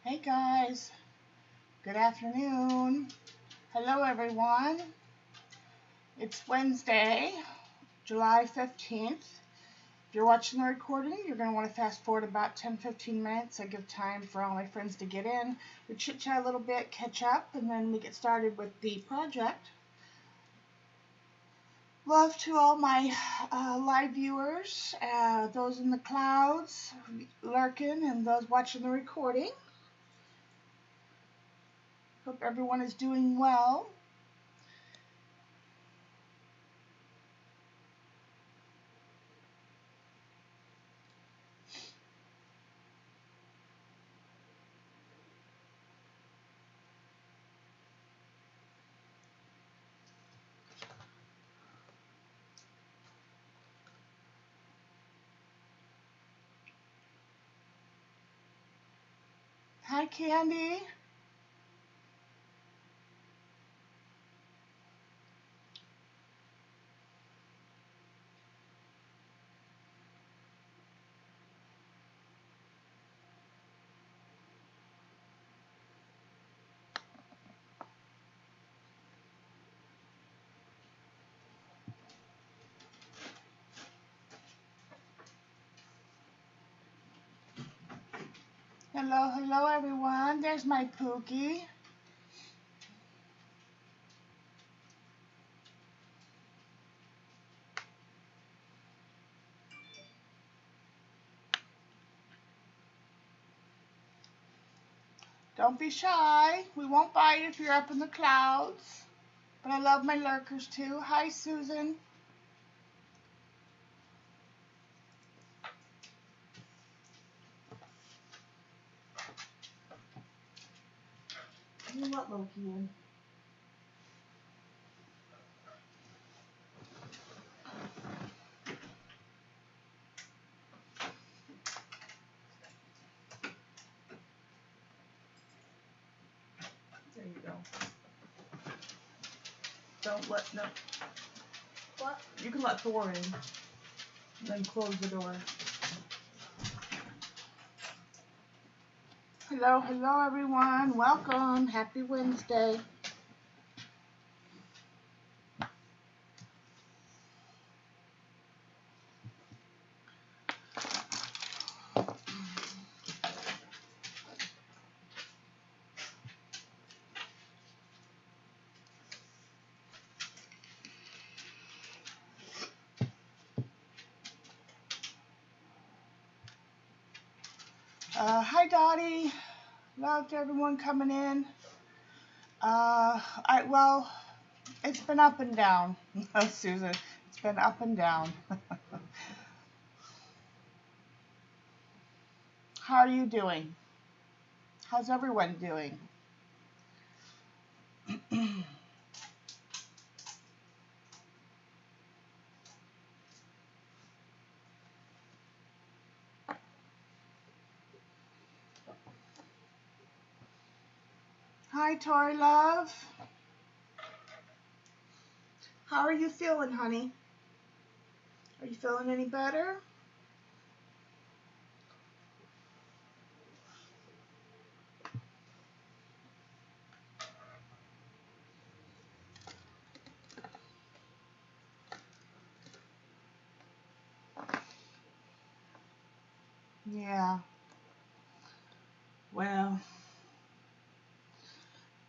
Hey guys, good afternoon. Hello everyone. It's Wednesday, July 15th. If you're watching the recording, you're going to want to fast forward about 10-15 minutes. I give time for all my friends to get in. We chit chat a little bit, catch up, and then we get started with the project. Love to all my live viewers, those in the clouds lurking, and those watching the recording. Hope everyone is doing well. Hi, Candy. Hello, hello everyone. There's my Pookie. Don't be shy. We won't bite if you're up in the clouds. But I love my lurkers too. Hi, Susan. You let Loki in. There you go. Don't let, no. What? You can let Thor in. And then close the door. Hello, hello everyone. Welcome. Happy Wednesday. Hi, Dottie. Love to everyone coming in. Well, it's been up and down, Susan. It's been up and down. How are you doing? How's everyone doing? Hi, Tori Love. How are you feeling, honey? Are you feeling any better? Yeah. Well,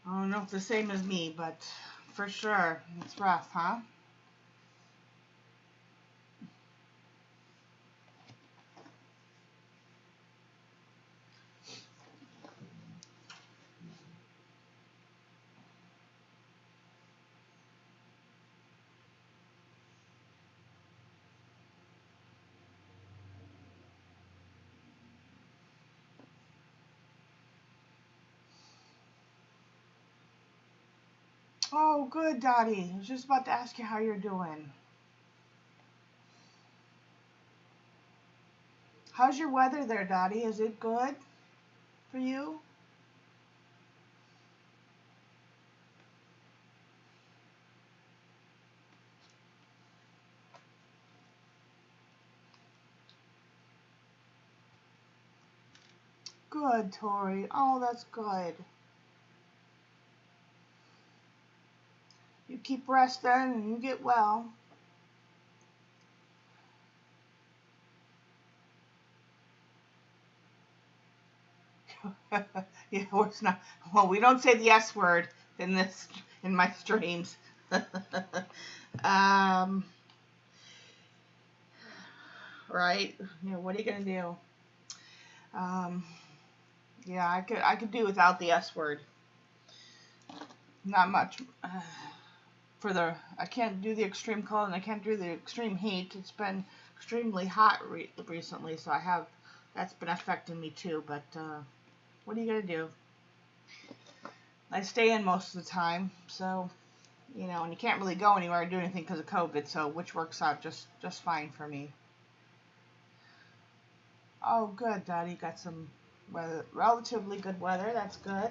I don't know if the same as me, but for sure, it's rough, huh? Oh, good, Dottie. I was just about to ask you how you're doing. How's your weather there, Dottie? Is it good for you? Good, Tori. Oh, that's good. You keep resting and you get well. Yeah, it's not. Well, we don't say the S word in my streams. um, right? Yeah. What are you gonna do? Um, yeah, I could do without the S word. Not much. I can't do the extreme cold and I can't do the extreme heat. It's been extremely hot recently, so that's been affecting me too. But what are you gonna do? I stay in most of the time, so and you can't really go anywhere or do anything because of COVID. So which works out just fine for me. Oh, good, Daddy. Got some weather, relatively good weather. That's good.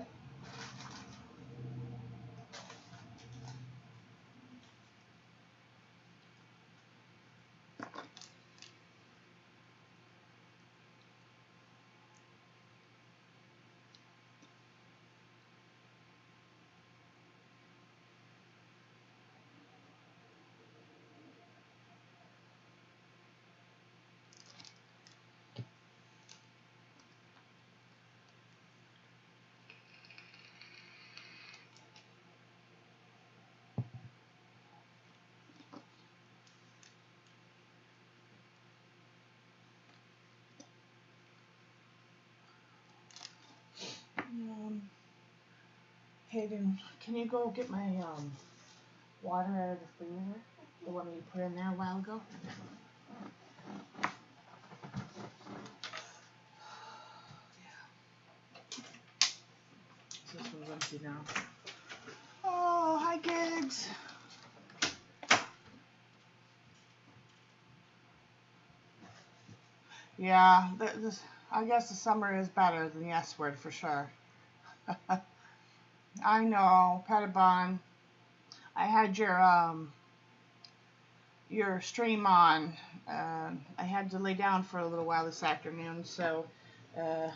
Hayden, can you go get my water out of the freezer? The one you put in there a while ago? This one's empty now. Oh, hi, kids. Yeah, I guess the summer is better than the S word for sure. I know, Pettibon. I had your stream on. I had to lay down for a little while this afternoon, so uh,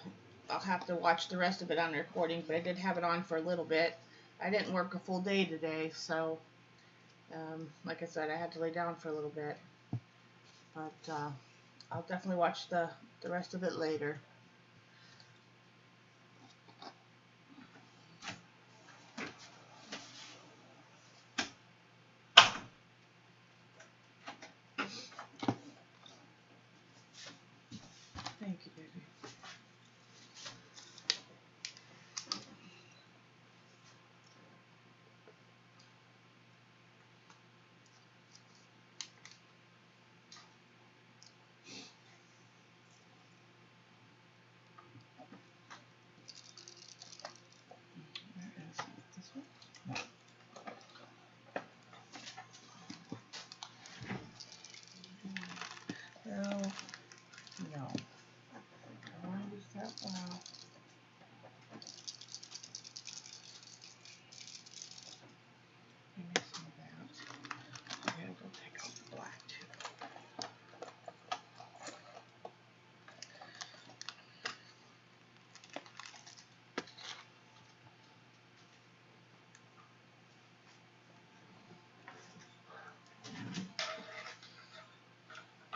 I'll have to watch the rest of it on recording. But I did have it on for a little bit. I didn't work a full day today, so like I said, I had to lay down for a little bit. But I'll definitely watch the rest of it later. Thank you, baby. No. I want to use that one. Give me some of that. I gotta go take out the black too.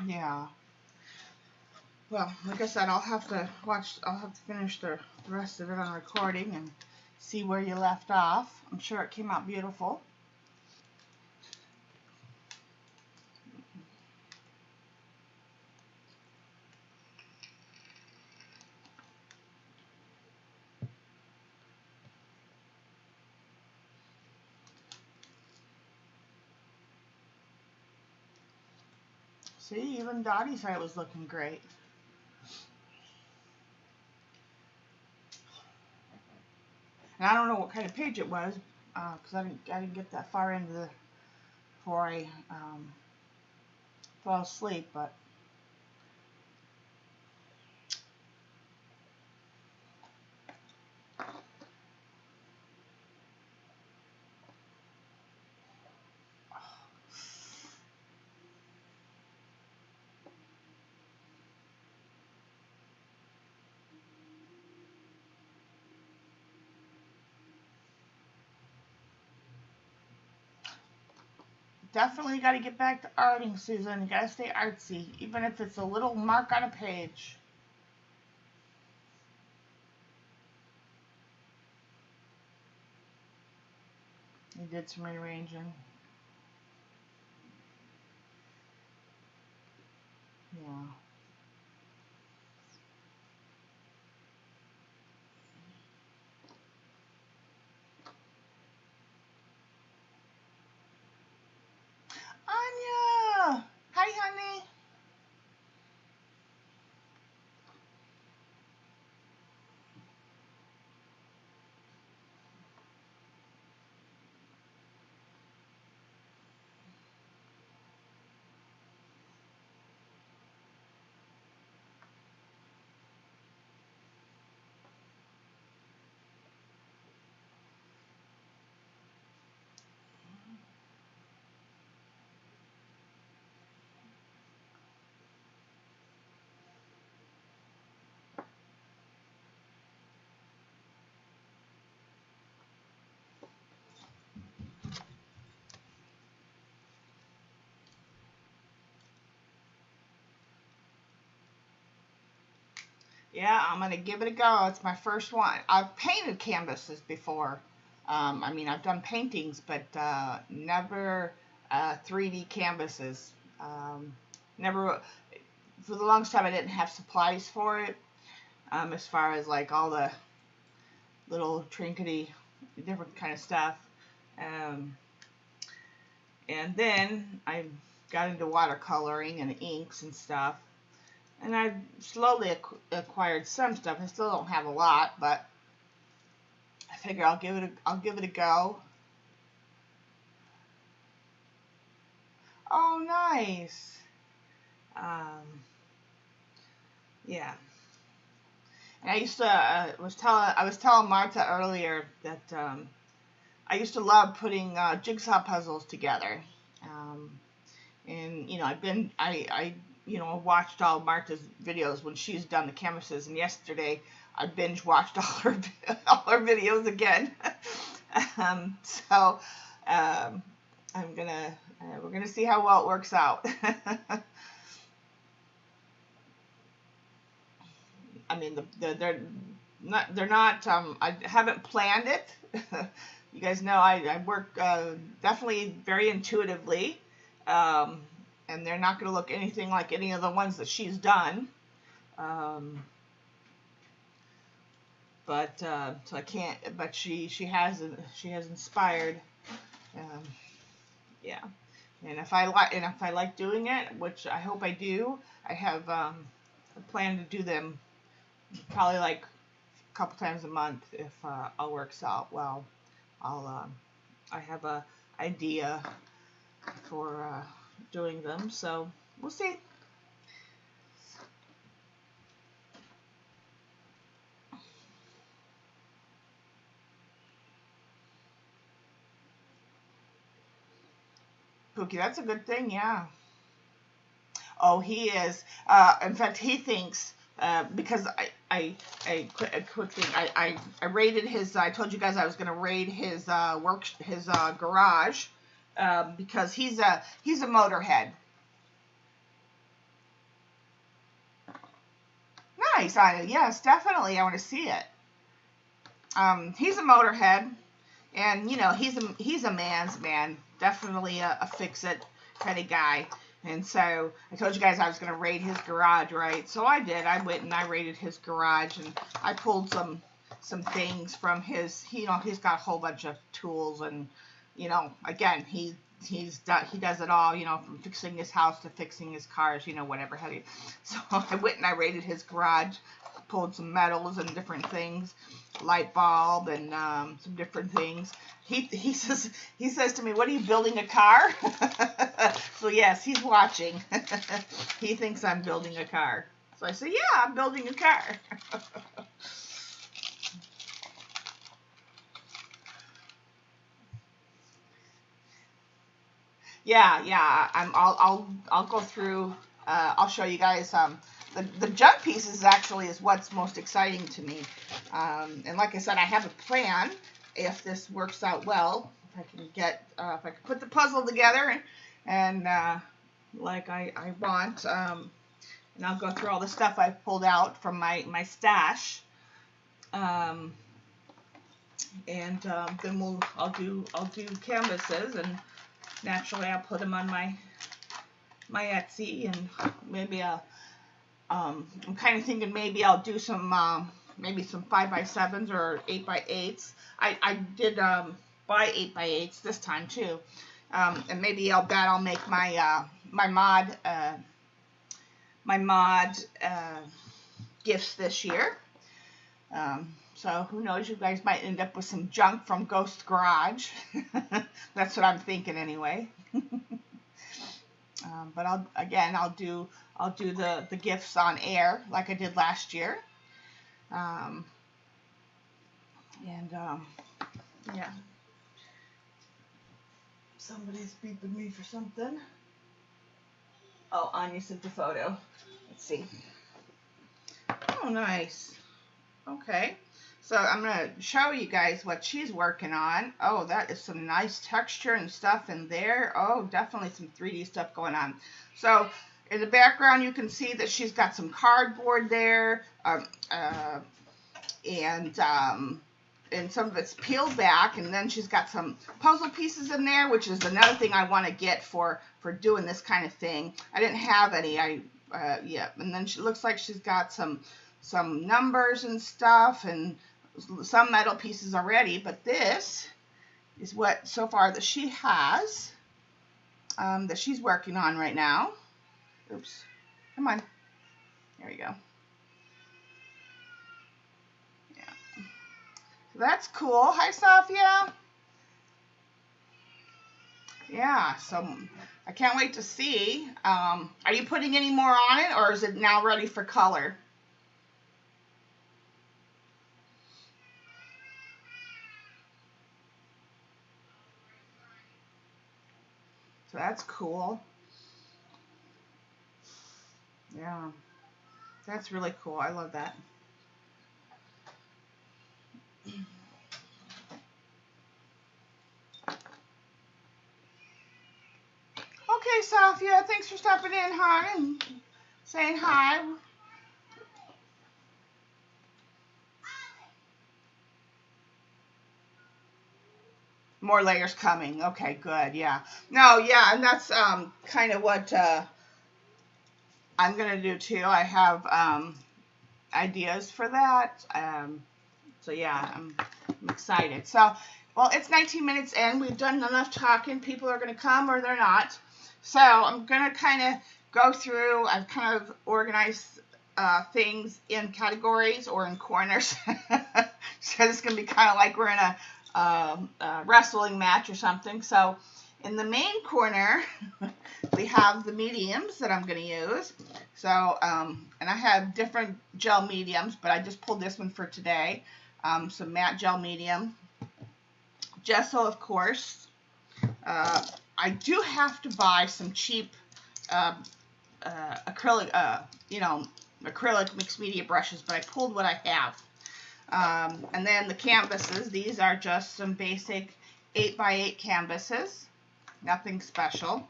Yeah. Well, like I said, I'll have to finish the rest of it on recording and see where you left off. I'm sure it came out beautiful. See, even Dottie said it was looking great. And I don't know what kind of page it was, because I didn't get that far into the before I fell asleep, but Definitely got to get back to arting, Susan. You got to stay artsy, even if it's a little mark on a page. You did some rearranging. Yeah. Anya! Hi, honey. Yeah, I'm going to give it a go. It's my first one. I've painted canvases before. I mean, I've done paintings, but never 3D canvases. Never, for the longest time, I didn't have supplies for it, as far as like all the little trinkety, different kind of stuff. And then I got into watercoloring and inks and stuff. And I've slowly acquired some stuff. I still don't have a lot, but I figure I'll give it a go. Oh, nice. Yeah. And I used to I was telling Martha earlier that I used to love putting jigsaw puzzles together. And you know, I watched all Martha's videos when she's done the canvases, and yesterday I binge watched all her videos again. So we're gonna see how well it works out. I mean, they're not. I haven't planned it. You guys know I work definitely very intuitively. And they're not going to look anything like any of the ones that she's done. But so I can't. But she has inspired. Yeah. And if I like doing it, which I hope I do, I have a plan to do them probably like a couple times a month if all works out well. I have a idea for doing them, so we'll see. Pookie, that's a good thing, yeah. Oh, he is. In fact, he thinks because a quick thing. I raided his. I told you guys I was going to raid his garage because he's a motorhead. Nice. Yes, definitely. I want to see it. He's a motorhead, and you know he's a man's man. Definitely a fix-it kind of guy. And so I told you guys I was going to raid his garage, right? So I did. I went and I raided his garage, and I pulled some things from his. He's got a whole bunch of tools, and again he does it all, from fixing his house to fixing his cars, whatever have you. So I went and I raided his garage, pulled some metals and different things, light bulb and some different things. He says to me, "What are you building, a car?" So yes, he's watching. He thinks I'm building a car. So I say, "Yeah, I'm building a car." Yeah. I'll go through. I'll show you guys. The junk pieces actually is what's most exciting to me. And like I said, I have a plan if this works out well if I can get, if I can put the puzzle together and like I want, and I'll go through all the stuff I've pulled out from my stash, and then I'll do canvases, and naturally I'll put them on my Etsy, and maybe I'm kind of thinking maybe I'll do some maybe some 5x7s or 8x8s. I did buy 8x8s this time too, and maybe I'll make my my mod gifts this year. So who knows, you guys might end up with some junk from Ghost Garage. That's what I'm thinking anyway. But I'll do the gifts on air like I did last year. Yeah. Somebody's beeping me for something. Oh, Anya sent the photo. Let's see. Oh, nice. Okay. So I'm going to show you guys what she's working on. Oh, that is some nice texture and stuff in there. Oh, definitely some 3D stuff going on. So in the background, you can see that she's got some cardboard there, and some of it's peeled back, and then she's got some puzzle pieces in there, which is another thing I want to get for doing this kind of thing. I didn't have any, yeah, and then she looks like she's got some numbers and stuff, and some metal pieces already, but this is what so far that she has, that she's working on right now. Oops, come on, there we go. Yeah, so that's cool. Hi, Sophia. Yeah, so I can't wait to see. Are you putting any more on it, or is it now ready for color? So that's cool. Yeah, that's really cool. I love that. Okay, Sophia, thanks for stopping in, hon, and saying hi. More layers coming. Okay, good. Yeah. No, yeah, and that's kind of what I'm going to do too. I have ideas for that. So yeah, I'm excited. So, well, it's 19 minutes in. We've done enough talking. People are going to come or they're not. So I'm going to kind of go through. I've kind of organized things in categories or in corners. So it's going to be kind of like we're in a wrestling match or something. So in the main corner, we have the mediums that I'm going to use. So, and I have different gel mediums, but I just pulled this one for today. Some matte gel medium. Gesso, of course. I do have to buy some cheap acrylic, acrylic mixed media brushes, but I pulled what I have. And then the canvases, these are just some basic 8x8 canvases, nothing special.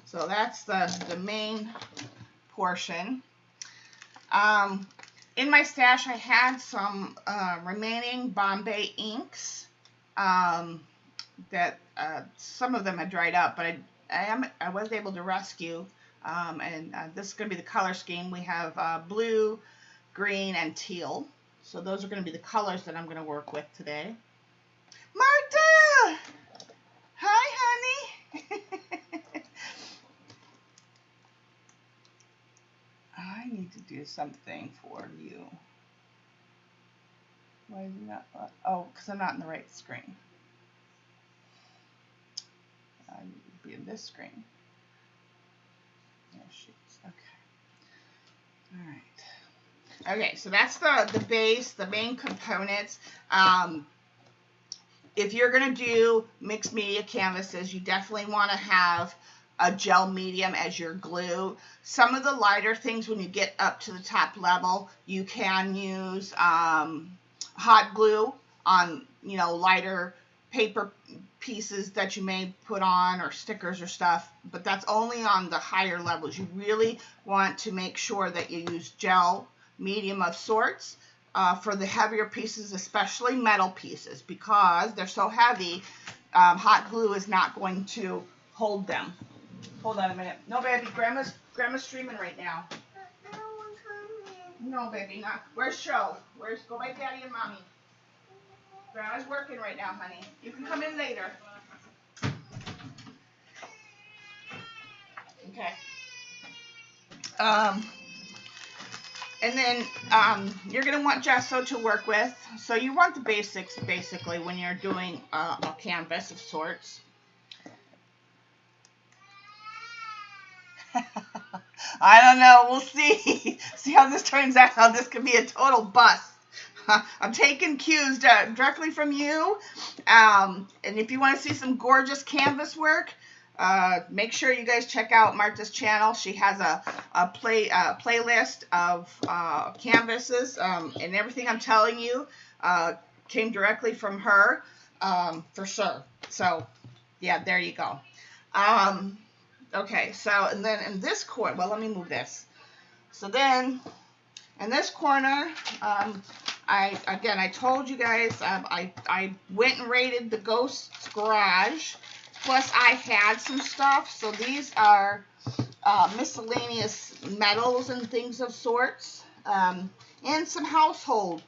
So that's the main portion. In my stash, I had some remaining Bombay inks that some of them had dried up, but I was able to rescue. And this is going to be the color scheme. We have blue, green, and teal. So those are going to be the colors that I'm going to work with today. Marta! Hi, honey. I need to do something for you. Why is it not? Oh, because I'm not in the right screen. I need to be in this screen. There she is. Okay. All right. Okay, so that's the base, the main components. If you're going to do mixed media canvases, you definitely want to have a gel medium as your glue. Some of the lighter things, when you get up to the top level, you can use hot glue on, lighter paper pieces that you may put on or stickers or stuff, but that's only on the higher levels. You really want to make sure that you use gel medium of sorts for the heavier pieces, especially metal pieces, because they're so heavy, hot glue is not going to hold them. Hold on a minute. No, baby, Grandma's streaming right now. No, baby, not. Where's Show? Go by Daddy and Mommy. Grandma's working right now, honey. You can come in later. Okay. And then you're going to want gesso to work with. So you want the basics, basically, when you're doing a canvas of sorts. I don't know. We'll see. See how this turns out. This could be a total bust. I'm taking cues directly from you. And if you want to see some gorgeous canvas work, make sure you guys check out Martha's channel. She has a playlist of canvases, and everything I'm telling you came directly from her, for sure. So, yeah, there you go. Okay, so, and then in this corner, well, let me move this. So then, in this corner, I told you guys, I went and raided the Ghost's garage, plus I had some stuff. So these are miscellaneous metals and things of sorts, and some household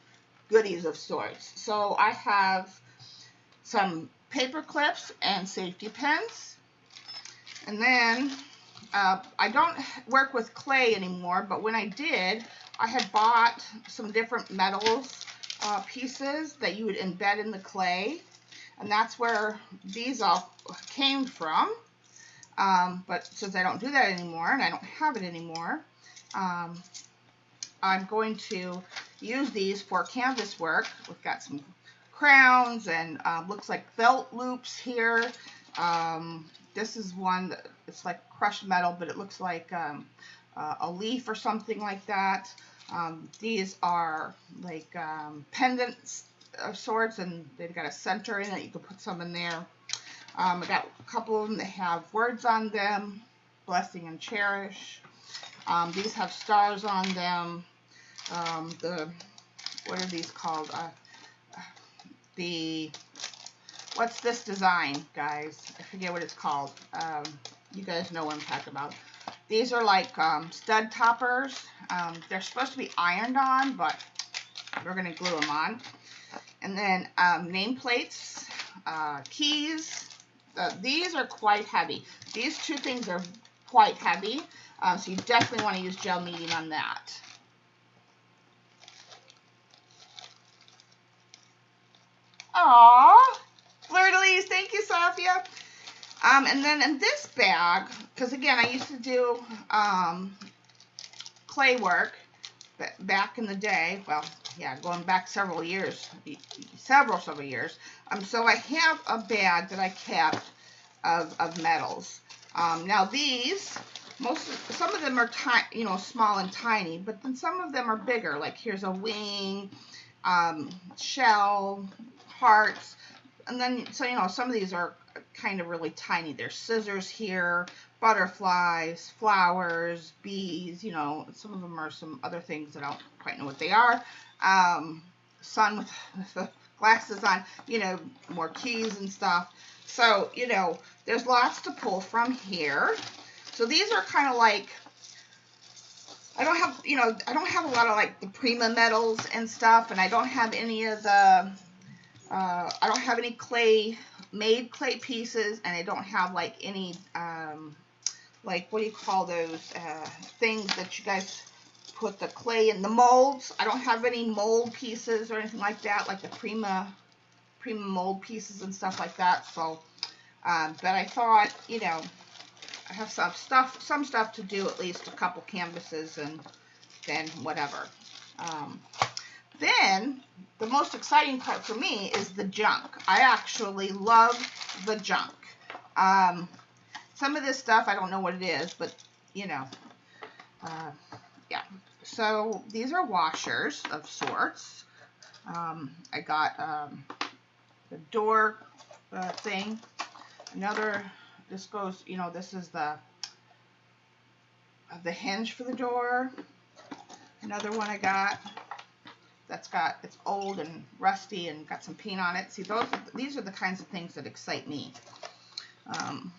goodies of sorts. So I have some paper clips and safety pins. And then, I don't work with clay anymore, but when I did, I had bought some different metals pieces that you would embed in the clay. And that's where these all came from. But since I don't do that anymore, and I don't have it anymore, I'm going to use these for canvas work. We've got some crowns and looks like belt loops here. This is one that it's like crushed metal, but it looks like a leaf or something like that. These are like pendants of sorts, and they've got a center in it. You can put some in there. I got a couple of them that have words on them, blessing and cherish. These have stars on them. What are these called? What's this design, guys? I forget what it's called. You guys know what I'm talking about. These are like stud toppers. They're supposed to be ironed on, but we're going to glue them on. And then nameplates, keys. These are quite heavy. These two things are quite heavy, so you definitely want to use gel medium on that. Aww. Fleur-de-lis, thank you, Sophia. And then in this bag, because again, I used to do clay work back in the day. Well, yeah, going back several years. So I have a bag that I kept of metals. Now these, some of them are small and tiny, but then some of them are bigger. Like here's a wing, shell, hearts. And then, so, some of these are kind of really tiny. There's scissors here, butterflies, flowers, bees, some of them are some other things that I don't quite know what they are. Son with the glasses on, more keys and stuff. So, there's lots to pull from here. So these are kind of like, I don't have a lot of like the Prima metals and stuff, and I don't have any of the, I don't have any made clay pieces, and I don't have like any, like, what do you call those things that you guys put the clay in, the molds. I don't have any mold pieces or anything like that, like the Prima mold pieces and stuff like that. So, but I thought, I have some stuff to do, at least a couple canvases, and then whatever. Then, the most exciting part for me is the junk. I actually love the junk. Some of this stuff, I don't know what it is, but, yeah. So, these are washers of sorts. I got the door thing. Another, this goes, you know, this is the hinge for the door. Another one I got that's got, it's old and rusty and got some paint on it. See, these are the kinds of things that excite me. And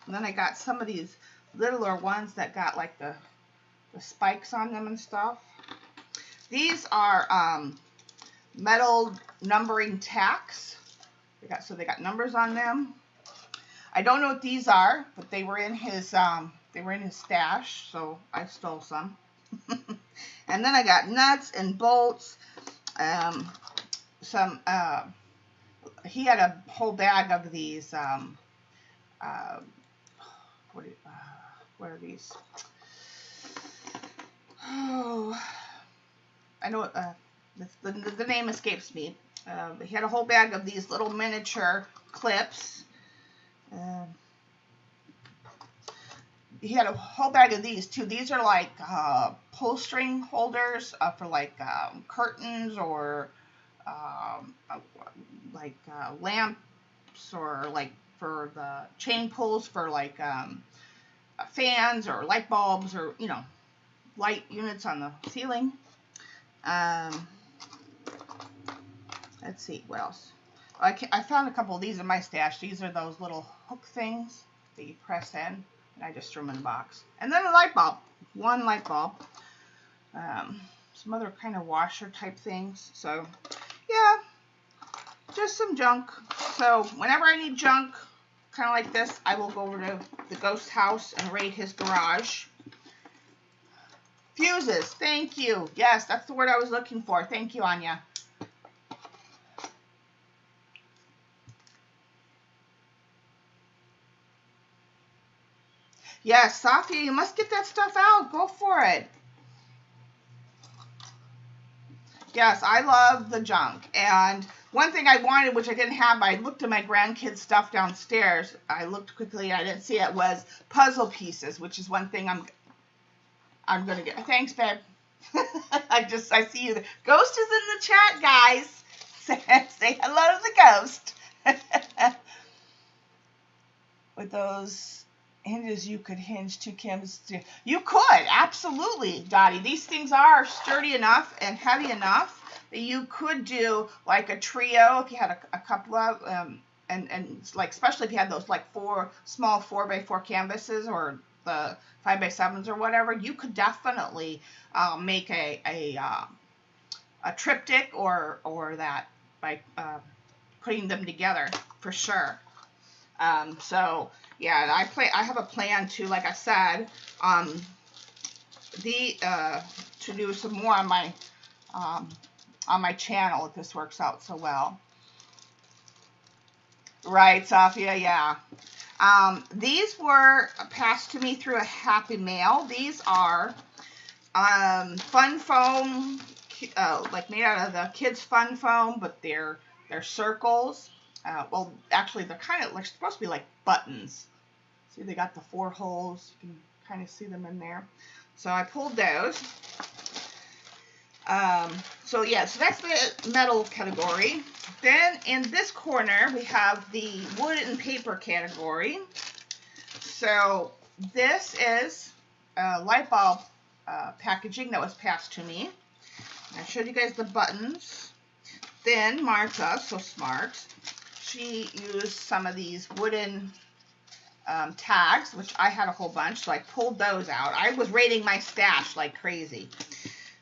then I got some of these littler ones that got like the spikes on them and stuff. These are metal numbering tacks. So they got numbers on them. I don't know what these are, but they were in his stash, so I stole some. And then I got nuts and bolts. He had a whole bag of these. What are these? Oh, I know the name escapes me. He had a whole bag of these little miniature clips. He had a whole bag of these too. These are like pull string holders for like curtains or lamps, or like for the chain pulls for like fans or light bulbs, or, you know, light units on the ceiling. Let's see, what else? I found a couple of these in my stash. These are those little hook things that you press in, and I just threw them in the box. And then a light bulb, one light bulb. Some other kind of washer type things. So, yeah, just some junk. So whenever I need junk, kind of like this, I will go over to the ghost house and raid his garage. Fuses, thank you. Yes, that's the word I was looking for. Thank you, Anya. Yes, Safia, you must get that stuff out. Go for it. Yes, I love the junk. And one thing I wanted, which I didn't have, I looked at my grandkids' stuff downstairs. I looked quickly, I didn't see it, was puzzle pieces, which is one thing I'm going to get. Thanks, babe. I see you. The ghost is in the chat, guys. Say hello to the ghost. With those hinges, you could hinge two canvases. You could, absolutely, Dottie. These things are sturdy enough and heavy enough that you could do like a trio if you had a couple of, and like, especially if you had those like small 4x4 canvases, or the 5x7s or whatever. You could definitely make a triptych or that by putting them together for sure. So yeah, I have a plan to, like I said, to do some more on my channel if this works out so well. Right, Safia, yeah. These were passed to me through a happy mail. These are fun foam, like made out of the kids' fun foam, but they're circles. Well, actually, they're kind of like supposed to be like buttons. See, they got the 4 holes. You can kind of see them in there. So I pulled those. So yeah, so that's the metal category. Then in this corner, we have the wood and paper category. So this is light bulb packaging that was passed to me. I showed you guys the buttons. Then Martha, so smart, she used some of these wooden tags, which I had a whole bunch, so I pulled those out. I was raiding my stash like crazy.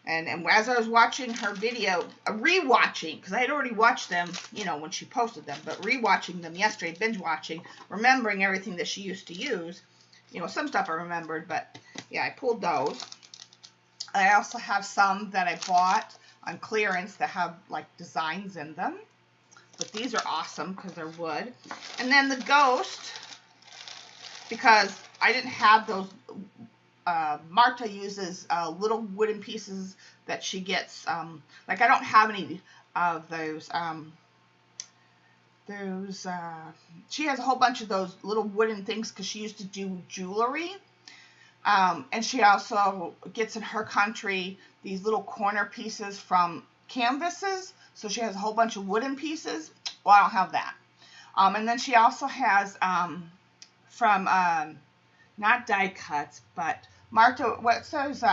And as I was watching her video, re-watching, because I had already watched them, you know, when she posted them, but re-watching them yesterday, binge-watching, remembering everything that she used to use. You know, some stuff I remembered, but yeah, I pulled those. I also have some that I bought on clearance that have, like, designs in them. But these are awesome because they're wood. And then the ghost, because I didn't have those, Marta uses little wooden pieces that she gets. Like, I don't have any of those. She has a whole bunch of those little wooden things because she used to do jewelry. And she also gets in her country these little corner pieces from canvases. So she has a whole bunch of wooden pieces. Well, I don't have that. And then she also has from not die cuts, but Marta, what's those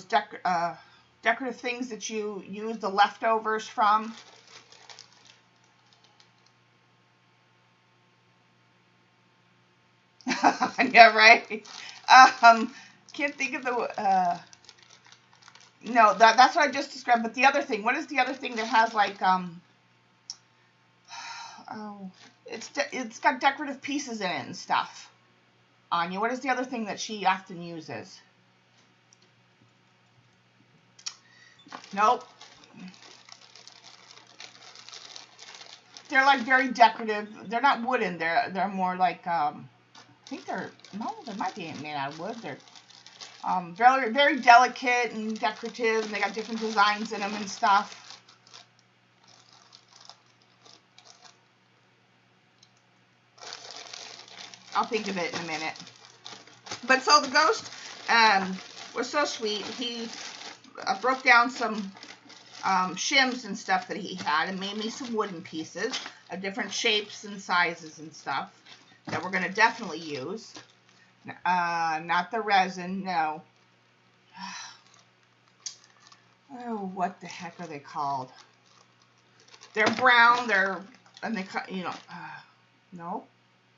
decorative things that you use the leftovers from? Yeah, right. Can't think of the no, that's what I just described. But the other thing, what is the other thing that has like oh, it's got decorative pieces in it and stuff. Anya, what is the other thing that she often uses? Nope. They're like very decorative. They're not wooden. They're more like I think they're no, they might be made out of wood. They're very very delicate and decorative, and they got different designs in them and stuff. I'll think of it in a minute. But so the ghost was so sweet. He broke down some shims and stuff that he had and made me some wooden pieces of different shapes and sizes and stuff that we're going to definitely use. Not the resin, no. Oh, what the heck are they called? They're brown, and they cut, you know, no.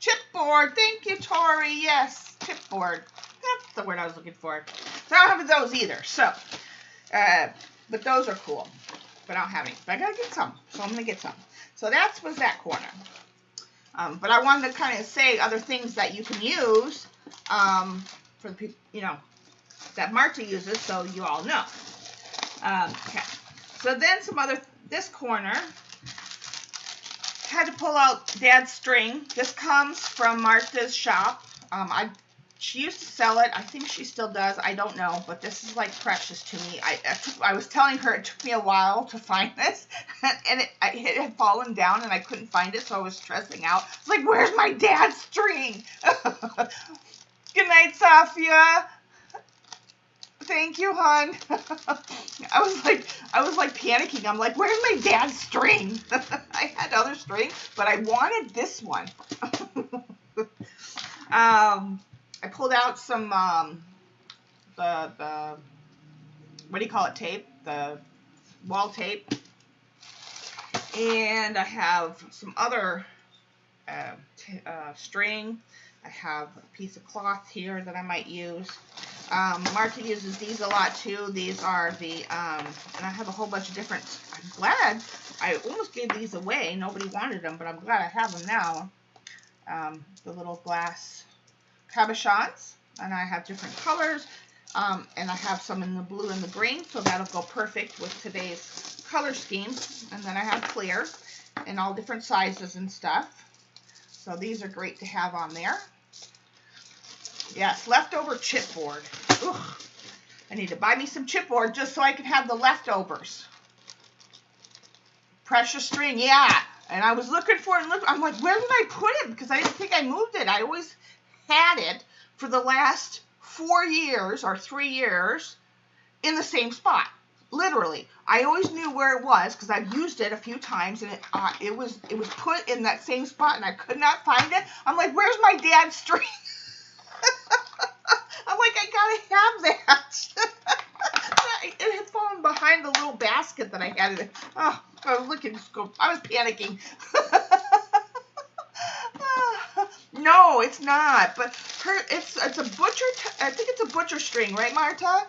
Chipboard, thank you, Tori, yes, chipboard. That's the word I was looking for. So I don't have those either, so, but those are cool. But I don't have any, but I gotta get some, so I'm gonna get some. So that was that corner. But I wanted to kind of say other things that you can use for the people, you know, that Marta uses, so you all know. Okay, so then some other, this corner, had to pull out Dad's string. This comes from Marta's shop. She used to sell it. I think she still does. I don't know, but this is like precious to me. I was telling her it took me a while to find this, and it had fallen down, and I couldn't find it, so I was stressing out. I was like, "Where's my dad's string?" Good night, Safia. Thank you, hon. I was like panicking. I'm like, "Where's my dad's string?" I had other string, but I wanted this one. I pulled out some the what do you call it, tape, the wall tape, and I have some other string. I have a piece of cloth here that I might use. Marta uses these a lot too. These are the and I have a whole bunch of different. I'm glad I almost gave these away. Nobody wanted them, but I'm glad I have them now. The little glass cabochons, and I have different colors, and I have some in the blue and the green, so that'll go perfect with today's color scheme. And then I have clear in all different sizes and stuff, so these are great to have on there. Yes, leftover chipboard. Ugh, I need to buy me some chipboard just so I can have the leftovers. Precious string, yeah. And I was looking for it, and I'm like, where did I put it? Because I didn't think I moved it. I always had it for the last 4 years or 3 years in the same spot. Literally, I always knew where it was because I've used it a few times, and it was put in that same spot, and I could not find it. I'm like, where's my dad's string? I'm like, I gotta have that. It had fallen behind the little basket that I had in it. Oh, I was looking, I was panicking. No, it's not. But it's a butcher. I think it's a butcher string, right, Marta?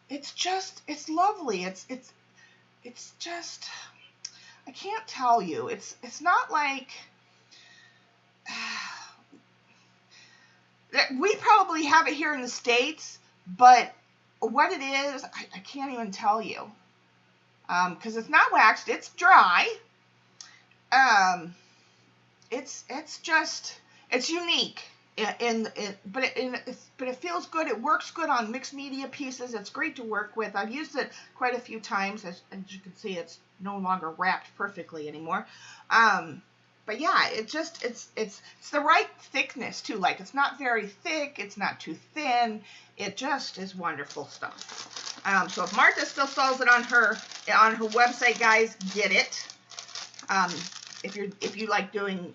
It's lovely. It's just, I can't tell you. It's not like. We probably have it here in the States, but what it is, I can't even tell you. Because it's not waxed, it's dry. It's unique. But it feels good. It works good on mixed media pieces. It's great to work with. I've used it quite a few times. As you can see, it's no longer wrapped perfectly anymore. But yeah, it's the right thickness too. Like, it's not very thick, it's not too thin. It just is wonderful stuff. So if Marta still sells it on her website, guys, get it. If you like doing,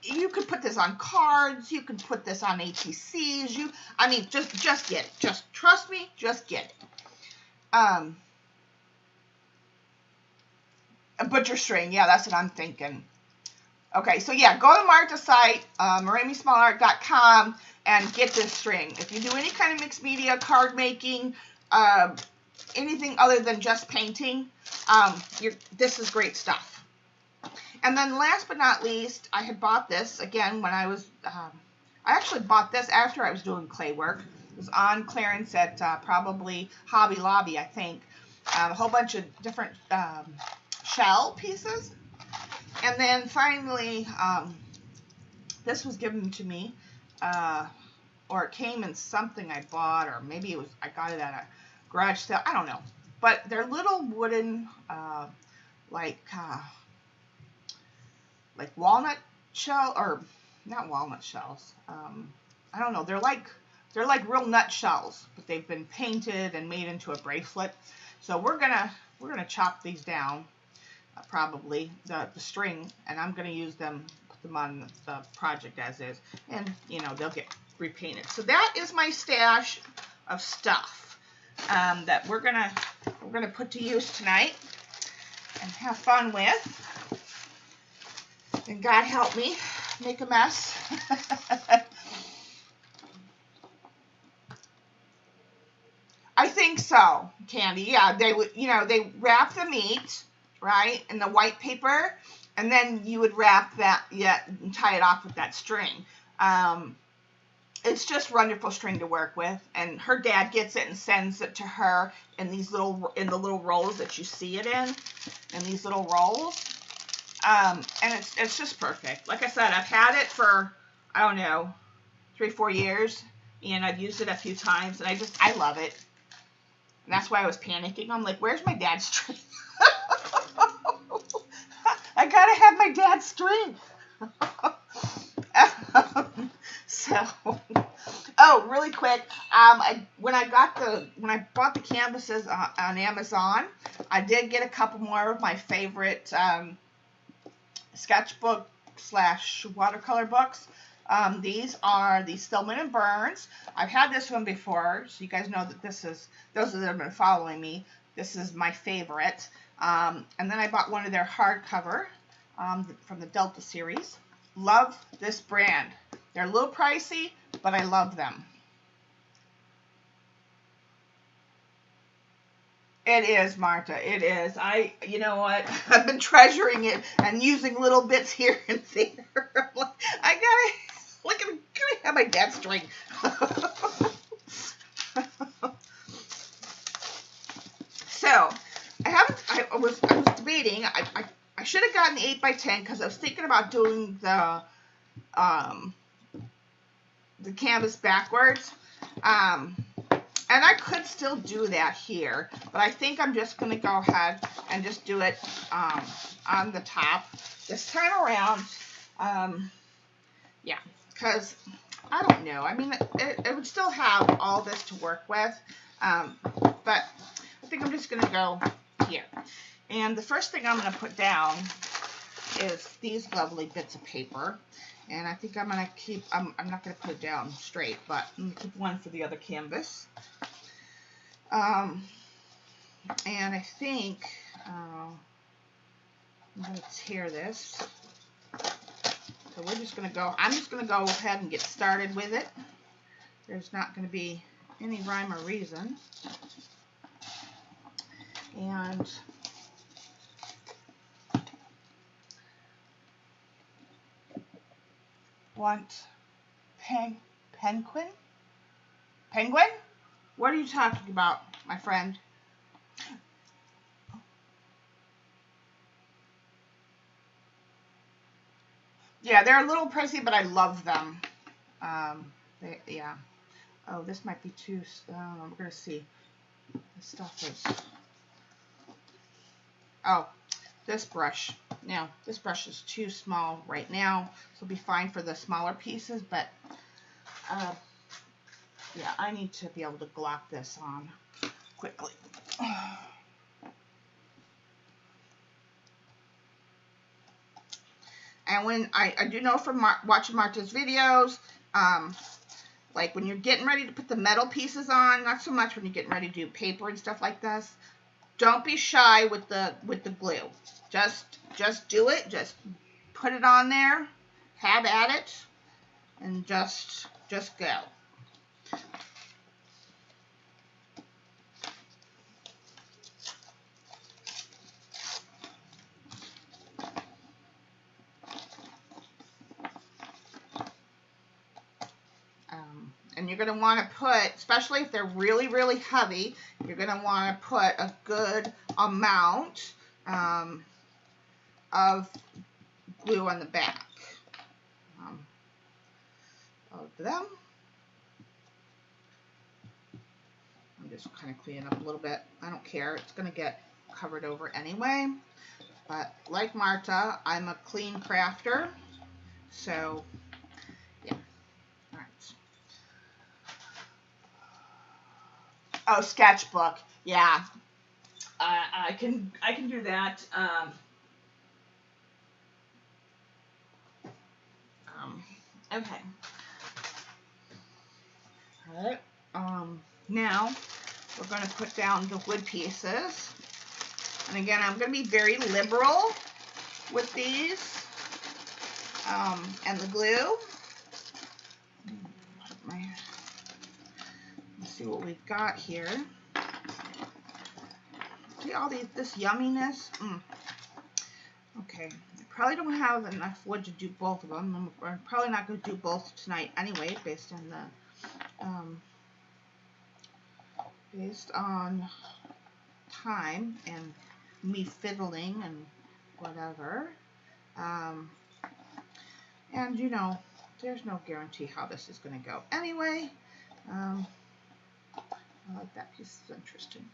you could put this on cards. You could put this on ATCs. I mean, just get it. Just trust me. Just get it. A butcher string. Yeah, that's what I'm thinking. Okay, so yeah, go to Marta's site, MoramiSmallArt.com, and get this string. If you do any kind of mixed media, card making, anything other than just painting, this is great stuff. And then last but not least, I had bought this, again, when I was, I actually bought this after I was doing clay work. It was on clearance at probably Hobby Lobby, I think. A whole bunch of different shell pieces. And then finally, this was given to me, or it came in something I bought, or maybe it was I got it at a garage sale. I don't know. But they're little wooden, like walnut shell, or not walnut shells. I don't know. They're like real nut shells, but they've been painted and made into a bracelet. So we're gonna chop these down, probably the string, and I'm gonna use them, put them on the project as is, and you know they'll get repainted. So that is my stash of stuff that we're gonna put to use tonight and have fun with. And God help me make a mess. I think so, Candy. Yeah, they would, they wrap the meat, right, in the white paper, and then you would wrap that, and tie it off with that string. It's just wonderful string to work with, and her dad gets it and sends it to her in the little rolls that you see it in these little rolls. And it's just perfect. Like I said, I've had it for, I don't know, 3-4 years, and I've used it a few times, and I love it. And that's why I was panicking. I'm like, where's my dad's string? I gotta have my dad's string. Oh, really quick, when I bought the canvases on Amazon, I did get a couple more of my favorite sketchbook / watercolor books. These are the Stillman and Burns. I've had this one before, so you guys know that this is, those that have been following me, this is my favorite. And then I bought one of their hardcover from the Delta series. Love this brand. They're a little pricey, but I love them. It is, Marta. It is. You know what? I've been treasuring it and using little bits here and there. I'm like, I gotta have my dad's string. So, I was debating. I should have gotten the 8x10 because I was thinking about doing the canvas backwards. And I could still do that here, but I think I'm just going to go ahead and just do it on the top this time around. Yeah, because I don't know. I mean, it would still have all this to work with, but I think I'm just going to go here. And the first thing I'm going to put down is these lovely bits of paper. And I think I'm going to keep, I'm not going to put it down straight, but I'm going to keep one for the other canvas. And I think I'm going to tear this. So we're just going to go, I'm just going to go ahead and get started with it. There's not going to be any rhyme or reason. And want penguin? Penguin? What are you talking about, my friend? Yeah, they're a little pricey, but I love them. Yeah. Oh, this might be too, I don't know, we're going to see. This stuff is, oh, this brush. Now, this brush is too small right now, so it'll be fine for the smaller pieces, but yeah, I need to be able to glop this on quickly. And when I do know from watching Marta's videos, like when you're getting ready to put the metal pieces on, not so much when you're getting ready to do paper and stuff like this, don't be shy with the glue. Just do it. Just put it on there, have at it, and just go. And you're going to want to put, especially if they're really, really heavy, you're going to want to put a good amount of glue on the back of them. I'm just kind of cleaning up a little bit. I don't care. It's going to get covered over anyway. But like Marta, I'm a clean crafter. So, yeah. All right. Oh, sketchbook. Yeah. I can do that. Okay. All right. Now we're going to put down the wood pieces. And again, I'm going to be very liberal with these and the glue. Let's see what we've got here. See all this yumminess? Okay, I probably don't have enough wood to do both of them. I'm probably not going to do both tonight anyway, based on time and me fiddling and whatever. And you know, there's no guarantee how this is going to go. Anyway, I like that piece. It's interesting.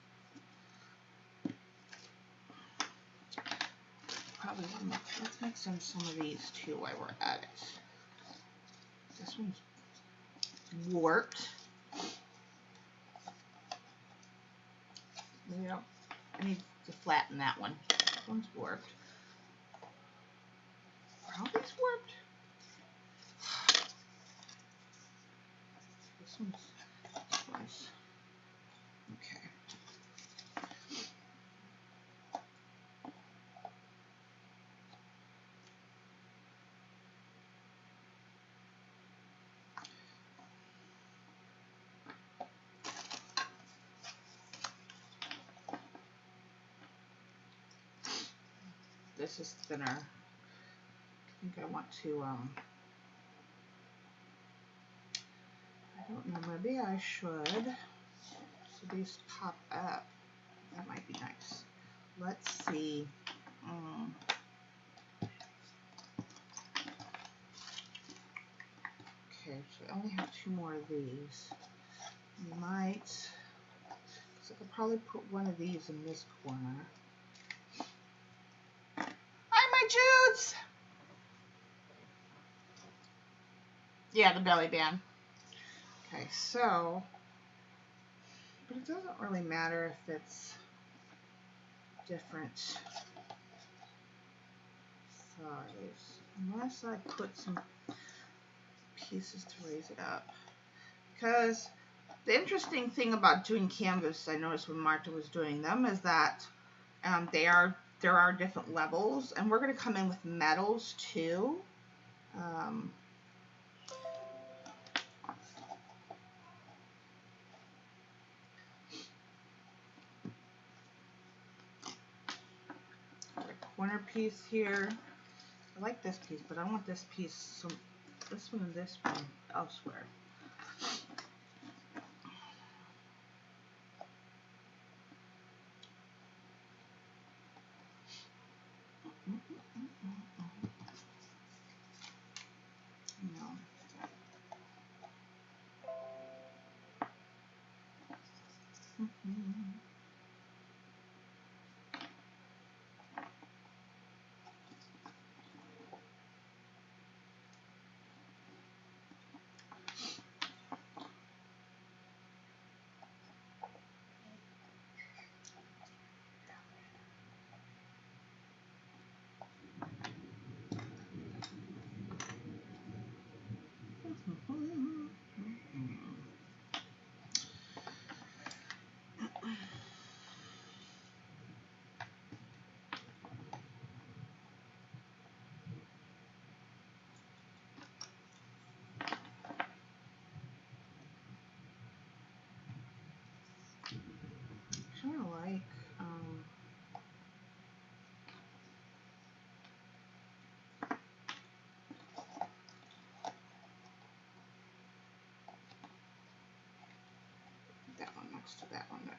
Probably let's make some of these too while we're at it. This one's warped. Yeah, I need to flatten that one. This one's warped. Are all these warped? This one's nice. Okay. This is thinner. I think I want to, I don't know, maybe I should, so these pop up. That might be nice. Let's see. Okay, so I only have 2 more of these. You might, so I could probably put one of these in this corner. Hi, my Judes! Yeah, the belly band. Okay, so, but it doesn't really matter if it's different size, unless I put some pieces to raise it up. Because the interesting thing about doing canvas, I noticed when Marta was doing them, is that there are different levels, and we're going to come in with metals too. Corner piece here. I like this piece, but I want this piece, this one and this one elsewhere. No. that one though.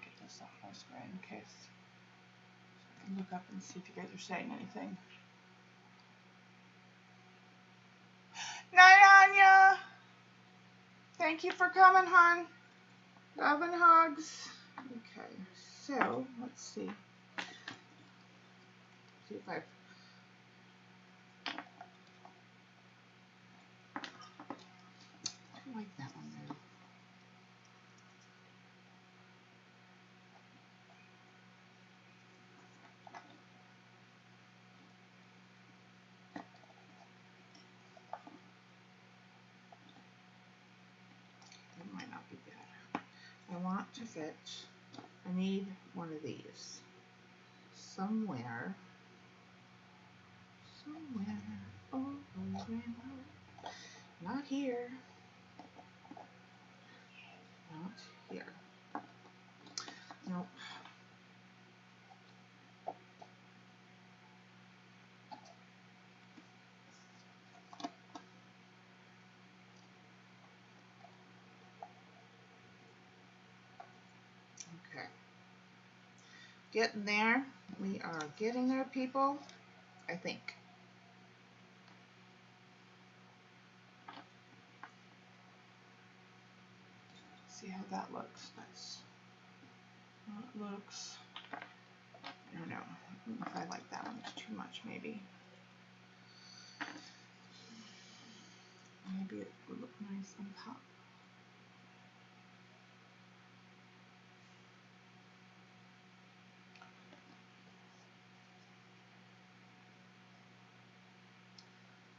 Get this off my screen in case I can look up and see if you guys are saying anything. Night, Anya. Thank you for coming, hon. Love and hugs. Okay, so let's see. See if I like that one there. That might not be bad. I want to fit. I need one of these somewhere. Oh, not here. Not here. Nope. Okay. Getting there. We are getting there, people. I think. See how that looks. That's how it looks. I don't know if I like that one. It's too much, maybe. Maybe it would look nice on top.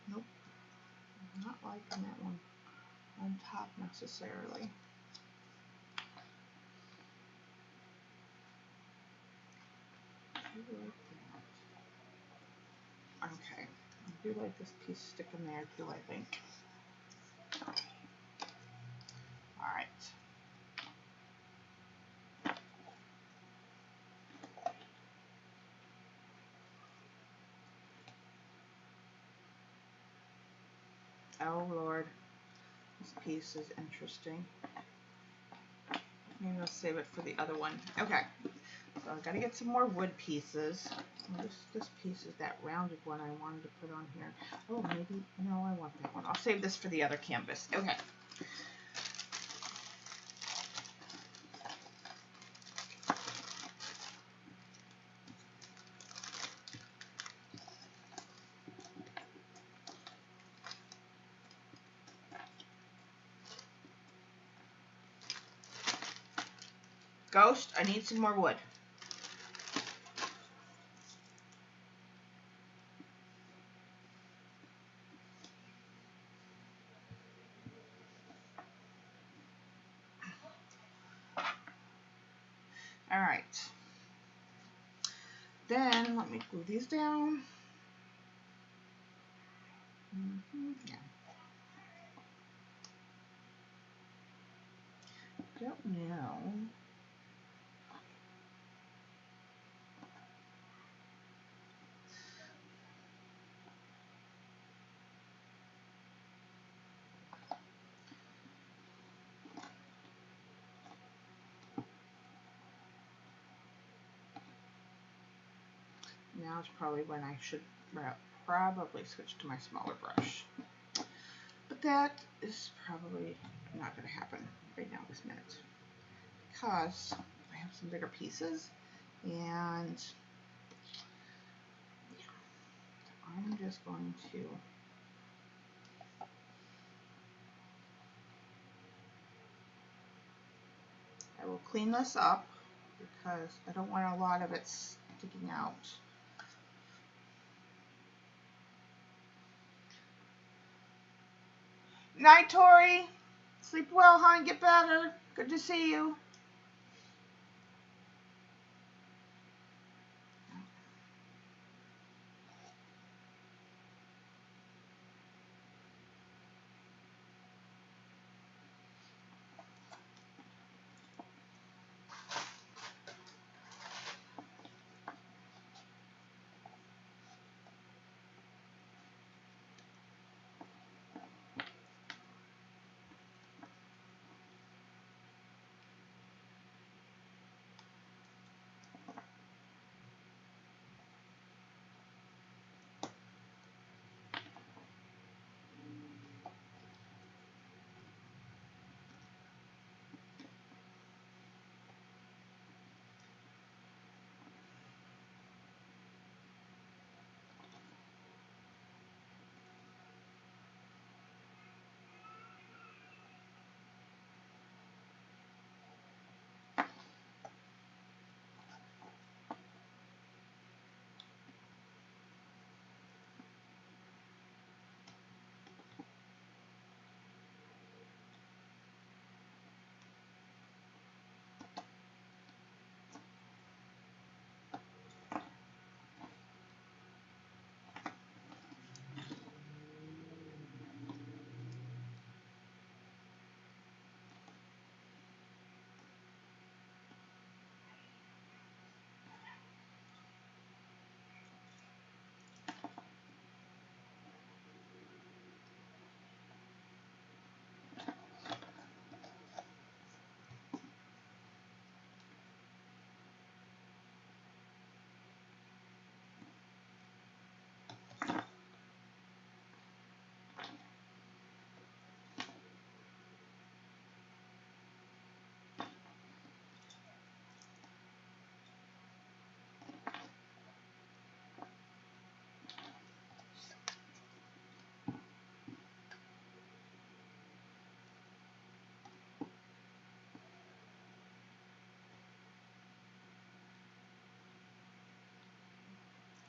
Nope. I'm not liking that one on top necessarily. Okay, I do like this piece sticking there too, I think. Alright. Oh Lord, this piece is interesting. Maybe I'll save it for the other one. Okay, so I've got to get some more wood pieces. This piece is that rounded one I wanted to put on here. Oh, maybe, no, I want that one. I'll save this for the other canvas. Okay. Ghost, I need some more wood. All right. Then let me glue these down. Yeah. Don't know. Now is probably when I should probably switch to my smaller brush. But that is probably not going to happen right now this minute because I have some bigger pieces and yeah, I'm just going to I will clean this up because I don't want a lot of it sticking out. Night, Tori. Sleep well, hon. Get better. Good to see you.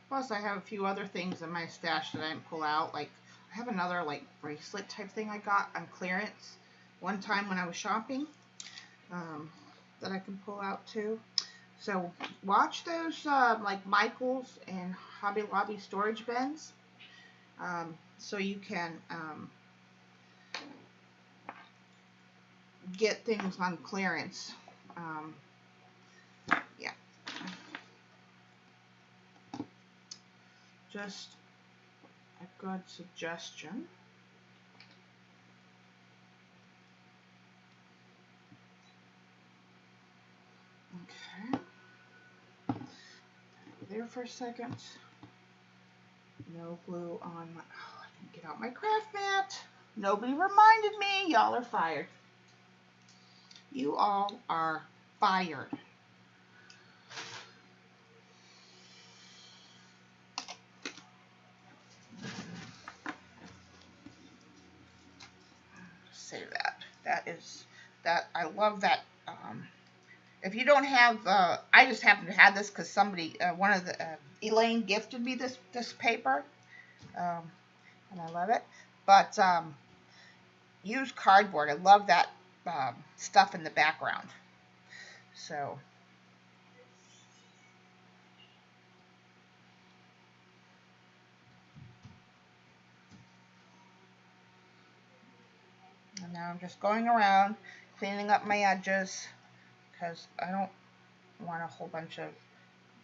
Plus, I have a few other things in my stash that I didn't pull out. Like, I have another, like, bracelet type thing I got on clearance one time when I was shopping that I can pull out, too. So, watch those, like, Michaels and Hobby Lobby storage bins so you can get things on clearance. Yeah. Just a good suggestion. Okay. There for a second. No glue on my, oh, I didn't get out my craft mat. Nobody reminded me. Y'all are fired. You all are fired. Say that. That I love that. If you don't have, I just happen to have this because somebody, one of the, Elaine gifted me this paper, and I love it. But use cardboard. I love that stuff in the background. So. And now I'm just going around cleaning up my edges because I don't want a whole bunch of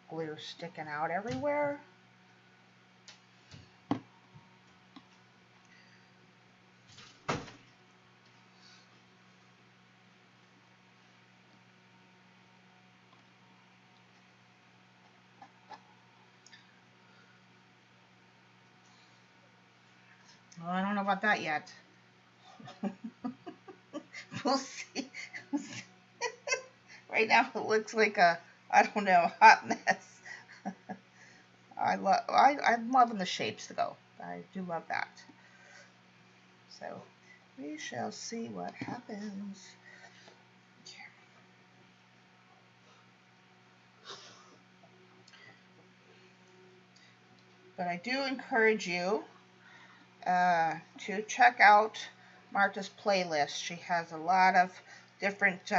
glue sticking out everywhere. Well, I don't know about that yet. We'll see. Right now it looks like a, I don't know, hot mess. I'm loving the shapes though. I do love that. So we shall see what happens. Okay. But I do encourage you to check out Marta's playlist. She has a lot of different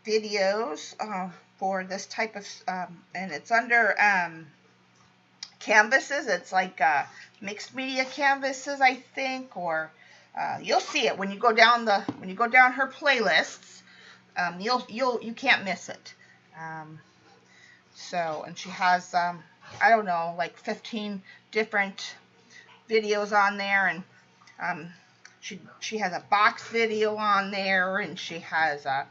videos for this type of, and it's under canvases. It's like mixed media canvases, I think, or you'll see it when you go down her playlists. You can't miss it. So, and she has I don't know, like 15 different videos on there, and she has a box video on there, and she has a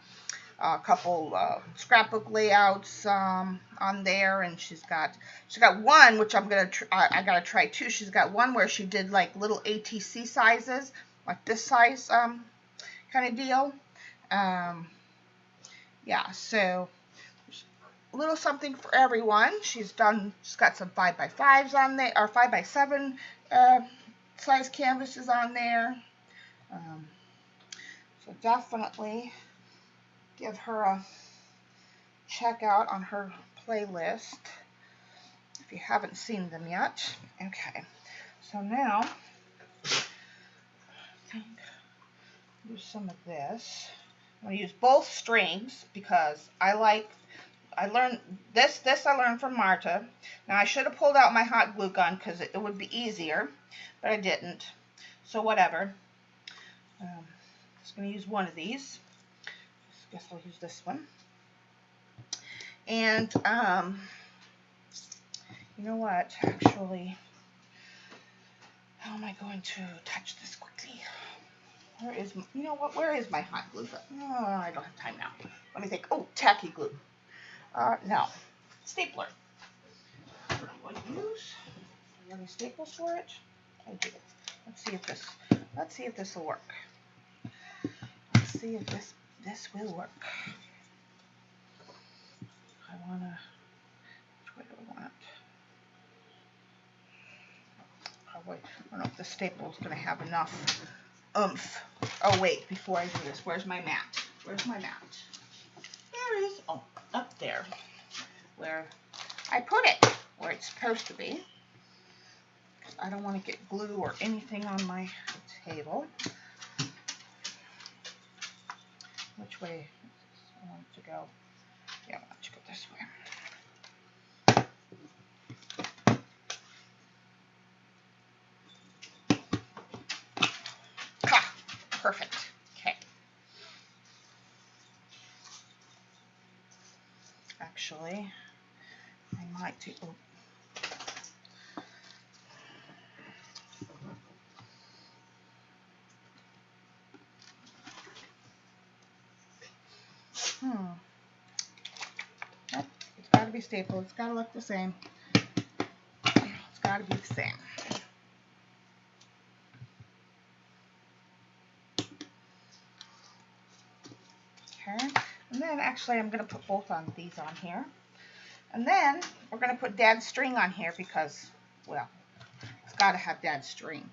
couple scrapbook layouts on there, and she's got one which I gotta try too. She's got one where she did like little ATC sizes, like this size kind of deal. Yeah, so a little something for everyone. She's got some 5x5s on there, or 5x7 size canvases on there. So definitely give her a check out on her playlist if you haven't seen them yet. Okay, so now I think use some of this. I'm going to use both strings because I learned this I learned from Marta. Now I should have pulled out my hot glue gun because it would be easier, but I didn't. So whatever. Just going to use one of these. I guess I'll use this one. And you know what? Actually, how am I going to touch this quickly? Where is my hot glue gun? Oh, I don't have time now. Let me think. Oh, tacky glue. No, stapler. What do you use? Do you have any staples for it? I do. Let's see if this will work. Let's see if this will work. Which way do I want it? Probably, I don't know if the staple is going to have enough oomph. Oh wait, before I do this, where's my mat? Where's my mat? There it is. Oh, up there. Where I put it, where it's supposed to be. I don't want to get glue or anything on my table. Which way I want it to go? Yeah, I want it to go this way. Ha! Perfect. Okay. Actually, I might do. Oh. It's got to be stapled. It's got to look the same. It's got to be the same. Okay. And then actually I'm going to put both of these on here. And then we're going to put Dad's string on here because, well, it's got to have Dad's string.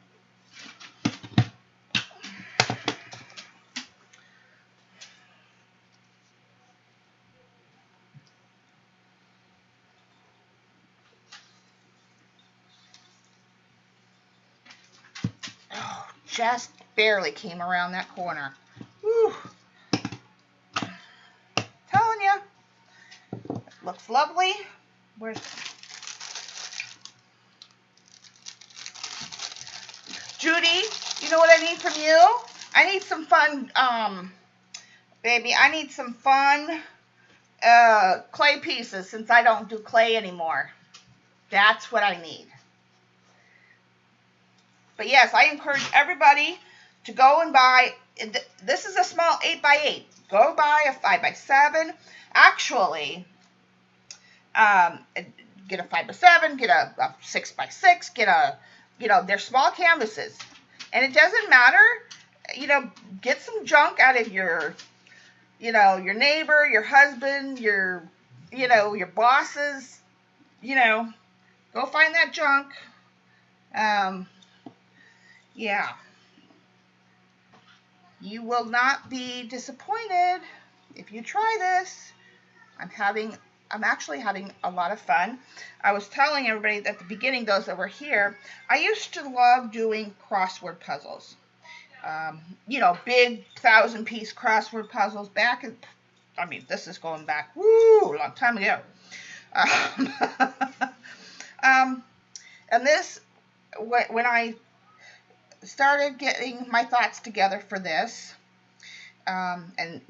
Oh, just barely came around that corner. Whew. Telling you. Looks lovely. Where's Judy? You know what I need from you? I need some fun, baby. I need some fun clay pieces since I don't do clay anymore. That's what I need. But yes, I encourage everybody to go and buy. This is a small 8x8. Go buy a 5x7. Actually, get a 5x7, get a 6x6, they're small canvases. And it doesn't matter, get some junk out of your neighbor, your husband, your bosses, go find that junk. Yeah. You will not be disappointed if you try this. I'm actually having a lot of fun. I was telling everybody at the beginning, those that were here, I used to love doing crossword puzzles. you know, big 1,000-piece crossword puzzles back in, I mean, this is going back, woo, a long time ago. And this, when I started getting my thoughts together for this, and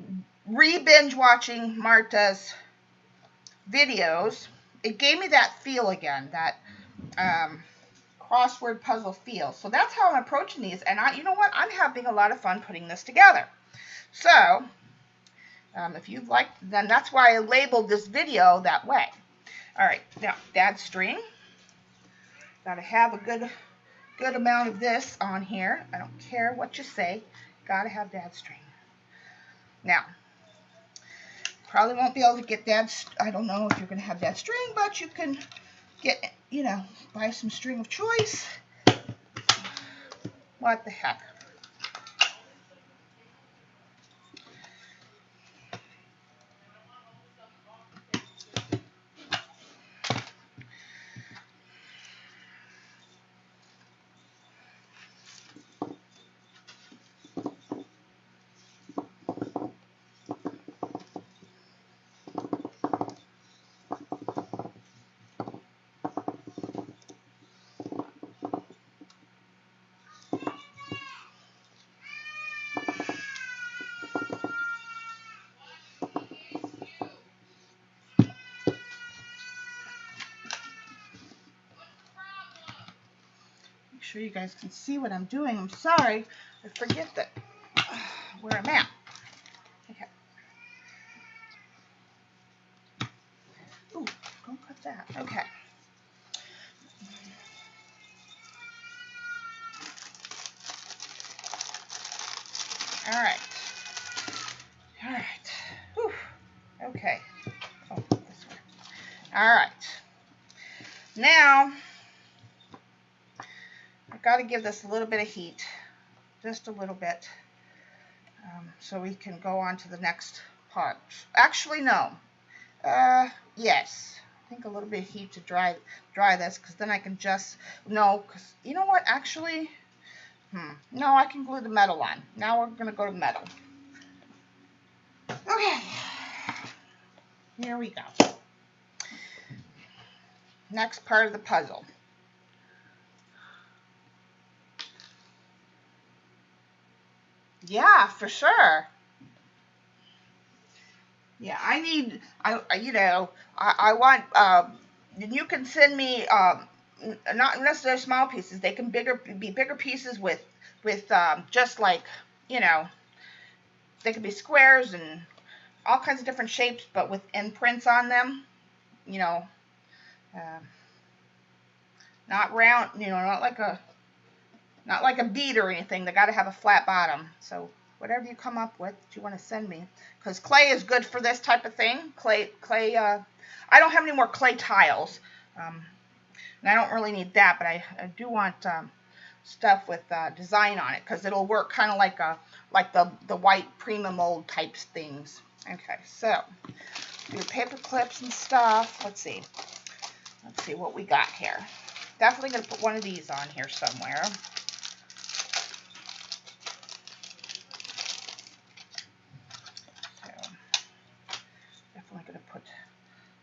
re-binge watching Marta's videos, it gave me that feel again, that crossword puzzle feel. So that's how I'm approaching these, and you know what? I'm having a lot of fun putting this together. So, if you'd like, then that's why I labeled this video that way. All right, now, dad string. Got to have a good amount of this on here. I don't care what you say. Got to have dad string. Now, probably won't be able to get dad's, I don't know if you're going to have dad string, but you can get, you know, buy some string of choice. What the heck. Sure you guys can see what I'm doing. I'm sorry, I forget that where I'm at. Okay. Ooh, don't cut that. Okay. All right. All right. Whew. Okay. Oh, this way. All right. Now, I've got to give this a little bit of heat, just a little bit, so we can go on to the next part. Actually, no. Yes. I think a little bit of heat to dry this, because then I can just, no, because, you know what, actually, no, I can glue the metal on. Now we're going to go to metal. Okay. Here we go. Next part of the puzzle. Yeah, for sure. Yeah, I want, you can send me, not necessarily small pieces. They can be bigger pieces with just like, you know, they could be squares and all kinds of different shapes, but with imprints on them, you know, not round, you know, not like a bead or anything. They got to have a flat bottom. So whatever you come up with that you want to send me, because clay is good for this type of thing. Clay. I don't have any more clay tiles, and I don't really need that, but I do want stuff with design on it, because it'll work kind of like the white Prima mold types things. Okay, so do paper clips and stuff. Let's see what we got here. Definitely gonna put one of these on here somewhere.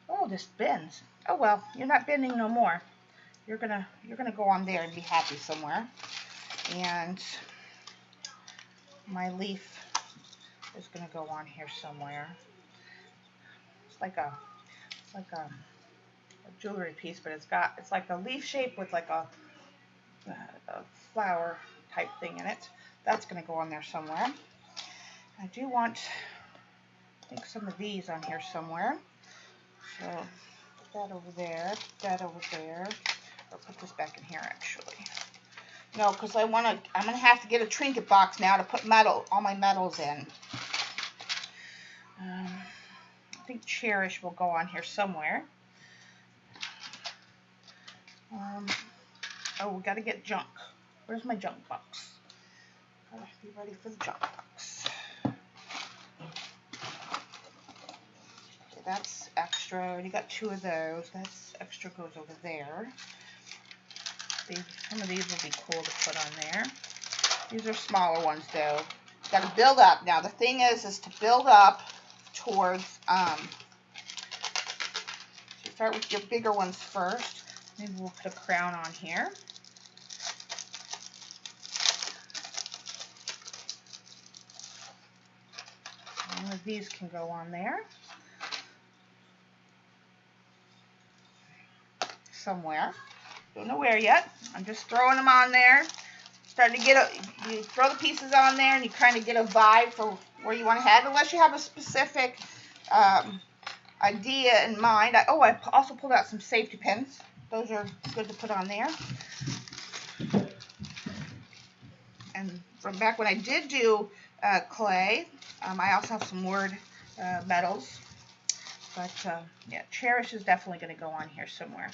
Oh, this bends. Oh well, you're not bending no more. You're gonna go on there and be happy somewhere. And my leaf is gonna go on here somewhere. It's like a jewelry piece, but it's like a leaf shape with like a flower type thing in it. That's gonna go on there somewhere. I do want, I think, some of these on here somewhere. So put that over there, put that over there, or put this back in here actually. No, because I'm gonna have to get a trinket box now to put all my metals in. I think Cherish will go on here somewhere. Oh, we gotta get junk. Where's my junk box? Gotta be ready for the junk box. Okay, that's extra. I already got 2 of those. That's extra, goes over there. Some of these will be cool to put on there. These are smaller ones though. Got to build up. Now the thing is to build up towards, so start with your bigger ones first. Maybe we'll put a crown on here. One of these can go on there. Somewhere. Don't know where yet. I'm just throwing them on there. Starting to get you throw the pieces on there and you kind of get a vibe for where you want to head, unless you have a specific idea in mind. I also pulled out some safety pins. Those are good to put on there. And from back when I did do clay, I also have some word metals. But yeah, Cherish is definitely going to go on here somewhere.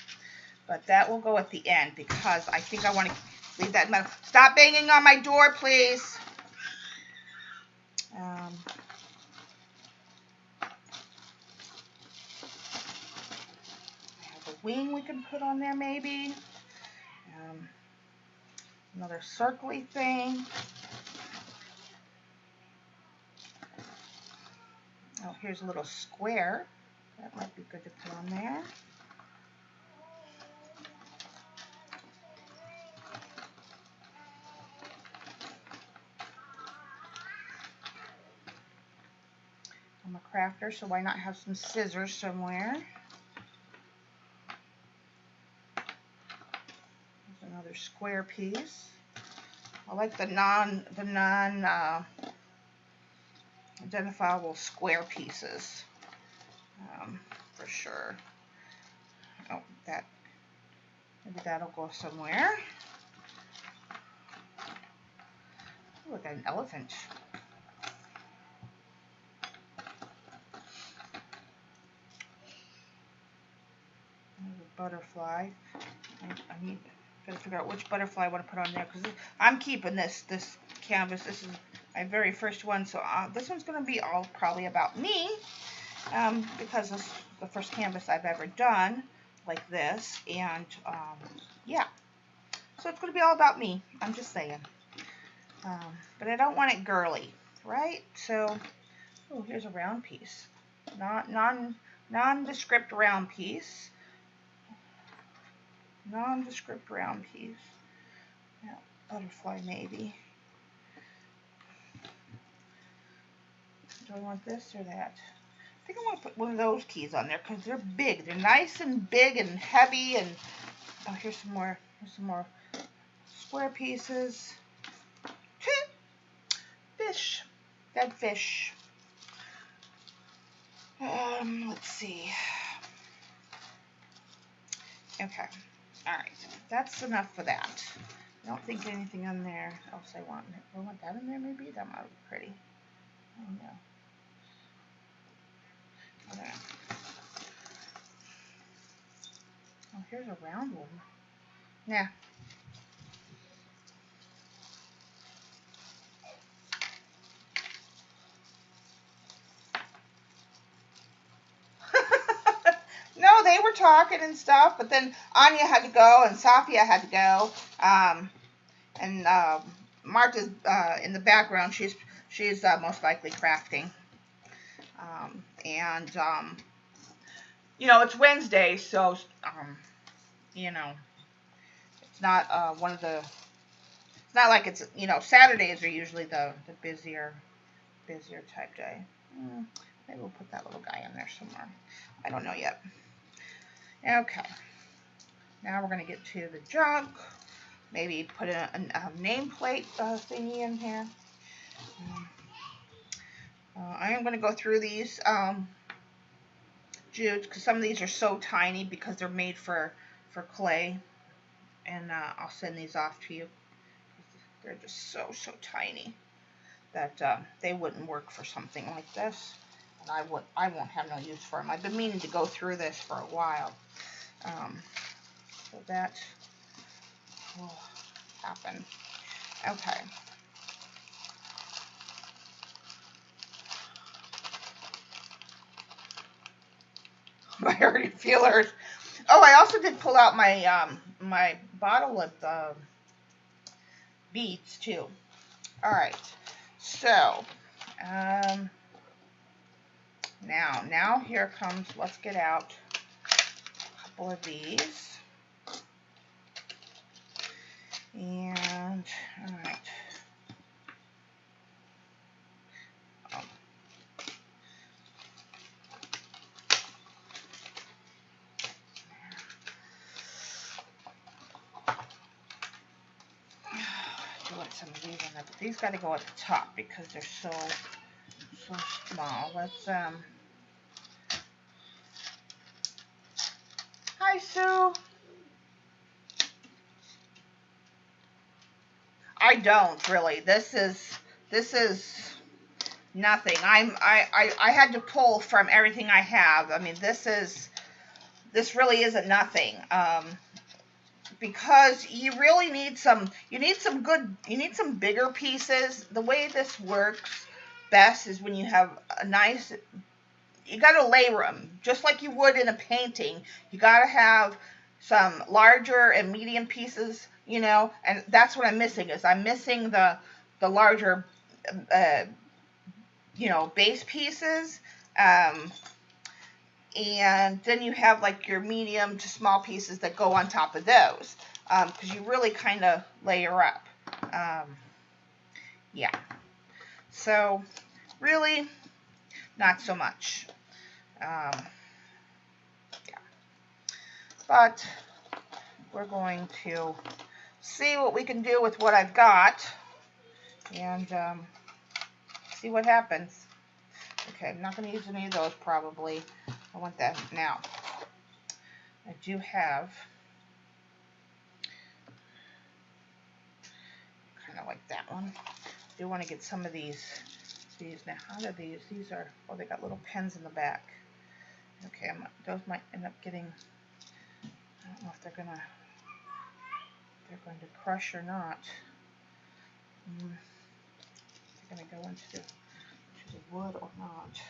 But that will go at the end because I think I want to leave that metal. Stop banging on my door, please. I have a wing we can put on there maybe. Another circly thing. Oh, here's a little square. That might be good to put on there. I'm a crafter, so why not have some scissors somewhere? There's another square piece. I like the non identifiable square pieces, for sure. Oh, maybe that'll go somewhere. Oh, look at an elephant. Butterfly. I gotta figure out which butterfly I want to put on there because I'm keeping this canvas. This is my very first one, so this one's gonna be all probably about me because this is the first canvas I've ever done like this, and yeah, so it's gonna be all about me. I'm just saying, but I don't want it girly, right? So, oh, here's a round piece, nondescript round piece. Nondescript round piece. Yeah, butterfly maybe. Do I want this or that? I think I want to put one of those keys on there because they're big. They're nice and big and heavy. And oh, here's some more. Here's some more square pieces. Fish. Dead fish. Let's see. Okay. Alright, that's enough for that. I don't think anything on there else I want. I want that in there maybe? That might be pretty. I don't know. Okay. Oh, here's a round one. Yeah. No, they were talking and stuff, but then Anya had to go and Safia had to go. And Martha's in the background. She's most likely crafting. You know, it's Wednesday, so you know, it's not one of the. It's not like it's, you know, Saturdays are usually the busier type day. Maybe we'll put that little guy in there somewhere. I don't know yet. Okay. Now we're going to get to the jug. Maybe put a nameplate thingy in here. I am going to go through these jutes because some of these are so tiny because they're made for clay. And I'll send these off to you. They're just so tiny that they wouldn't work for something like this. And I won't have no use for them. I've been meaning to go through this for a while. So that will happen. Okay. My already feelers. Oh, I also did pull out my my bottle of beads too. All right, so now here comes, let's get out a couple of these. And, all right. I want some of these in there, but these got to go at the top because they're so small. Let's Hi, Sue. I don't really. This is nothing. I had to pull from everything I have. I mean, this really isn't nothing. Because you really need some bigger pieces. The way this works best is when you have a nice, you got to layer them just like you would in a painting. You got to have some larger and medium pieces, you know, and that's what I'm missing. I'm missing the larger base pieces, and then you have like your medium to small pieces that go on top of those, because you really kind of layer up. Yeah, so really not so much. Yeah, but we're going to see what we can do with what I've got and see what happens. Okay, I'm not going to use any of those probably. I want that now. I do have kind of like that one. I do want to get some of these. Now, how are these? These are, oh, they got little pens in the back. Okay, those might end up getting, I don't know if they're going to crush or not. They're going to go into the wood or not.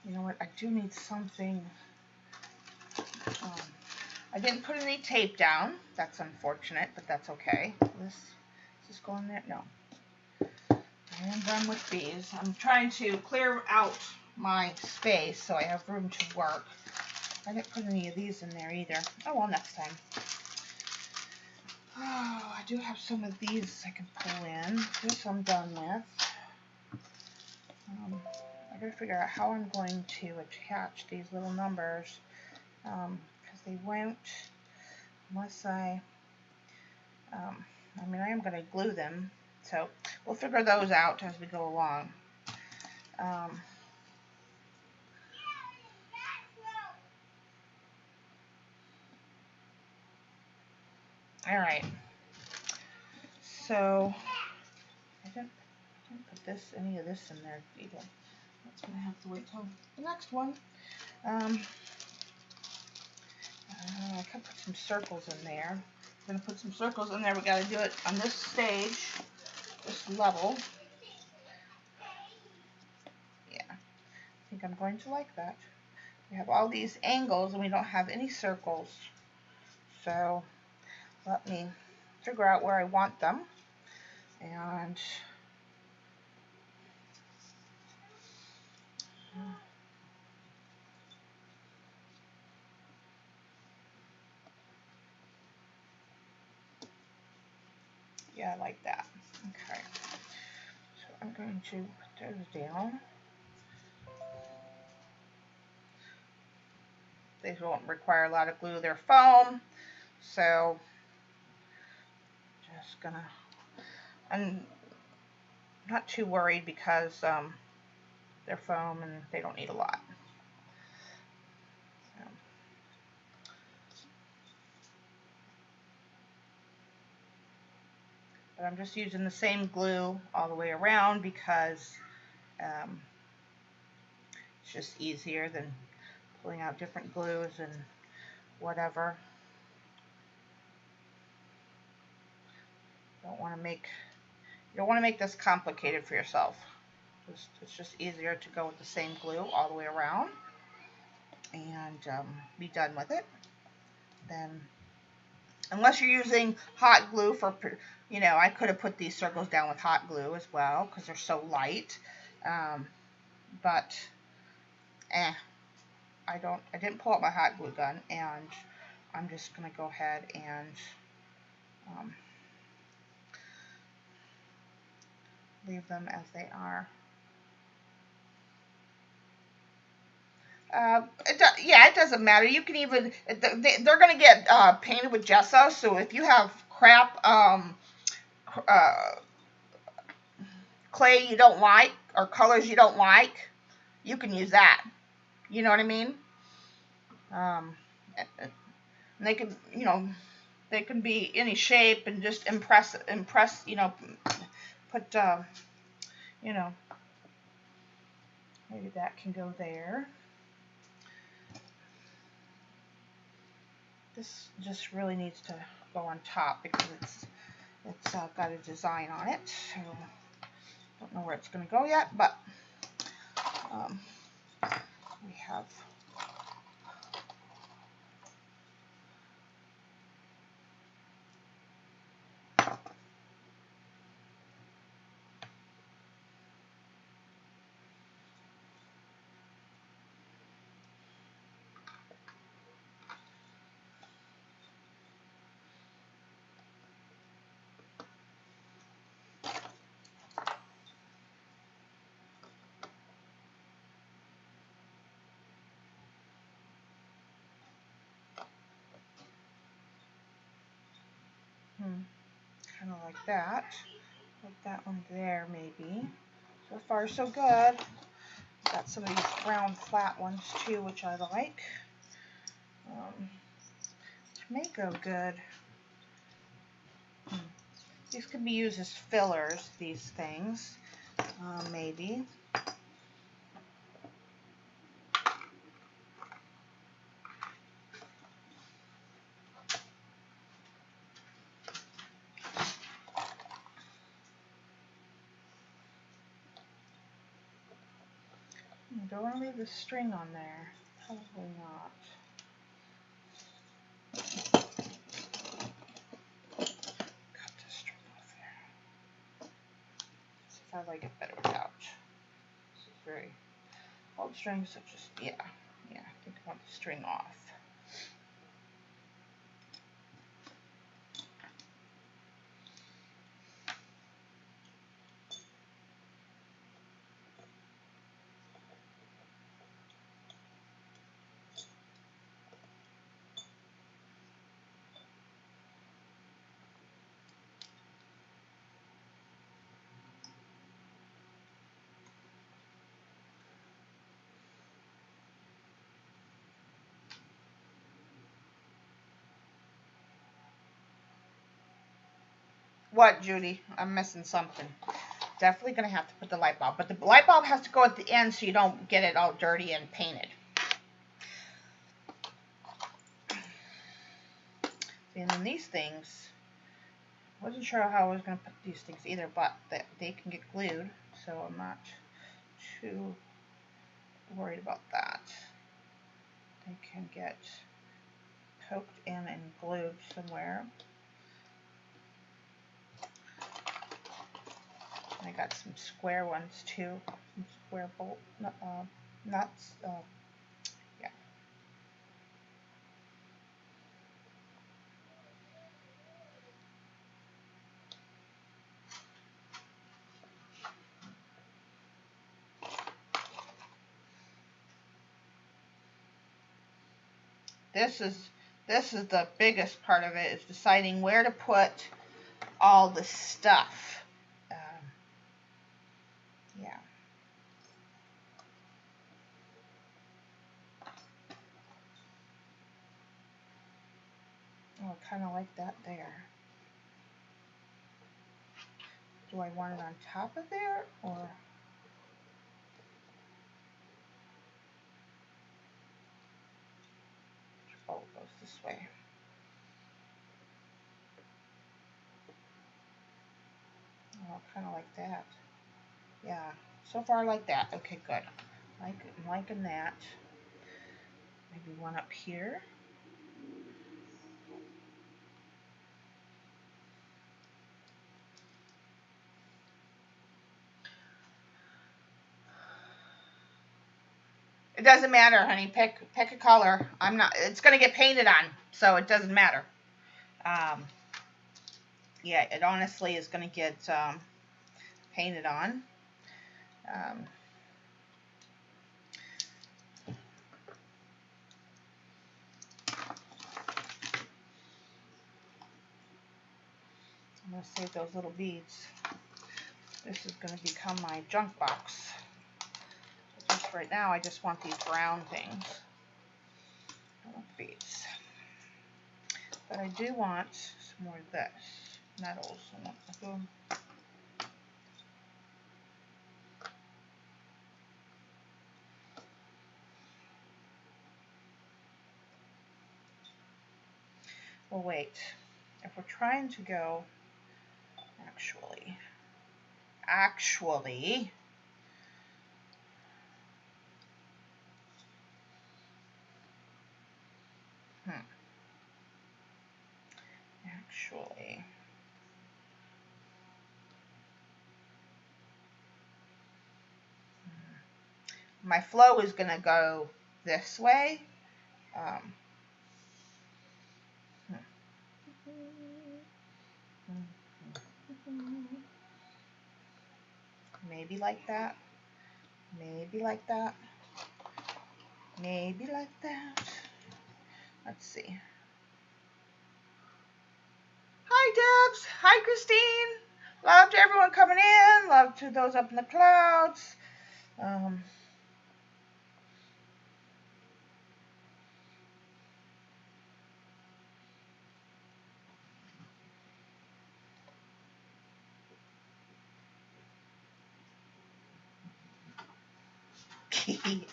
You know what? I do need something. I didn't put any tape down. That's unfortunate, but that's okay. Does this go in there? No. I am done with these. I'm trying to clear out my space so I have room to work. I didn't put any of these in there either. Oh, well, next time. Oh, I do have some of these I can pull in. This I'm done with. I gotta figure out how I'm going to attach these little numbers, because they won't unless I mean, I am going to glue them, so we'll figure those out as we go along. All right, so I didn't put any of this in there either. That's going to have to wait till the next one. I can put some circles in there. I'm going to put some circles in there. We got to do it on this stage, this level. Yeah, I think I'm going to like that. We have all these angles and we don't have any circles. So let me figure out where I want them. And yeah, I like that. Okay. So I'm going to put those down. These won't require a lot of glue. They're foam. So just gonna, I'm not too worried because they're foam and they don't need a lot. So. But I'm just using the same glue all the way around because it's just easier than pulling out different glues and whatever. Don't want to make You don't want to make this complicated for yourself. It's just easier to go with the same glue all the way around and be done with it. Then, unless you're using hot glue for, you know, I could have put these circles down with hot glue as well because they're so light. But, I didn't pull out my hot glue gun, and I'm just going to go ahead and leave them as they are. Yeah, it doesn't matter. You can even, they're going to get painted with gesso, so if you have crap clay you don't like or colors you don't like, you can use that. You know what I mean? And they can, you know, they can be any shape and just impress, you know, put, you know, maybe that can go there. This just really needs to go on top because it's got a design on it. So don't know where it's going to go yet, but we have kind of like that. Put that one there maybe. So far so good. Got some of these round flat ones too, which I like. Which may go good. These could be used as fillers, these things, maybe. Do I want to leave the string on there? Probably not. Cut the string off there. See if I like it better without. This is very old strings, so just, yeah, I think I want the string off. What, Judy? I'm missing something. Definitely going to have to put the light bulb. But the light bulb has to go at the end so you don't get it all dirty and painted. And then these things, I wasn't sure how I was going to put these things either, but they can get glued. So I'm not too worried about that. They can get poked in and glued somewhere. I got some square ones too, some square bolt nuts. Yeah. This is the biggest part of it, is deciding where to put all the stuff. Yeah. Oh, I kind of like that there. Do I want it on top of there, or? Oh, it goes this way. I'll Kind of like that. Yeah, so far I like that. Okay, good. I'm liking that. Maybe one up here. It doesn't matter, honey. Pick a color. I'm not. It's gonna get painted on, so it doesn't matter. Yeah, it honestly is gonna get painted on. I'm gonna save those little beads. This is gonna become my junk box. Just right now, I just want these brown things. I want beads. But I do want some more of this. Metals. I want some. Well, wait. If we're trying to go, actually, actually, my flow is going to go this way. Maybe like that. Maybe like that. Maybe like that. Let's see. Hi, Debs. Hi, Christine. Love to everyone coming in. Love to those up in the clouds.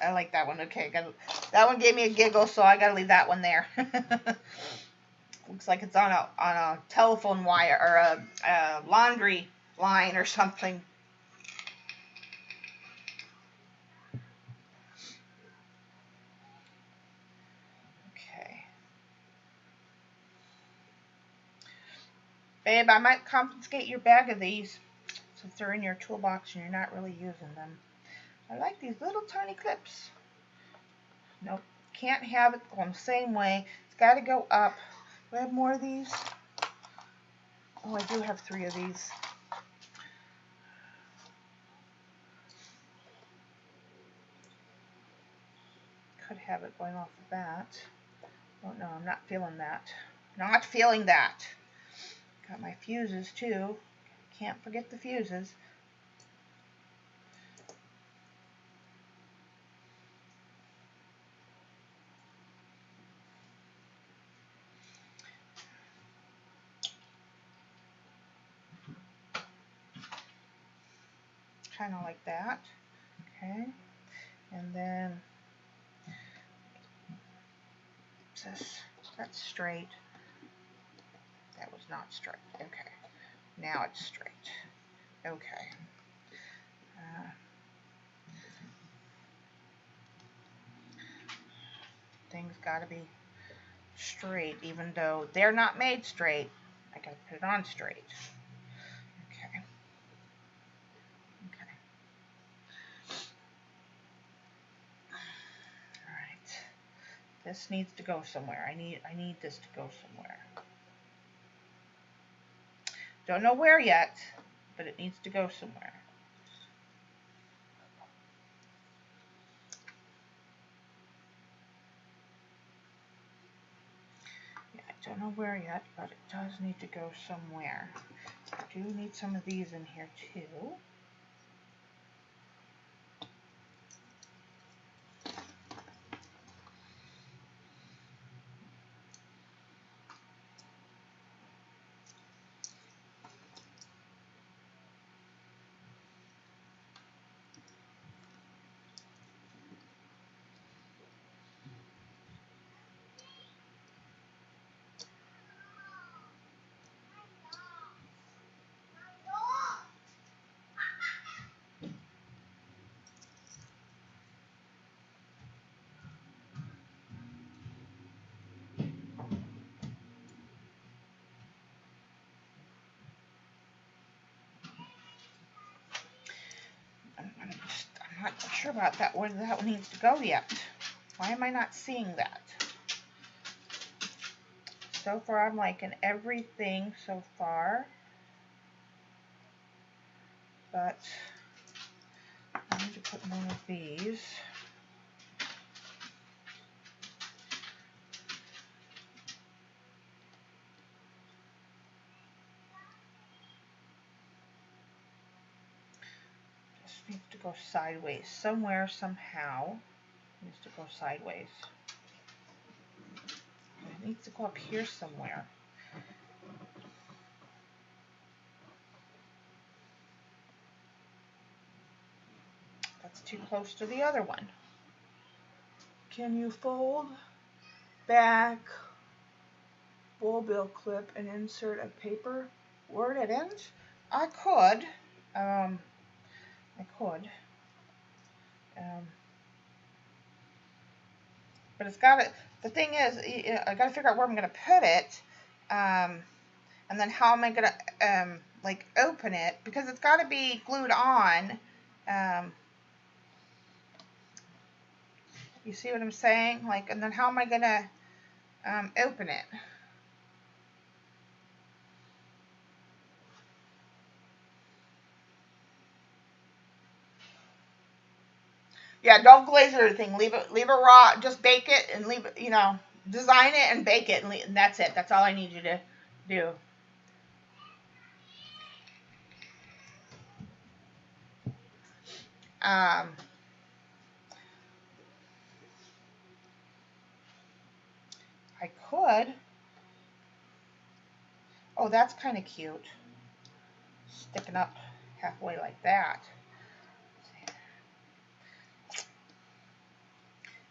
I like that one. Okay, that one gave me a giggle, so I gotta leave that one there. Looks like it's on a telephone wire or a laundry line or something. Okay. Babe, I might confiscate your bag of these since they're in your toolbox and you're not really using them. I like these little tiny clips. Nope, can't have it going the same way. It's got to go up. Do I have more of these? Oh, I do have 3 of these. Could have it going off the bat. Oh no, I'm not feeling that. Not feeling that. Got my fuses too. Can't forget the fuses. Kind of like that. Okay. And then that's straight. That was not straight. Okay. Now it's straight. Okay. Things gotta be straight, even though they're not made straight. I gotta put it on straight. Okay. Okay. Alright. This needs to go somewhere. I need this to go somewhere. Don't know where yet, but it needs to go somewhere. Yeah, I don't know where yet, but it does need to go somewhere. I do need some of these in here too. Not sure about that, where that one needs to go yet. Why am I not seeing that? So far, I'm liking everything so far. But I need to put more of these. This needs to go sideways somewhere, somehow. It needs to go sideways. It needs to go up here somewhere. That's too close to the other one. Can you fold back bullbill clip and insert a paper where it ends? I could. But it's got to, the thing is, I got to figure out where I'm going to put it. And then how am I going to, like, open it? Because it's got to be glued on. You see what I'm saying? Like, and then how am I going to open it? Yeah, don't glaze or anything. Leave it raw. Just bake it and leave it, you know, design it and bake it, and that's it. That's all I need you to do. I could. Oh, that's kind of cute. Sticking up halfway like that.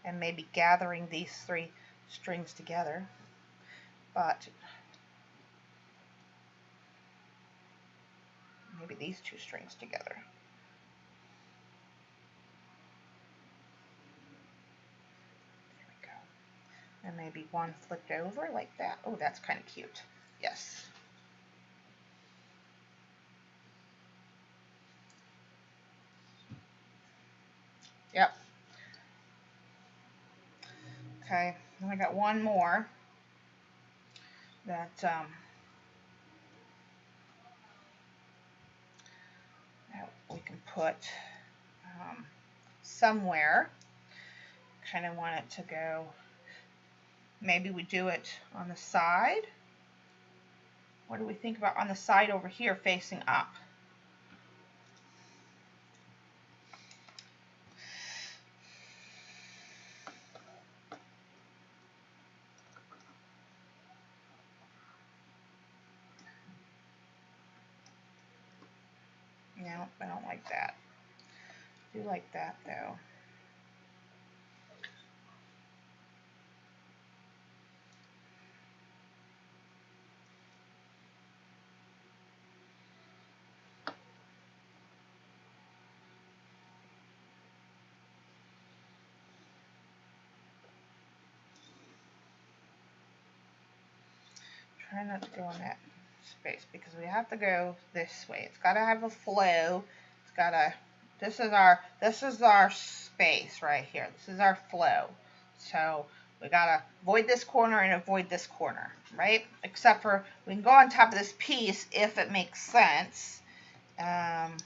And maybe gathering these 3 strings together. But maybe these 2 strings together. There we go. And maybe one flipped over like that. Oh, that's kind of cute. Yes. Yep. Okay, then I got one more that that we can put somewhere. Kind of want it to go, maybe we do it on the side. What do we think about on the side over here facing up? No, I don't like that. I do like that though. Try not to go in that space because we have to go this way. It's got to have a flow. It's got to, this is our space right here. This is our flow. So we got to avoid this corner and avoid this corner, right? Except for we can go on top of this piece if it makes sense. And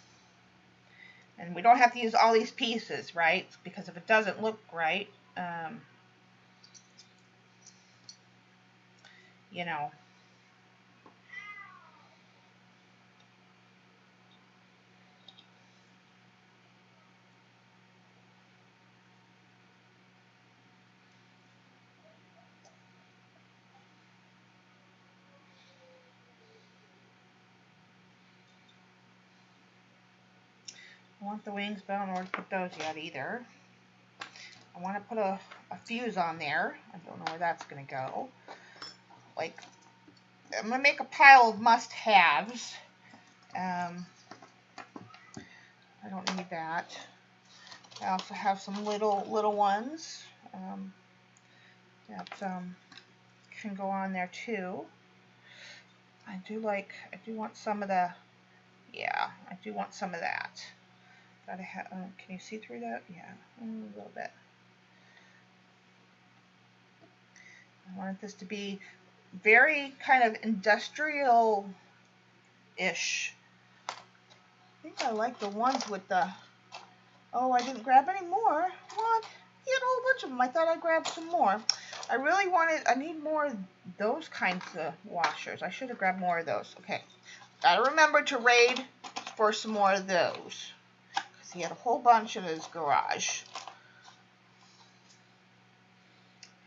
we don't have to use all these pieces, right? Because if it doesn't look right, you know, I want the wings, but I don't know where to put those yet either. I want to put a fuse on there. I don't know where that's going to go. Like, I'm going to make a pile of must-haves. I don't need that. I also have some little ones that can go on there too. I do want some of the, yeah, I do want some of that. Gotta have. Can you see through that? Yeah, a little bit. I want this to be very kind of industrial-ish. I think I like the ones with the. Oh, I didn't grab any more. What? He had a whole bunch of them. I thought I grabbed some more. I really wanted. I need more of those kinds of washers. I should have grabbed more of those. Okay. Gotta remember to raid for some more of those. Because he had a whole bunch in his garage.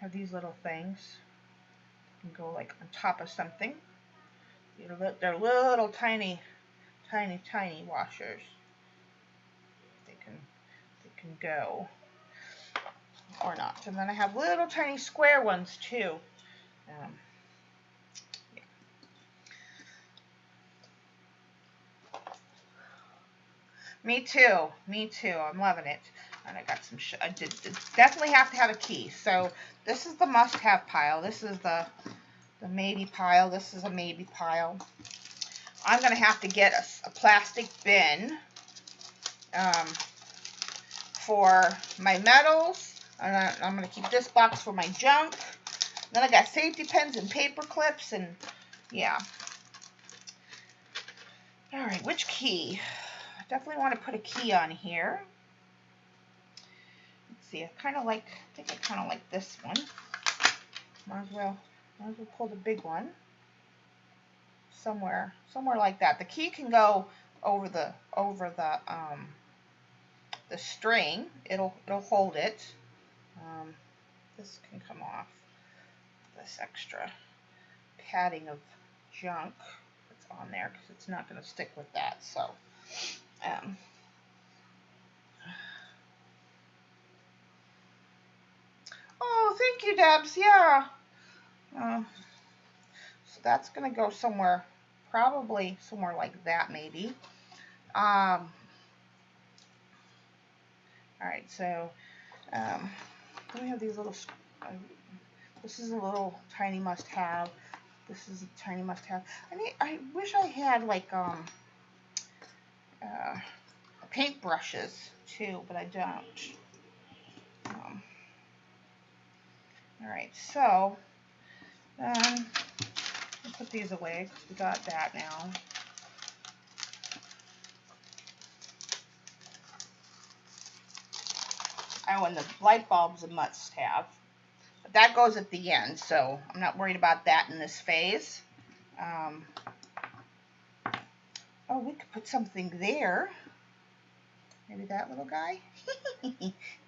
Have these little things. You can go like on top of something. They're little tiny washers. They can go or not. And then I have little tiny square ones too. Yeah. Me too. I'm loving it. And I got some. I did definitely have to have a key. So this is the must-have pile. This is the maybe pile. This is a maybe pile. I'm gonna have to get a plastic bin for my metals. And I'm gonna keep this box for my junk. Then I got safety pins and paper clips and yeah. All right, which key? I definitely want to put a key on here. Let's see. I think I kind of like this one. Might as well pull the big one. Somewhere like that. The key can go over the string. It'll hold it. This can come off. This extra padding of junk that's on there because it's not going to stick with that. So, oh, thank you, Debs. Yeah. So that's going to go somewhere, probably somewhere like that, maybe. All right. So, we have these little. This is a little tiny must-have. This is a tiny must-have. I wish I had like paint brushes too, but I don't. All right, so I'll put these away because we got that now. Oh, and the light bulb's a must-have. But that goes at the end, so I'm not worried about that in this phase. Oh, we could put something there. Maybe that little guy?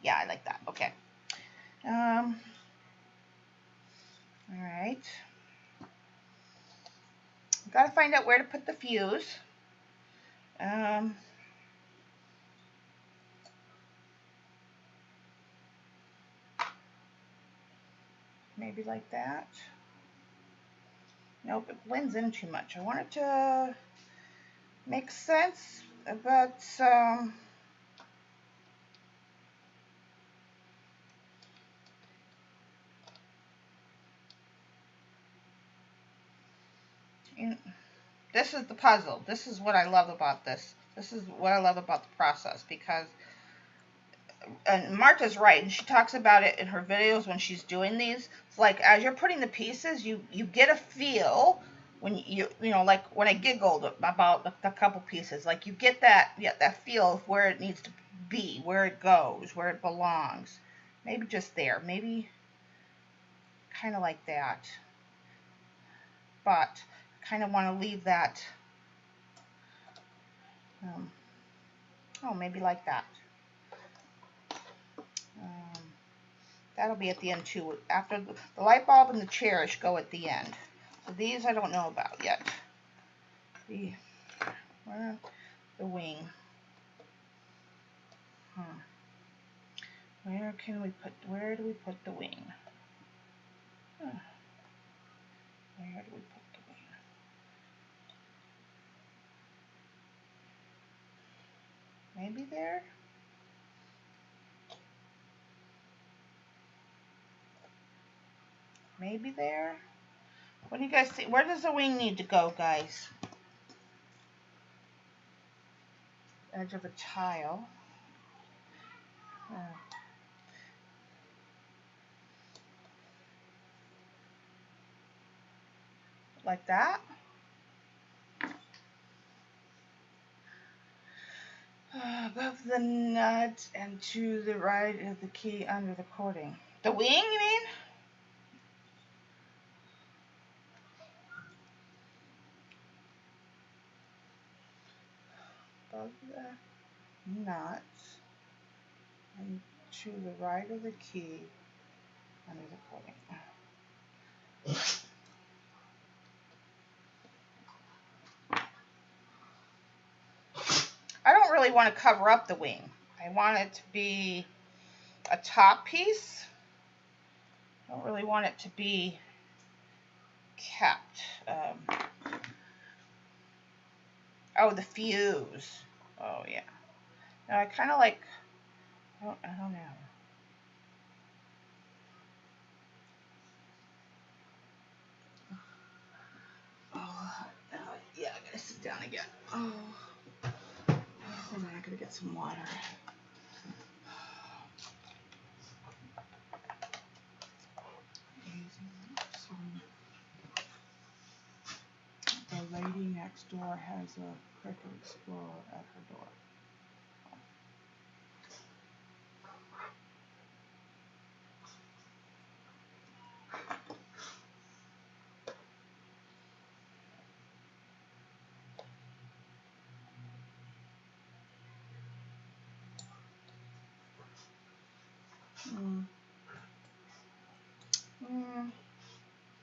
Yeah, I like that. Okay. All right. Got to find out where to put the fuse. Maybe like that. Nope, it blends in too much. I want it to make sense, but this is the puzzle. This is what I love about this. This is what I love about the process because, and Marta's right, and she talks about it in her videos when she's doing these. It's like as you're putting the pieces, you get a feel when you know, like when I giggled about the couple pieces, like you get that feel of where it needs to be, where it goes, where it belongs. Maybe just there, maybe kind of like that, but kind of want to leave that. Oh, maybe like that. That'll be at the end too. After the light bulb and the cherish go at the end. So these I don't know about yet. The wing. Where do we put the wing? Where do we put the wing? Maybe there? Maybe there? What do you guys think? Where does the wing need to go, guys? Edge of a tile. Like that. Above the nut and to the right of the key under the cording. The wing, you mean? Above the nut and to the right of the key under the cording. I don't really want to cover up the wing. I want it to be a top piece. I don't really want it to be kept. Oh, the fuse. Oh, yeah. No, I kind of like, I don't know. Oh, yeah, I gotta sit down again. Oh, hold on, I gotta get some water. The lady next door has a Cricket Explorer at her door.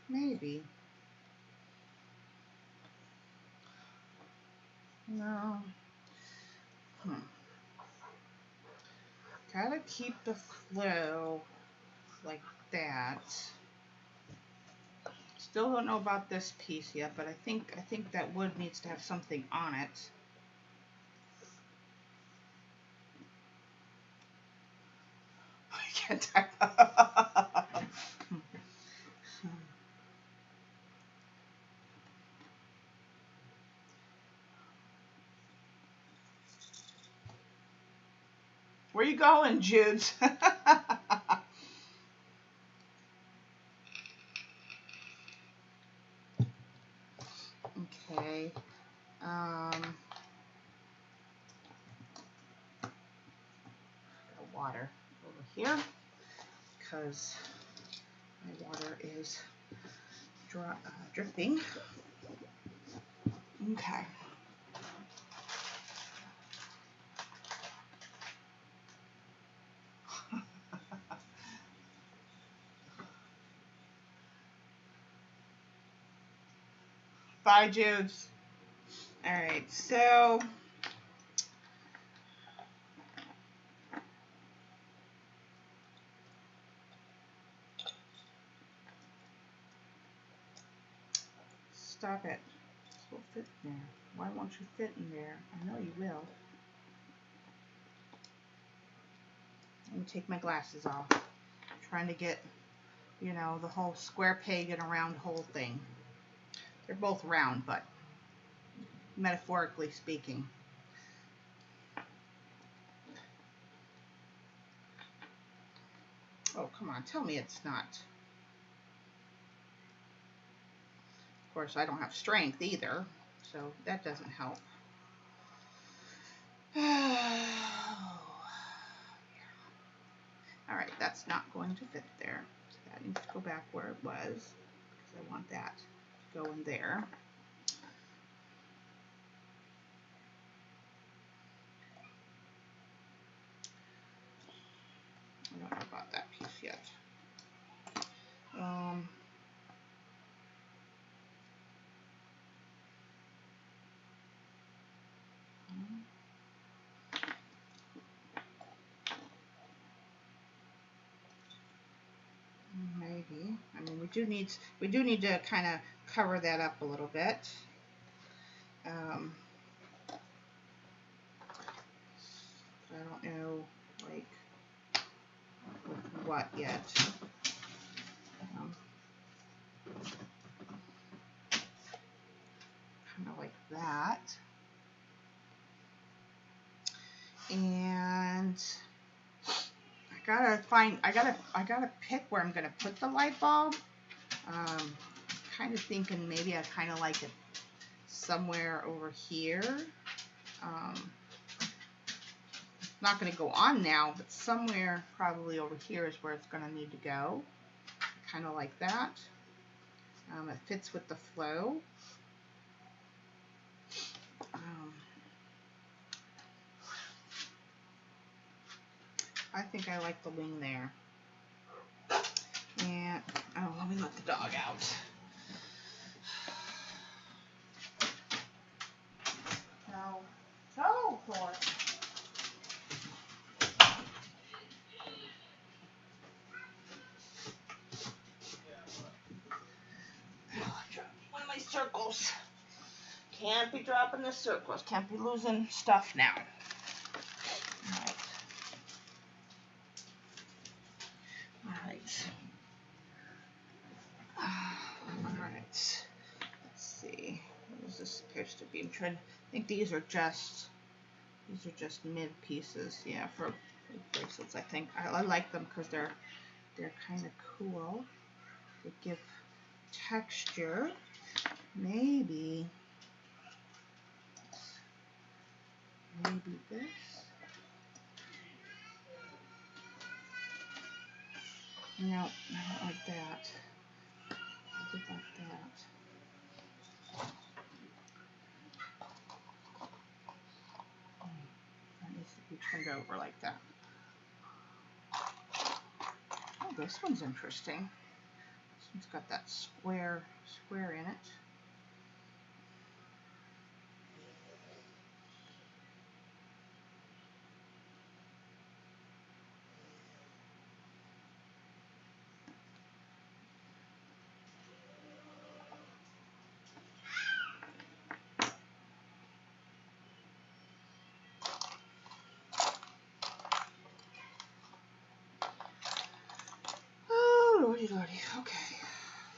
Maybe. No. Gotta keep the flow like that. Still don't know about this piece yet, but I think that wood needs to have something on it. I can't type. Where you going, Judes? Okay. Got water over here because my water is dripping. Okay. Bye, Judes. All right, so stop it. This will fit in there. Why won't you fit in there? I know you will. Let me take my glasses off. I'm trying to get, you know, the whole square peg and a round hole thing. They're both round, but metaphorically speaking. Oh, come on, tell me it's not. Of course, I don't have strength either, so that doesn't help. All right, that's not going to fit there. So that needs to go back where it was, because I want that to go in there. I don't know about that piece yet. Maybe. I mean, we do need to kind of cover that up a little bit. I don't know, like, what yet. Kind of like that. And gotta pick where I'm gonna put the light bulb. Kind of thinking maybe I kind of like it somewhere over here. Not gonna go on now, but somewhere probably over here is where it's gonna need to go. Kind of like that. It fits with the flow. I think I like the wing there. And, oh, let me let the dog out. No. Oh, Lord. Oh, I dropped one of my circles. Can't be dropping the circles. Can't be losing stuff now. Alright. Let's see. What is this supposed to be? I think these are just mid pieces. Yeah, for bracelets. I think I like them because they're kind of cool. They give texture. Maybe this. No, I don't like that. I did like that. That needs to be turned over like that. Oh, this one's interesting. This one's got that square in it. Lordy. Okay,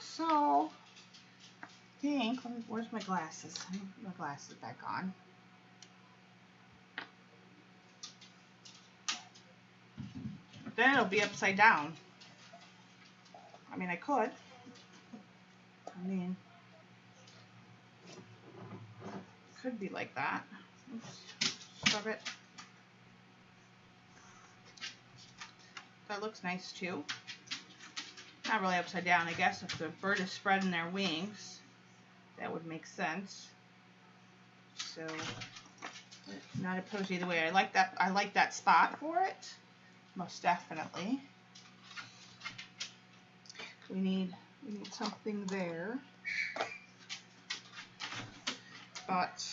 so I think, where's my glasses? Let me put my glasses back on. But then it'll be upside down. I mean, I could. Could be like that. Oops. Shove it. That looks nice too. Not really upside down, I guess. If the bird is spreading their wings, that would make sense. So, not opposed either way. I like that spot for it, most definitely. We need something there, but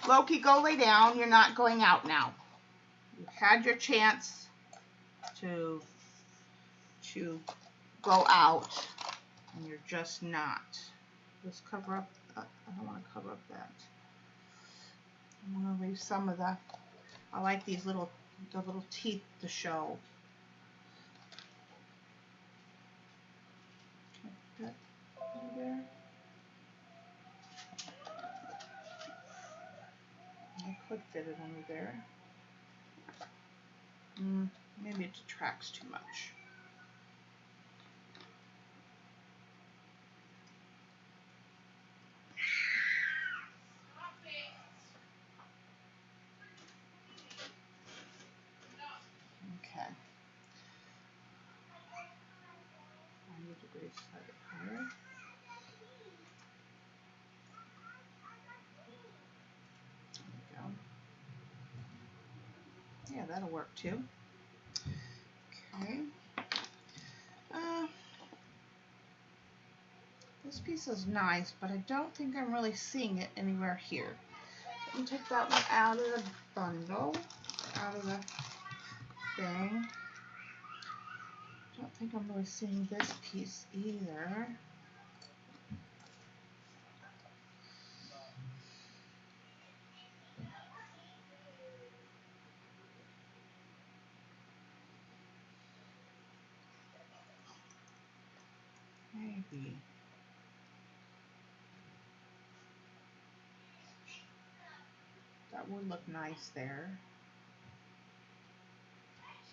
Loki, go lay down. You're not going out now. You've had your chance to go out, and you're just not. Let's cover up. I don't want to cover up that. I want to leave some of the. I like the little teeth to show. That over there. I could fit it under there. Maybe it detracts too much. Okay. I need to raise slightly higher. There we go. Yeah, that'll work too. Okay. This piece is nice, but I don't think I'm really seeing it anywhere here. Let me take that one out of the bundle, out of the thing. I don't think I'm really seeing this piece either. Maybe. That would look nice there.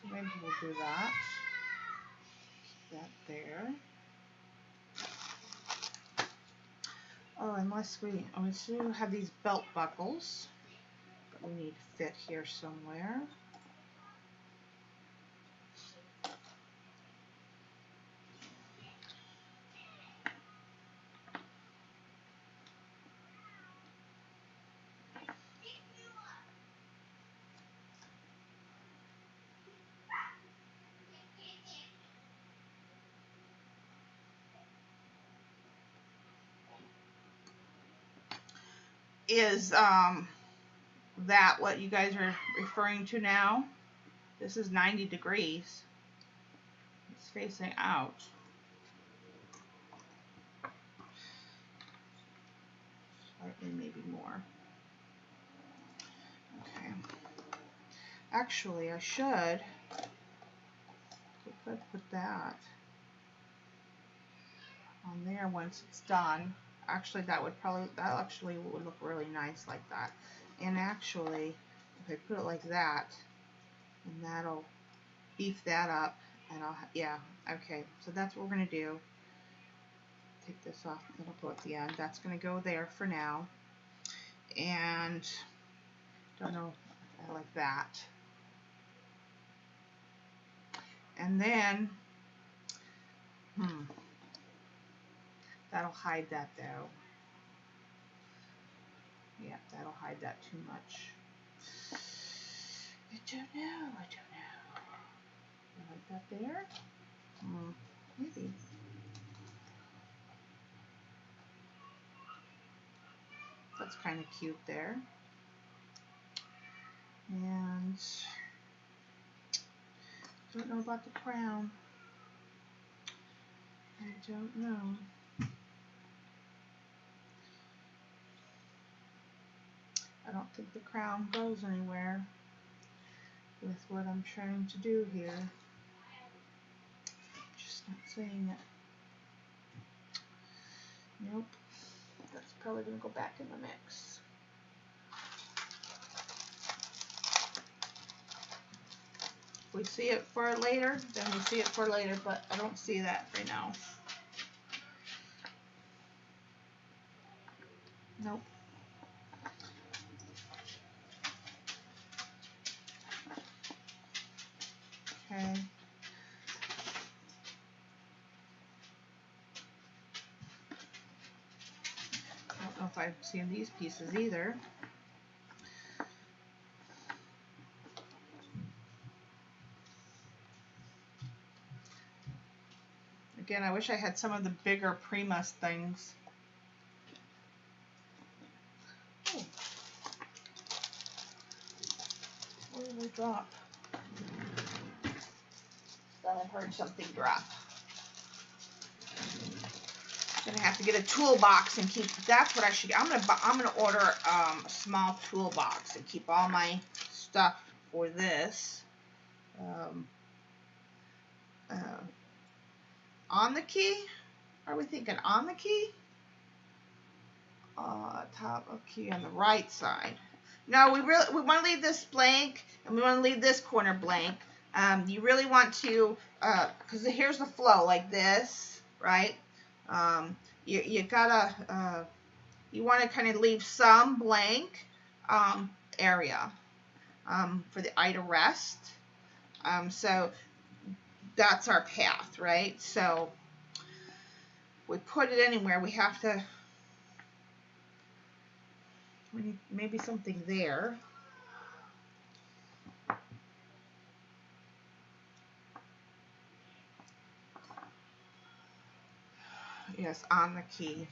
So maybe we'll do that. Keep that there. Oh, unless we do have these belt buckles that we need to fit here somewhere. Is that what you guys are referring to now? This is 90 degrees. It's facing out. Slightly, maybe more. Okay. Actually, I should put that on there once it's done. Actually, that actually would look really nice like that. And actually, if I put it like that, and that'll beef that up, and yeah, okay. So that's what we're gonna do. Take this off, and I'll go at the end. That's gonna go there for now. And don't know, I like that. And then, that'll hide that though. Yeah, that'll hide that too much. I don't know. I like that there. Maybe. That's kind of cute there. And don't know about the crown. I don't know. I don't think the crown goes anywhere with what I'm trying to do here. Just not saying it. Nope. That's probably going to go back in the mix. If we see it for later, then we see it for later, but I don't see that right now. Nope. Okay. I don't know if I've seen these pieces either. Again, I wish I had some of the bigger Primus things. Oh. Where did I drop? Thought I heard something drop. Gonna have to get a toolbox and keep. That's what I should. I'm gonna order a small toolbox and keep all my stuff for this. On the key? Are we thinking on the key? Top of key on the right side. No, we want to leave this blank, and we want to leave this corner blank. You really want to, because here's the flow like this, right? You gotta, you want to kind of leave some blank area for the eye to rest. So that's our path, right? So we put it anywhere. We have to. We need maybe something there. Yes, on the key.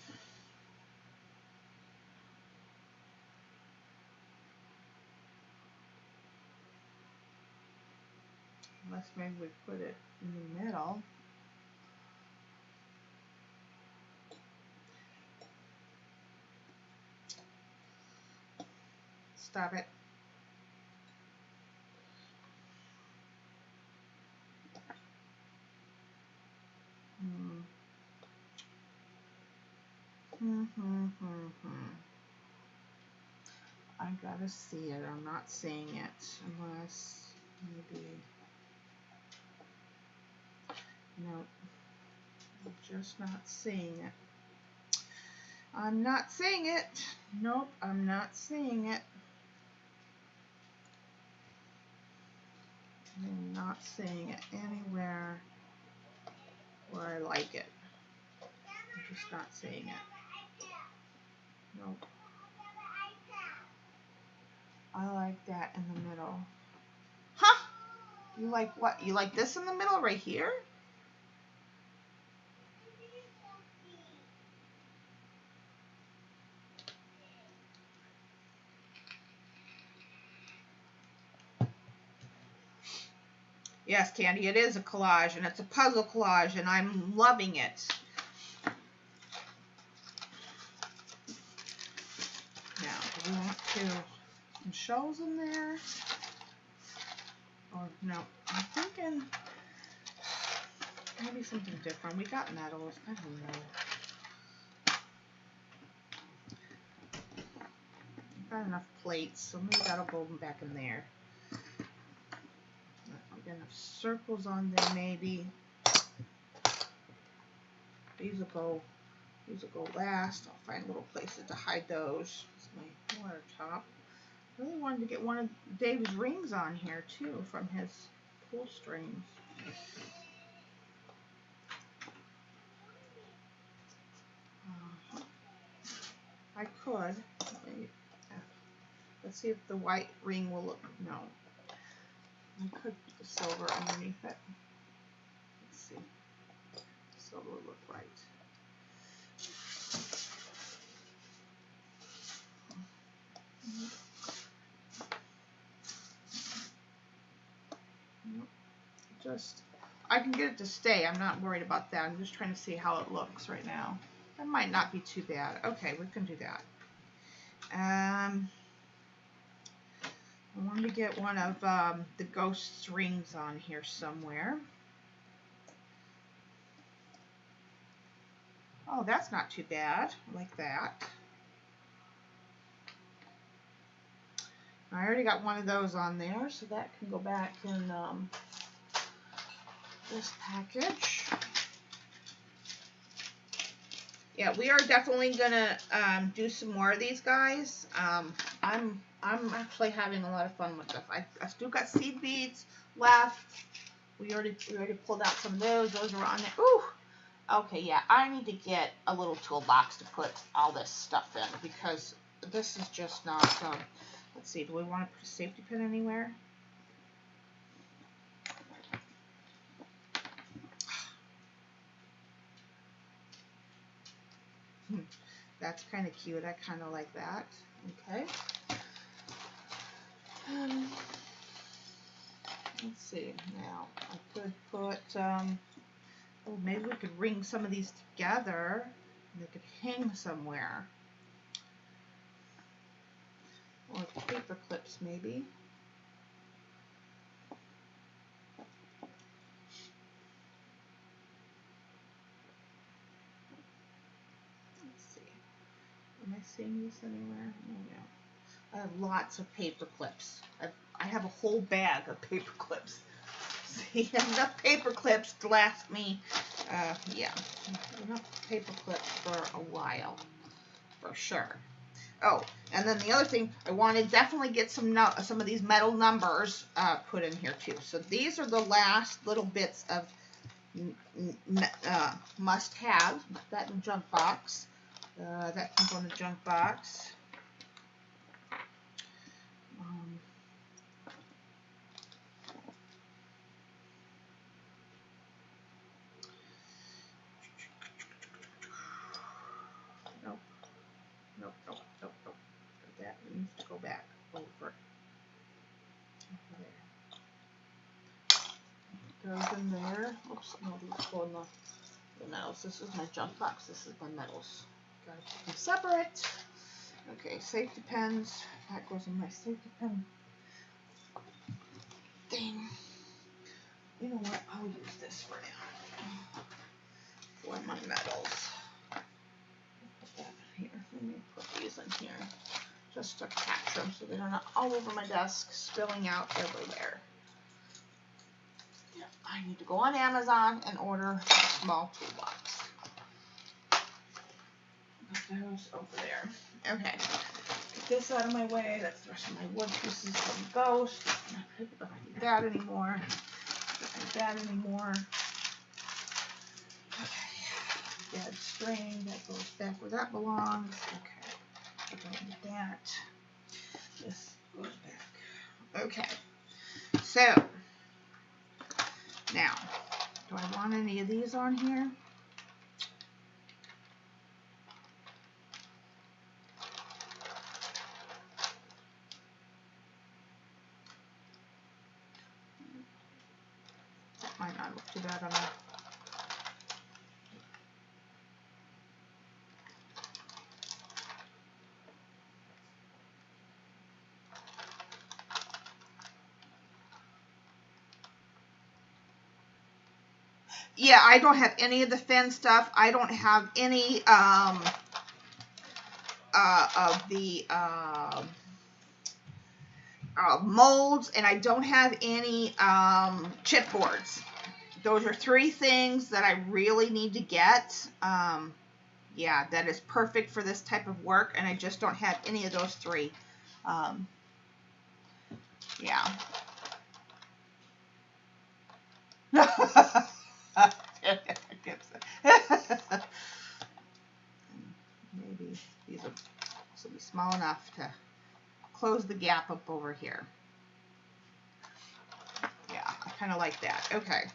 Unless maybe we put it in the middle. Stop it. I gotta see it. I'm not seeing it unless maybe. No, I'm just not seeing it. I'm not seeing it. Nope, I'm not seeing it. I'm not seeing it anywhere where I like it. I'm just not seeing it. Nope. I like that in the middle. Huh? You like what? You like this in the middle right here? Yes, Candy, it is a collage, and it's a puzzle collage, and I'm loving it. Now, do we want some shells in there? Or no, I'm thinking maybe something different. We got metals. I don't know. We've got enough plates, so maybe that'll go back in there. I've got enough circles on there, maybe. These will go last. I'll find little places to hide those. It's my water top. I really wanted to get one of Dave's rings on here too from his pull strings. I could. Let's see if the white ring will look. No. I could put the silver underneath it. Let's see. Silver will look right. Just, I can get it to stay. I'm not worried about that. I'm just trying to see how it looks right now. That might not be too bad. Okay, we can do that. I wanted to get one of the ghost's rings on here somewhere. Oh, that's not too bad. I like that. I already got one of those on there, so that can go back in this package. Yeah, we are definitely gonna do some more of these guys. I'm actually having a lot of fun with this. I still got seed beads left. We already pulled out some of those. Those are on there. Ooh. Okay, yeah. I need to get a little toolbox to put all this stuff in because this is just not. Let's see. Do we want to put a safety pin anywhere? That's kind of cute. I kind of like that. Okay. Let's see. Now, I could put, oh, maybe we could ring some of these together. And they could hang somewhere. Or paper clips, maybe. Let's see. Am I seeing this anywhere? Oh, no. I have lots of paper clips. I have a whole bag of paper clips. See, enough paper clips to last me, yeah, enough paper clips for a while, for sure. Oh, and then the other thing, I want to definitely get some of these metal numbers put in here too. So these are the last little bits of must-have. That in the junk box. That comes on the junk box. Nope. That needs to go back over. There. Goes in there. Oops, no, these go in the metals. This is my junk box. This is my metals. Gotta keep them separate. Okay, safety pins. That goes in my safety pin thing. You know what? I'll use this for now. For my metals. Put that here. Let me put these in here. Just to catch them so they're not all over my desk, spilling out everywhere. Yeah. I need to go on Amazon and order a small toolbox. Put those over there. Okay. Get this out of my way. That's the rest of my wood pieces from Ghost. I don't need that anymore. I don't need that anymore. Okay. Dead string. That goes back where that belongs. Okay. I don't need that. This goes back. Okay. So, now, do I want any of these on here? That might not look too bad on that. Yeah, I don't have any of the fin stuff. I don't have any of the molds, and I don't have any chipboards. Those are 3 things that I really need to get. Yeah, that is perfect for this type of work, and I just don't have any of those 3. Yeah. Maybe these will be small enough to close the gap up over here. Yeah, I kind of like that. Okay.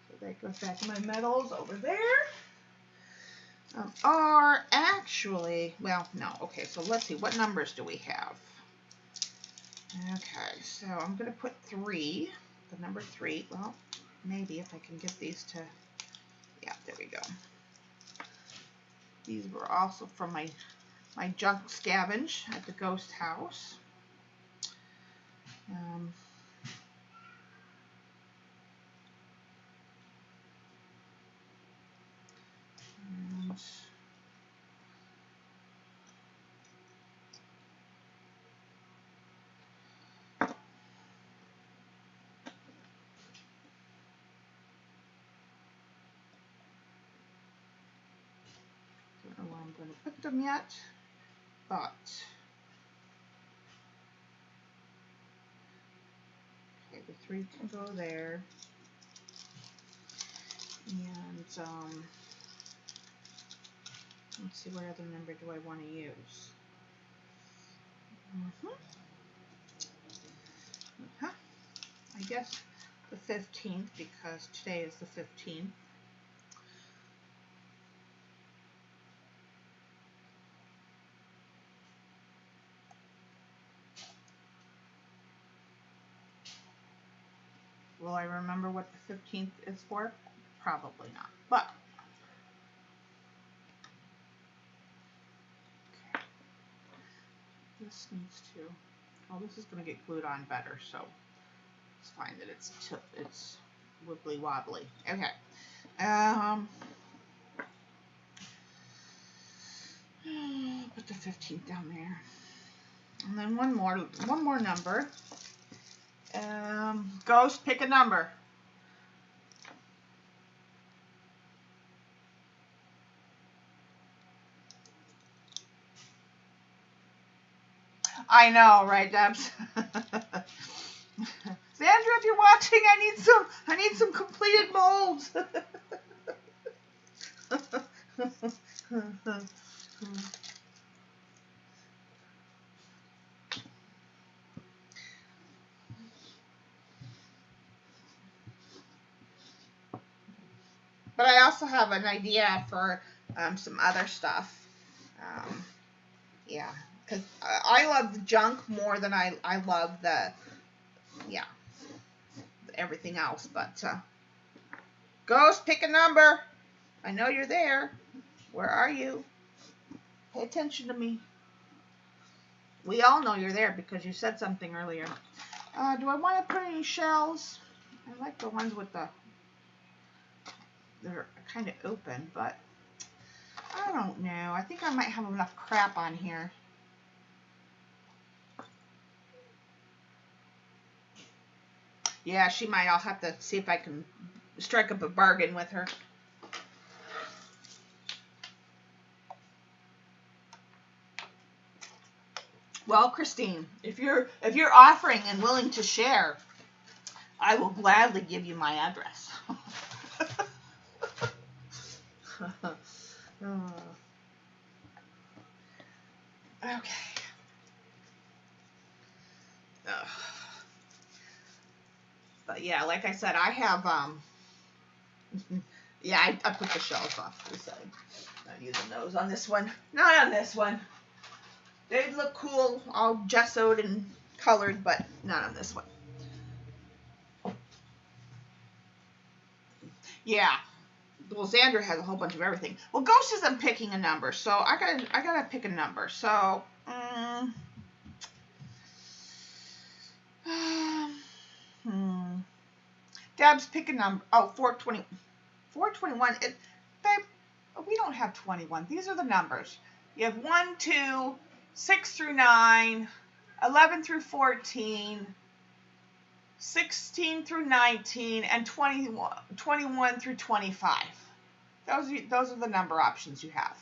So that goes back to my metals over there. Are actually, well, no. Okay, so let's see. What numbers do we have? Okay, so I'm going to put 3. The number 3. Well, maybe if I can get these to, yeah, there we go. These were also from my junk scavenge at the ghost house. And I don't know where I'm going to put them yet, but okay, the 3 can go there. And let's see, what other number do I want to use? I guess the 15th, because today is the 15th. Will I remember what the 15th is for? Probably not, but okay. This needs to, oh, this is going to get glued on better, so it's fine that it's wibbly wobbly. Okay. Put the 15th down there, and then one more number. Ghost, pick a number. I know, right, Debs? Sandra, if you're watching, I need some completed molds. But I also have an idea for some other stuff. Yeah, because I love the junk more than I love the, yeah, everything else. But Ghost, pick a number. I know you're there. Where are you? Pay attention to me. We all know you're there because you said something earlier. Do I want to put any shells? I like the ones with they're kind of open, but I don't know. I think I might have enough crap on here. Yeah, she might. I'll have to see if I can strike up a bargain with her. Well, Christine, if you're offering and willing to share, I will gladly give you my address. Okay. But yeah, like I said, I have yeah, I put the shells off to the side. Not using those on this one. Not on this one. They look cool, all gessoed and colored, but not on this one. Yeah. Well, Xander has a whole bunch of everything. Well, Ghost isn't picking a number, so I gotta pick a number. So, Deb's pick a number. Oh, 420, 421. Babe, we don't have 21. These are the numbers. You have 1, 2, 6 through 9, 11 through 14, 16 through 19, and 21 through 25. Those are the number options you have.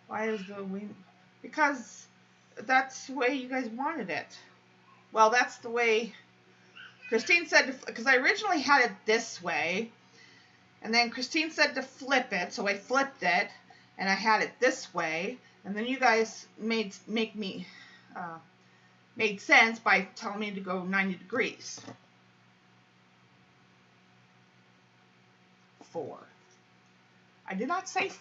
Why is the wing? Because that's the way you guys wanted it. Well, that's the way Christine said, because I originally had it this way, and then Christine said to flip it, so I flipped it, and I had it this way, and then you guys made sense by telling me to go 90 degrees. 4. I did not say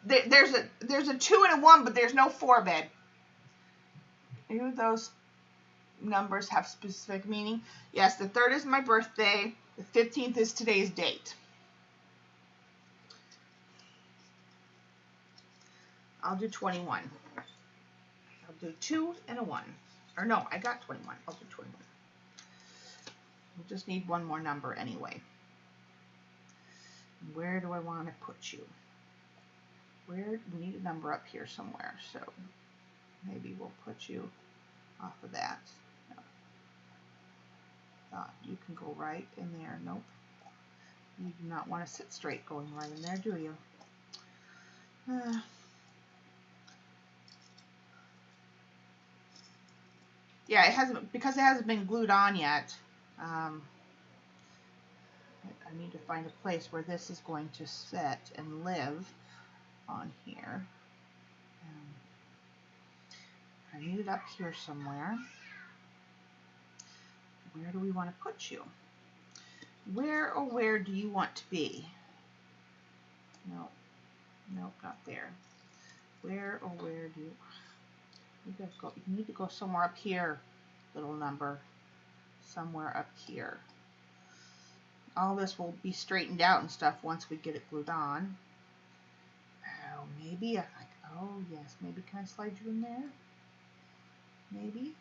there's a 2 and a 1, but there's no 4, babe. Do those numbers have specific meaning? Yes, the 3rd is my birthday. The 15th is today's date. I'll do 21. I'll do 2 and a 1. Or no, I got 21. I'll do 21. We just need one more number anyway. Where do I want to put you? We need a number up here somewhere, so maybe we'll put you off of that. No. You can go right in there. Nope. You do not want to sit straight going right in there, do you? Yeah, it hasn't, because it hasn't been glued on yet. I need to find a place where this is going to sit and live on here. I need it up here somewhere. Where do we want to put you? Where do you want to be? No, nope, not there. Where do you guys go? You need to go somewhere up here, little number. Somewhere up here. All this will be straightened out and stuff once we get it glued on. Oh, maybe oh yes, maybe can I slide you in there? Maybe.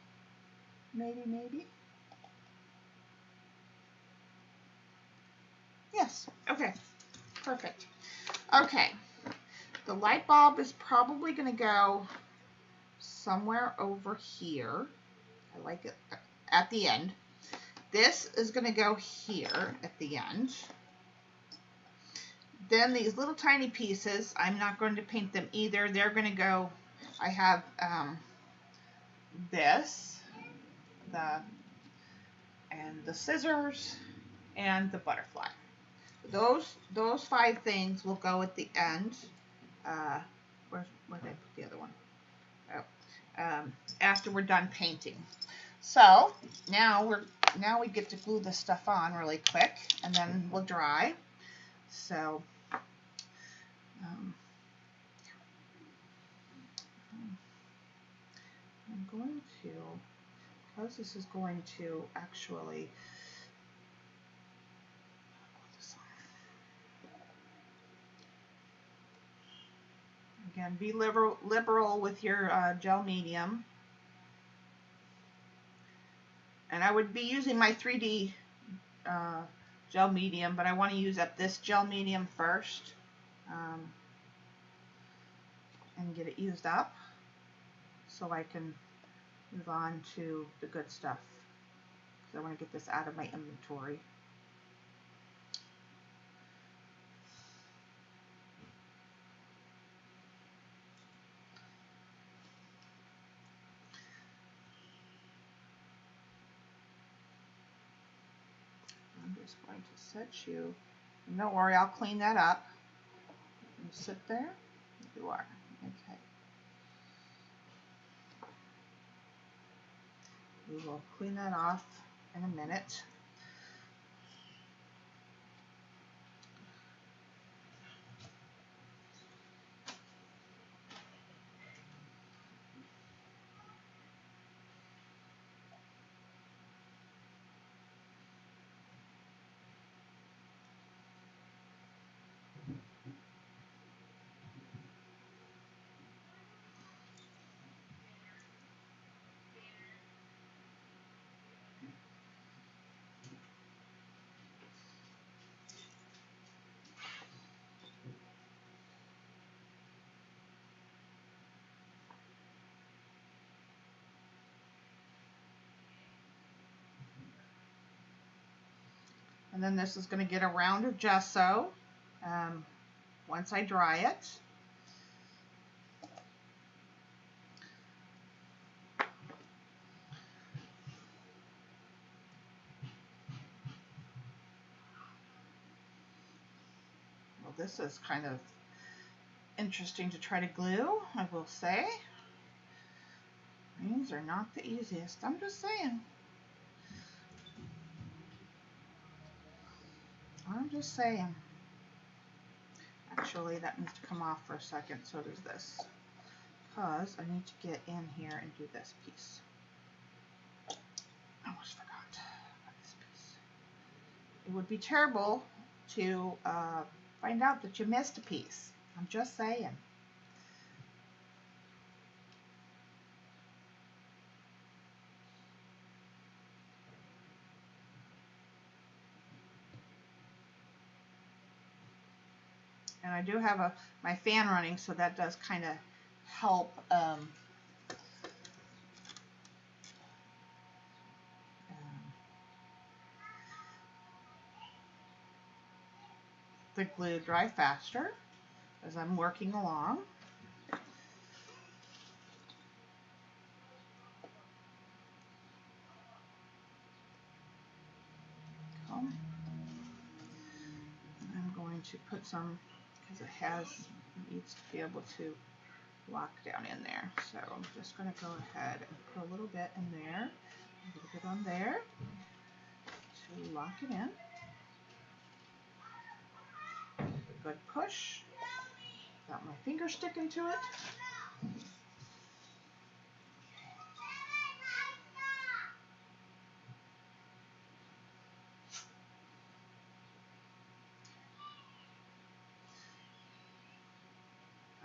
Yes, okay, perfect. Okay, the light bulb is probably going to go somewhere over here. I like it at the end. This is going to go here at the end. Then these little tiny pieces, I'm not going to paint them either. They're going to go, I have this, and the scissors, and the butterfly. Those 5 things will go at the end. Where did I put the other one? Oh, after we're done painting. So now we get to glue this stuff on really quick, and then we'll dry. So I'm going to, because this is going to actually, again, be liberal with your gel medium. And I would be using my 3D gel medium, but I want to use up this gel medium first and get it used up so I can move on to the good stuff. I want to get this out of my inventory. I'm just going to set you, and don't worry, I'll clean that up. You sit there. You are. Okay. We will clean that off in a minute. And then this is going to get a round of gesso once I dry it. Well, this is kind of interesting to try to glue, I will say. These are not the easiest, I'm just saying. I'm just saying. Actually, that needs to come off for a second, so does this. Because I need to get in here and do this piece. I almost forgot about this piece. It would be terrible to find out that you missed a piece. I'm just saying. And I do have my fan running, so that does kind of help the glue dry faster as I'm working along. I'm going to put some, because it needs to be able to lock down in there. So I'm just going to go ahead and put a little bit in there, a little bit on there to lock it in. Good push. Got my finger sticking to it.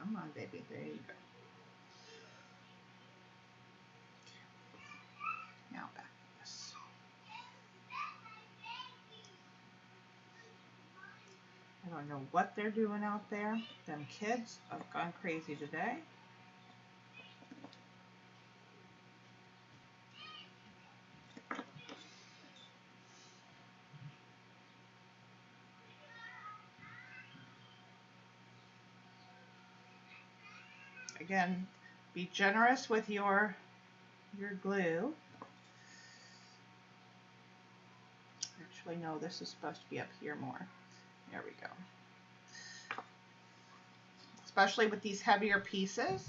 Come on, baby. There you go. Now back to this. I don't know what they're doing out there. Them kids have gone crazy today. Again, be generous with your glue. Actually, no, this is supposed to be up here more. There we go. Especially with these heavier pieces,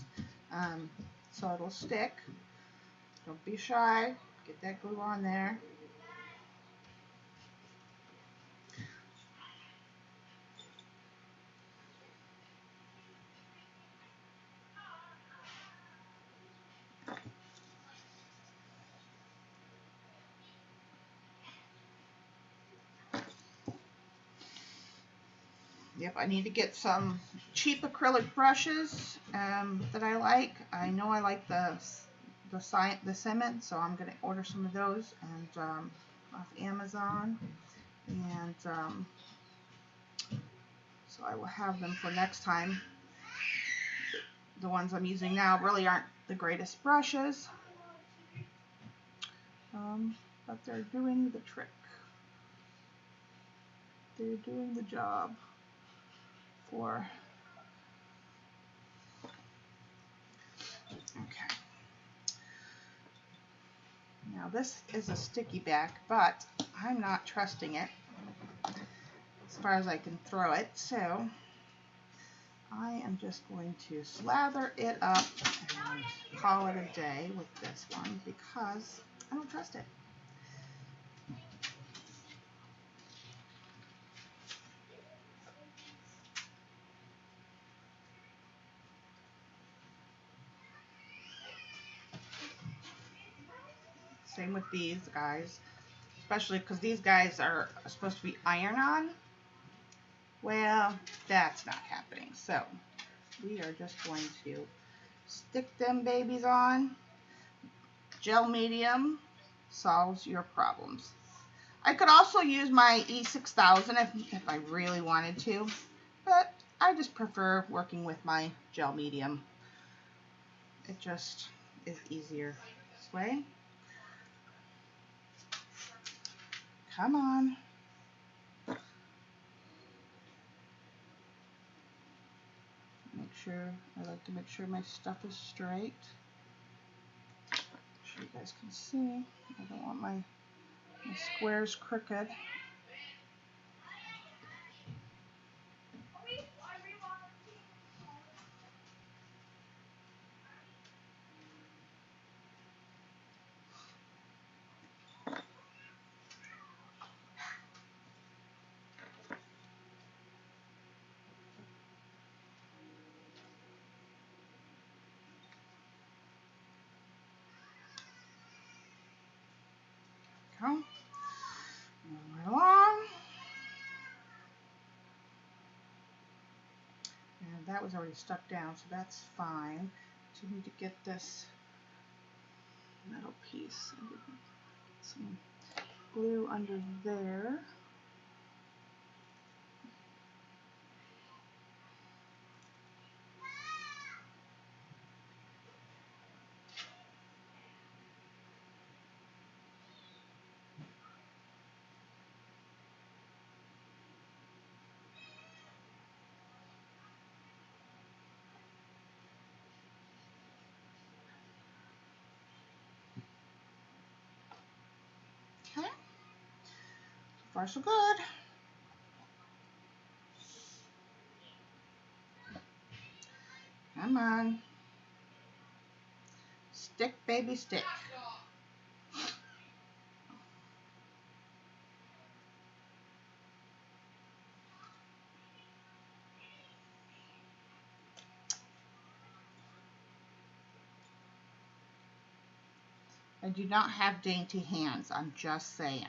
so it'll stick. Don't be shy. Get that glue on there. Yep, I need to get some cheap acrylic brushes that I like. I know I like the cement, so I'm going to order some of those and off Amazon. And so I will have them for next time. The ones I'm using now really aren't the greatest brushes, but they're doing the trick. They're doing the job for. Okay. Now this is a sticky back, but I'm not trusting it as far as I can throw it, so I am just going to slather it up and call it a day with this one because I don't trust it. Same with these guys, especially because these guys are supposed to be iron-on. Well, that's not happening. So we are just going to stick them babies on. Gel medium solves your problems. I could also use my E6000 if I really wanted to, but I just prefer working with my gel medium. It just is easier this way. Come on. I like to make sure my stuff is straight. So you guys can see. I don't want my squares crooked. Go. Moving right along. And that was already stuck down, so that's fine. So we need to get this metal piece. Some glue under there. Okay. So far so good. Come on. Stick, baby, stick. I do not have dainty hands, I'm just saying.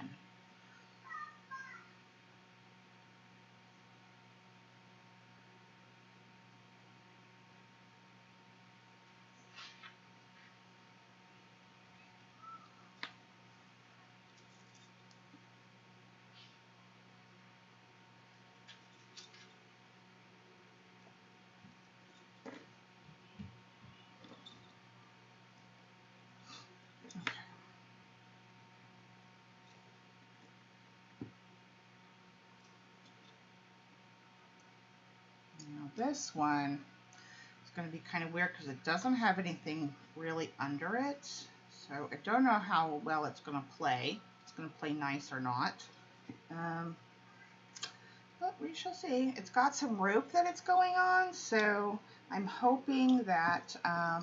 Now this one is going to be kind of weird because it doesn't have anything really under it. So I don't know how well it's going to play. It's going to play nice or not. But we shall see. It's got some rope that it's going on, so I'm hoping that if I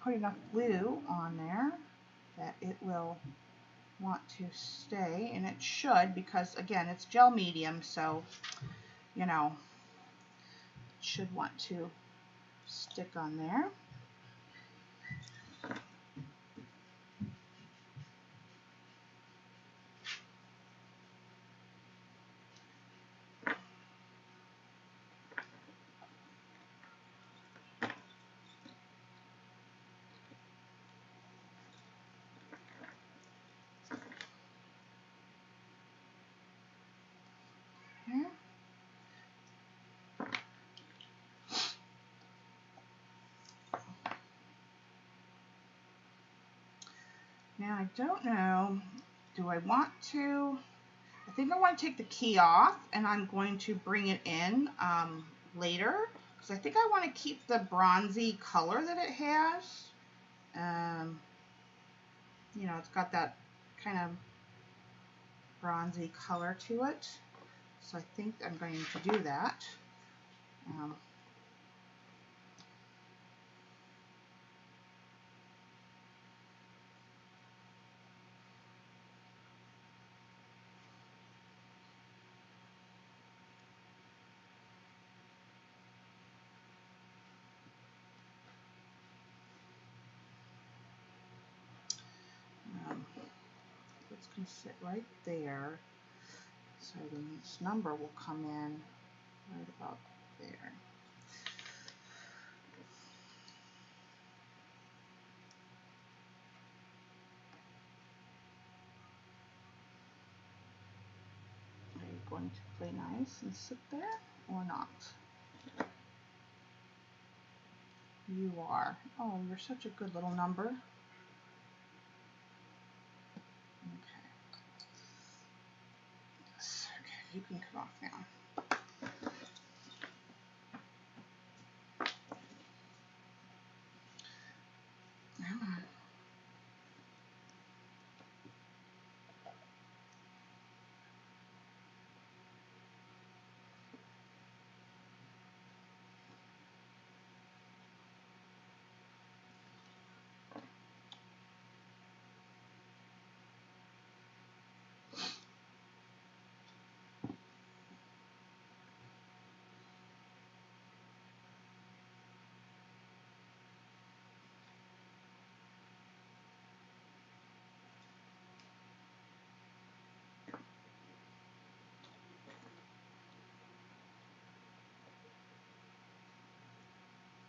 put enough glue on there that it will want to stay, and it should, because again it's gel medium, so you know it should want to stick on there. Now I don't know, do I want to, I think I want to take the key off and I'm going to bring it in later because I think I want to keep the bronzy color that it has. You know, it's got that kind of bronzy color to it. So I think I'm going to do that. It's going to sit right there. So then this number will come in right about there. Are you going to play nice and sit there or not? You are. Oh, you're such a good little number. Okay. Yes. Okay, you can come off now. Come on.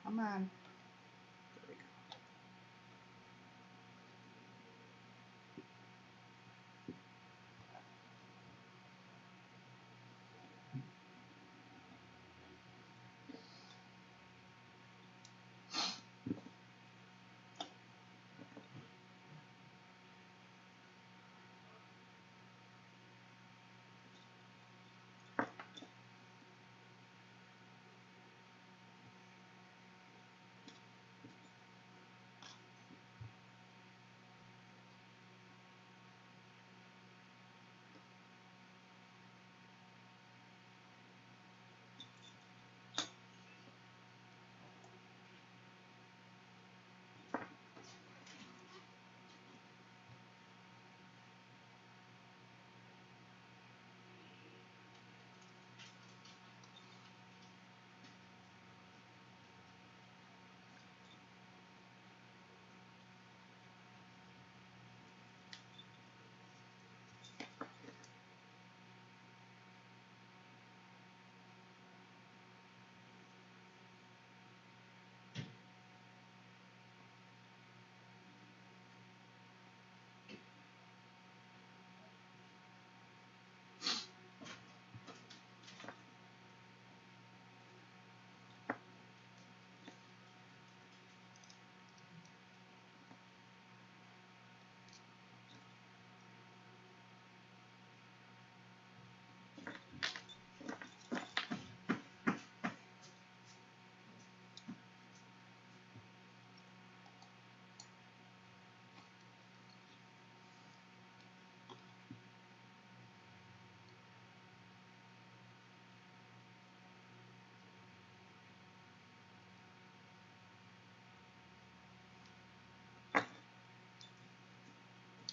Come on. There we go.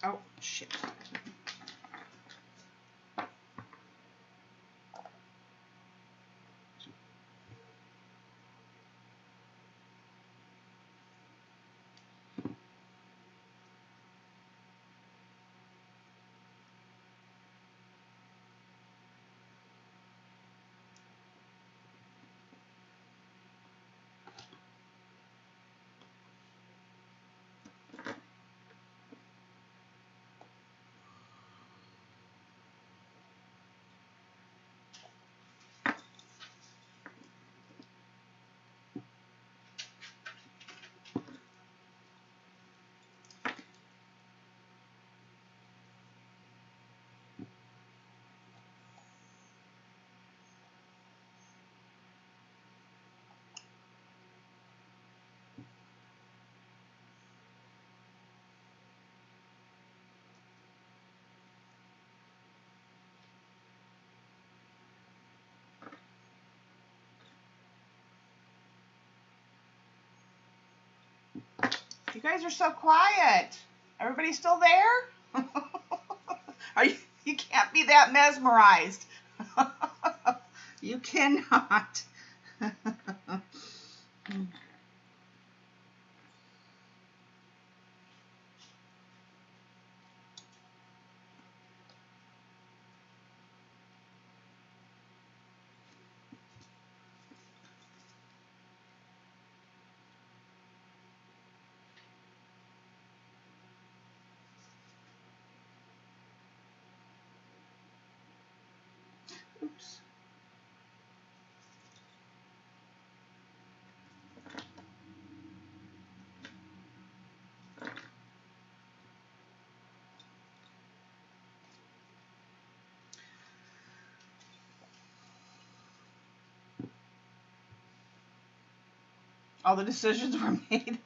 Oh, shit. You guys are so quiet. Everybody still there? You can't be that mesmerized. You cannot. Oops. All the decisions were made.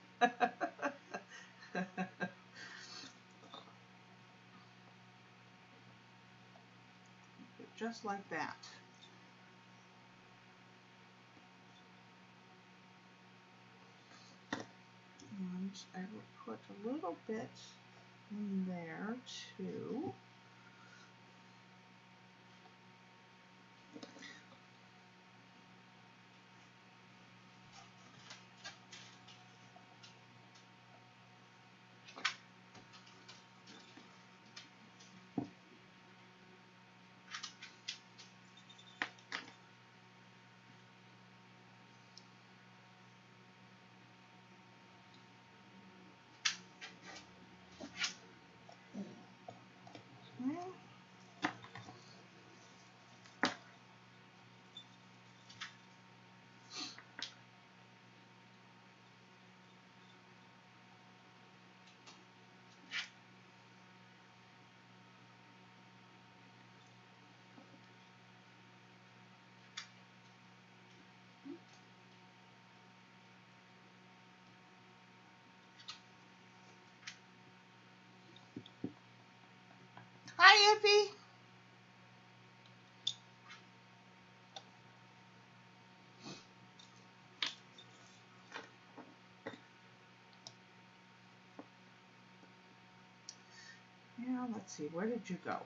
Just like that. And I will put a little bit in there too. Hi, Iffy. Now, let's see, where did you go?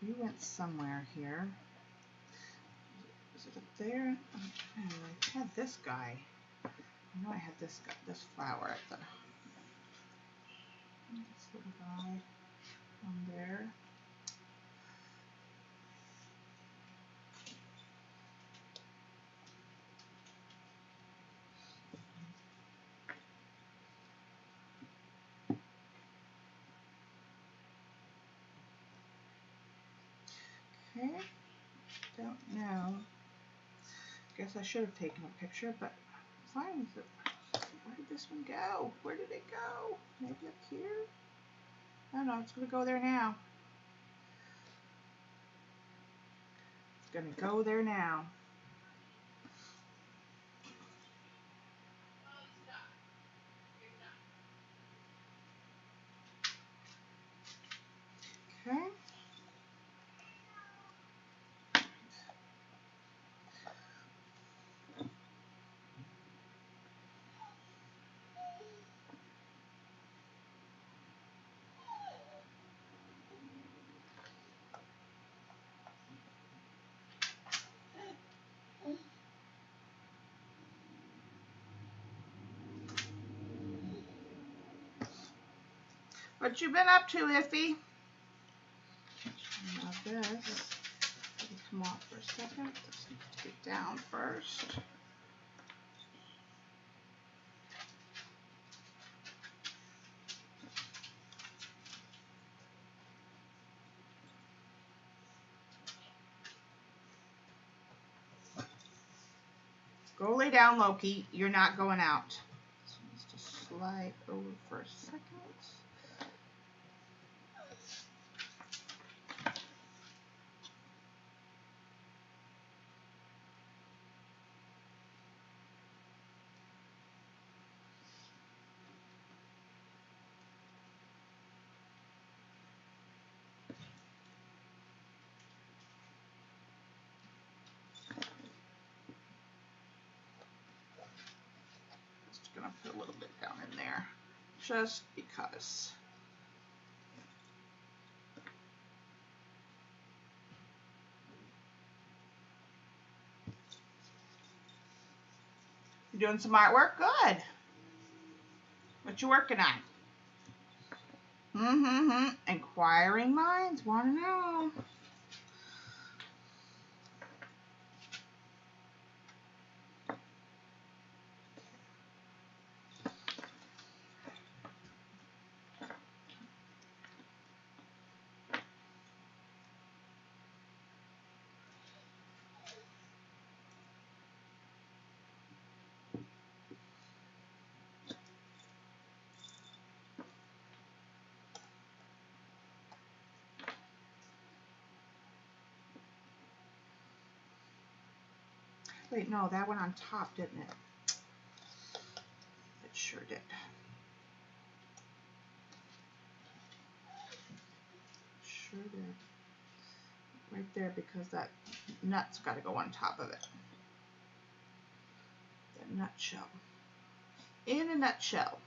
You went somewhere here. Is it up there? Oh, I had this guy. I know I had this guy, this flower at the. This little guy on there. Okay, don't know. Guess I should have taken a picture, but fine with it. Where did this one go? Where did it go? Maybe up here? I don't know, it's gonna go there now. It's gonna go there now. Okay. What you been up to, Iffy? Now this, come off for a second. This needs to get down first. Go lay down, Loki. You're not going out. This needs to slide over for a second. Just gonna put a little bit down in just because. You doing some artwork? Good. What you working on? Inquiring minds want to know. Wait, no, that went on top, didn't it? It sure did. Sure did. Right there, because that nut's got to go on top of it. The nutshell. In a nutshell.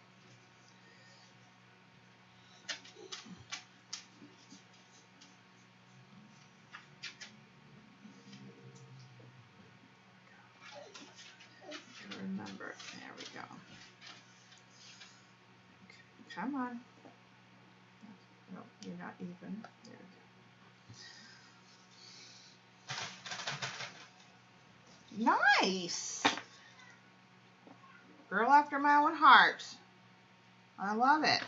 Remember, there we go. Okay, come on. No, you're not even. There we go. Nice! Girl after my own heart. I love it.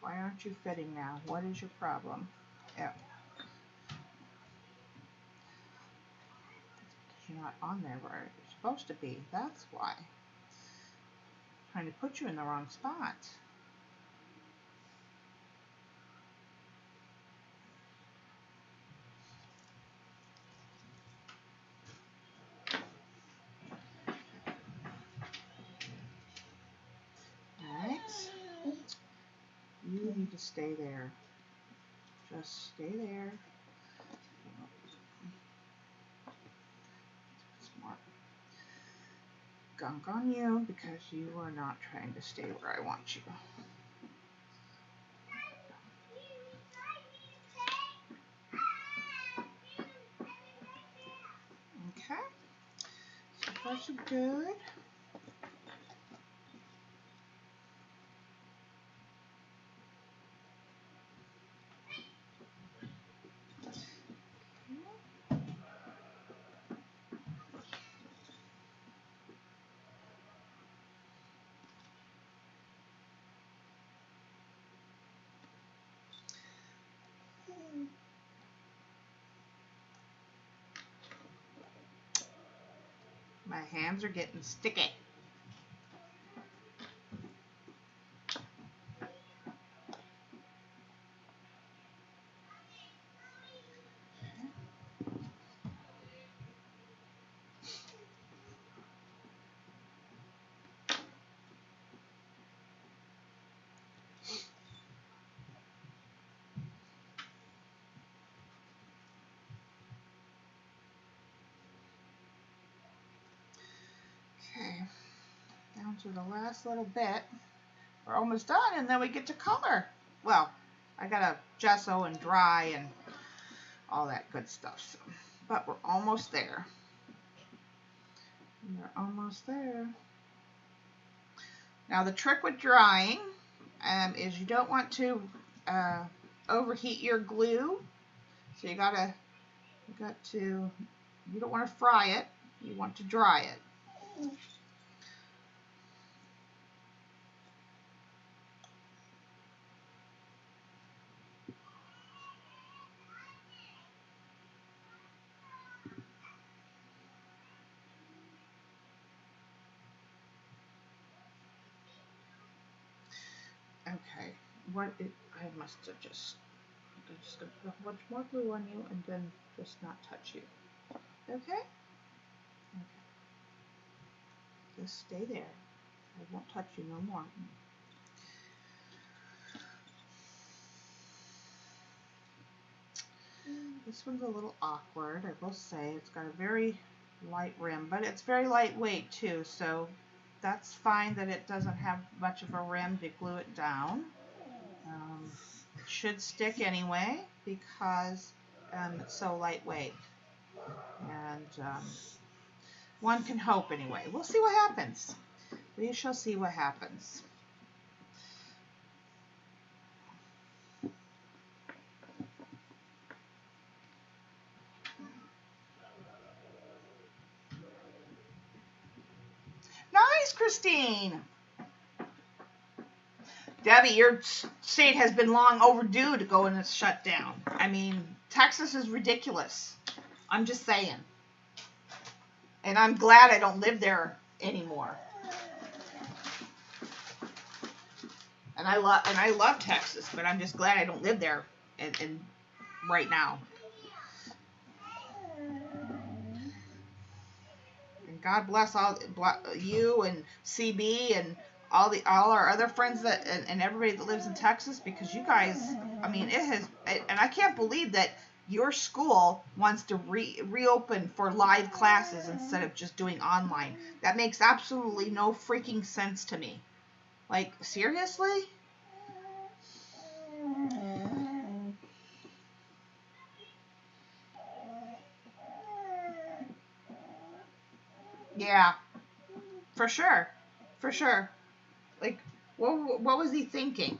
Why aren't you fitting now? What is your problem? Yeah. You're not on there where you're supposed to be. That's why. I'm trying to put you in the wrong spot. Alright. You need to stay there. Just stay there. Smart. Gunk on you because you are not trying to stay where I want you. Okay. So far so good. My hands are getting sticky. Okay, down to the last little bit. We're almost done, and then we get to color. Well, I gotta gesso and dry and all that good stuff. So, but we're almost there. We're almost there. Now the trick with drying is you don't want to overheat your glue. So you don't want to fry it. You want to dry it. I must have just, I'm just going to put a bunch more glue on you and then just not touch you. Okay? Okay. Just stay there. I won't touch you no more. This one's a little awkward, I will say. It's got a very light rim, but it's very lightweight too, so that's fine that it doesn't have much of a rim to glue it down. It should stick anyway because it's so lightweight. And one can hope anyway. We'll see what happens. We shall see what happens. Nice, Christine. Debbie, your state has been long overdue to go in a shutdown. I mean, Texas is ridiculous. I'm just saying. And I'm glad I don't live there anymore. And I love Texas, but I'm just glad I don't live there and right now. And God bless all you and CB and all our other friends and everybody that lives in Texas, because you guys, I mean, and I can't believe that your school wants to reopen for live classes instead of just doing online. That makes absolutely no freaking sense to me. Like, seriously? Yeah, for sure. For sure. Like, what was he thinking?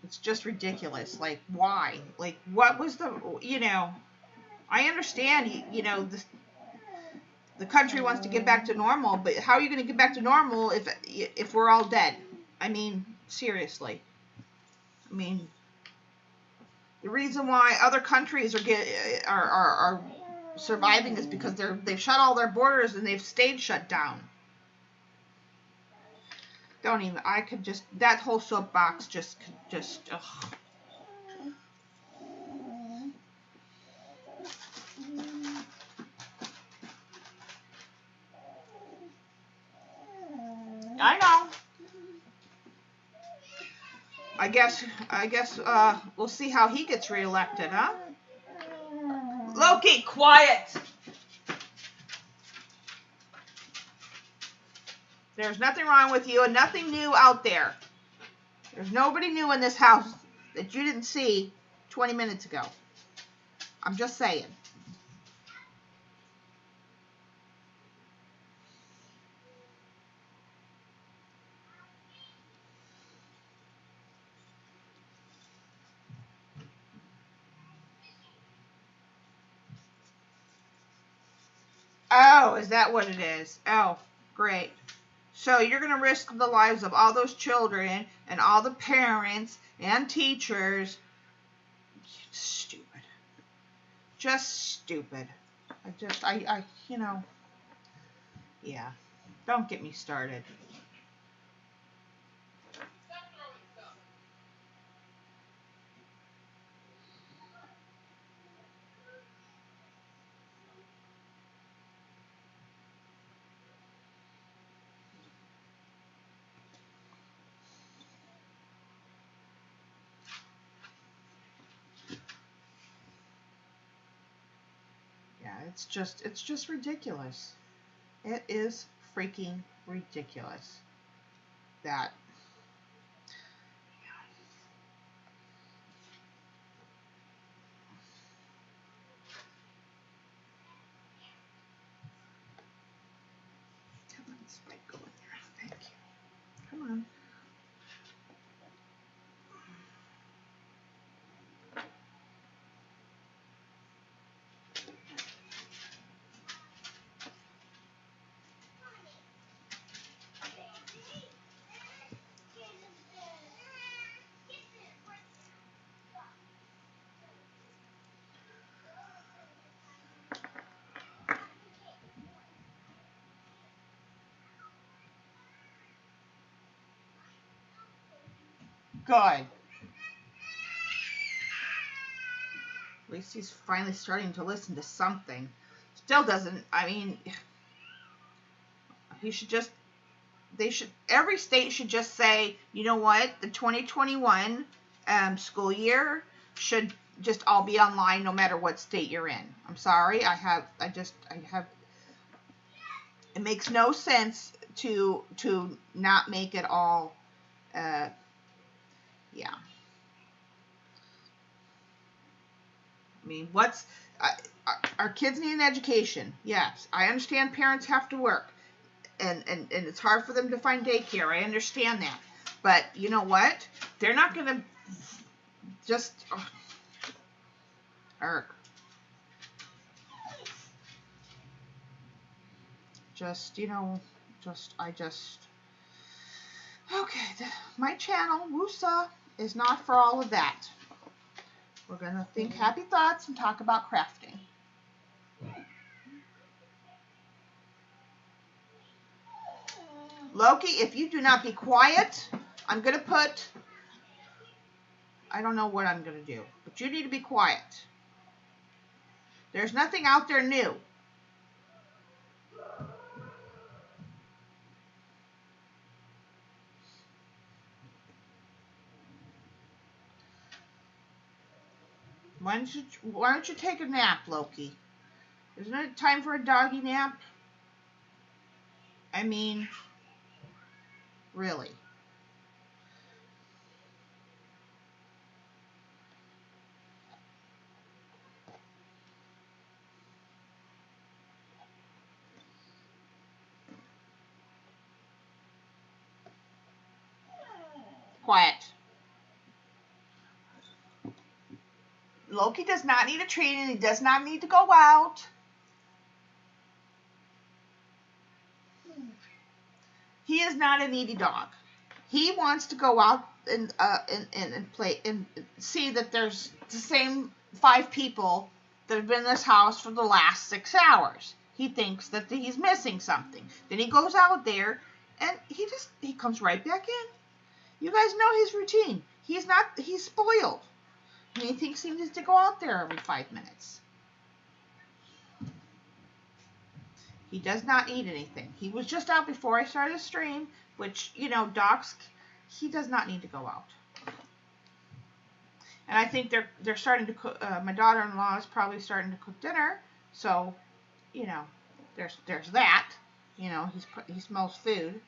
It's just ridiculous. Like, why? Like, what was the, I understand, the country wants to get back to normal, but how are you going to get back to normal if we're all dead? I mean, seriously. I mean, the reason why other countries are surviving is because they've shut all their borders and they've stayed shut down. That whole soapbox ugh. I know. I guess we'll see how he gets reelected, huh? Loki, quiet! There's nothing wrong with you and nothing new out there. There's nobody new in this house that you didn't see 20 minutes ago. I'm just saying. Oh, is that what it is? Oh, great. So you're going to risk the lives of all those children and all the parents and teachers. Stupid. Just stupid. Yeah. Don't get me started. It's just ridiculous. It is freaking ridiculous. That. Come on, Spike, go in there. Thank you. Come on. Good. At least he's finally starting to listen to something. Still doesn't, I mean, he should just, every state should just say, you know what, the 2021 school year should just all be online no matter what state you're in. I'm sorry, it makes no sense to not make it all, yeah. I mean, our kids need an education. Yes, I understand parents have to work, and it's hard for them to find daycare. I understand that. But you know what? They're not going to just... Okay, my channel, Woosa, is not for all of that. We're going to think happy thoughts and talk about crafting. Loki, if you do not be quiet, I'm going to put... I don't know what I'm going to do, but you need to be quiet. There's nothing out there new. Why don't you take a nap, Loki? Isn't it time for a doggy nap? I mean, really. Quiet. Loki does not need a treat and he does not need to go out. He is not a needy dog. He wants to go out and play and see that there's the same 5 people that have been in this house for the last 6 hours. He thinks that he's missing something. Then he goes out there and he comes right back in. You guys know his routine. He's spoiled. And he thinks he needs to go out there every 5 minutes. He does not eat anything. He was just out before I started the stream, which, you know, dogs, he does not need to go out. And I think they're starting to cook, my daughter-in-law is probably starting to cook dinner, so, you know, there's that. You know, he smells food,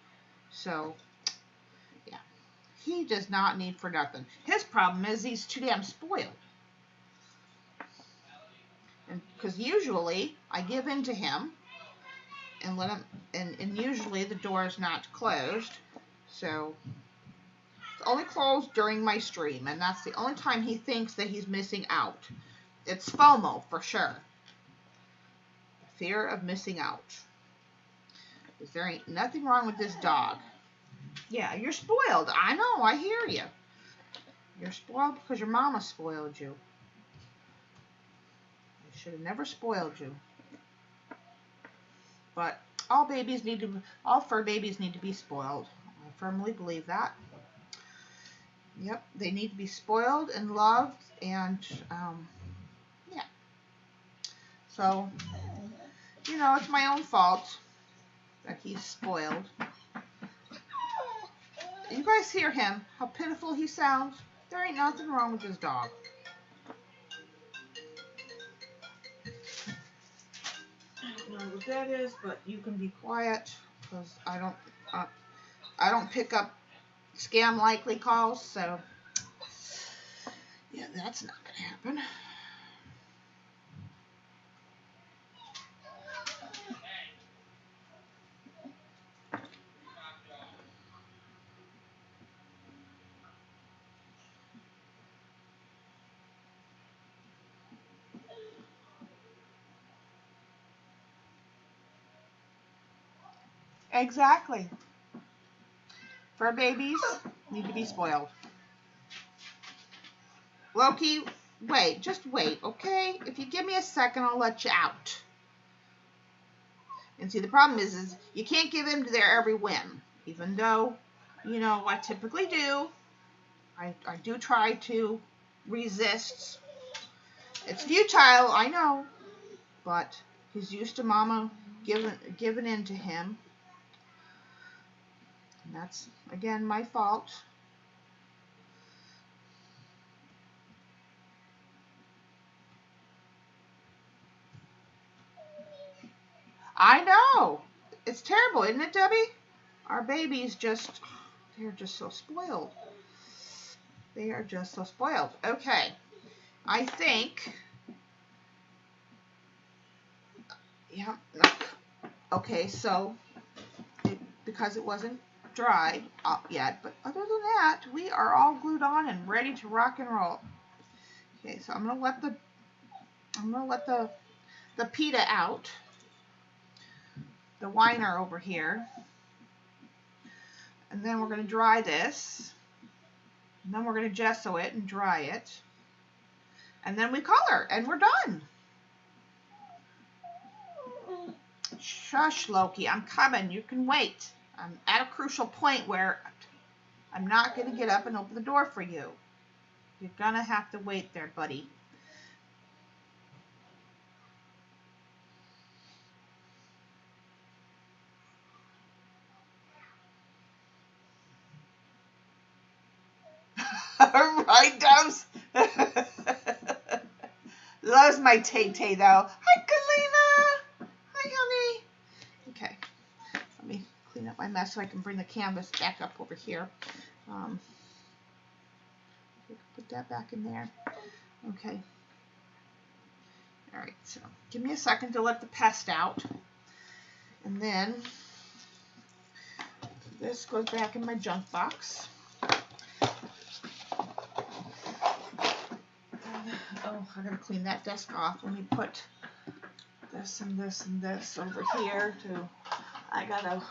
so, yeah. He does not need for nothing. His problem is he's too damn spoiled. And because usually I give in to him and let him, and usually the door is not closed, so it's only closed during my stream, and that's the only time he thinks that he's missing out. It's FOMO for sure. Fear of missing out. Because there ain't nothing wrong with this dog. Yeah, you're spoiled. I know, I hear you. You're spoiled because your mama spoiled you. I should have never spoiled you. But all fur babies need to be spoiled. I firmly believe that. Yep, they need to be spoiled and loved, and yeah. So, you know, it's my own fault that he's spoiled. You guys hear him, how pitiful he sounds? There ain't nothing wrong with this dog. I don't know what that is, but you can be quiet, because I don't pick up scam likely calls, so yeah, that's not gonna happen. Exactly. Fur babies need to be spoiled. Loki, wait, just wait, okay? If you give me a second, I'll let you out. And see, the problem is you can't give in to their every whim. Even though, you know, I typically do. I do try to resist. It's futile, I know, but he's used to Mama giving in to him. And that's, again, my fault. I know. It's terrible, isn't it, Debbie? Our babies they're just so spoiled. They are just so spoiled. Okay. I think, yeah. Okay, so, because it wasn't dried yet, but other than that, we are all glued on and ready to rock and roll. Okay, so I'm gonna let the pita out, the weiner over here, and then we're gonna dry this, and then we're gonna gesso it and dry it, and then we color, and we're done. Shush, Loki, I'm coming. You can wait. I'm at a crucial point where I'm not gonna get up and open the door for you. You're gonna have to wait there, buddy. Right, Dubs? Loves my Tay-Tay, though. Hi, Kalina. Hi, honey. Okay. Let me clean up my mess so I can bring the canvas back up over here. Put that back in there. Okay. All right, so give me a second to let the pest out. And then this goes back in my junk box. Oh, I gotta clean that desk off. Let me put this and this and this over here too. I gotta,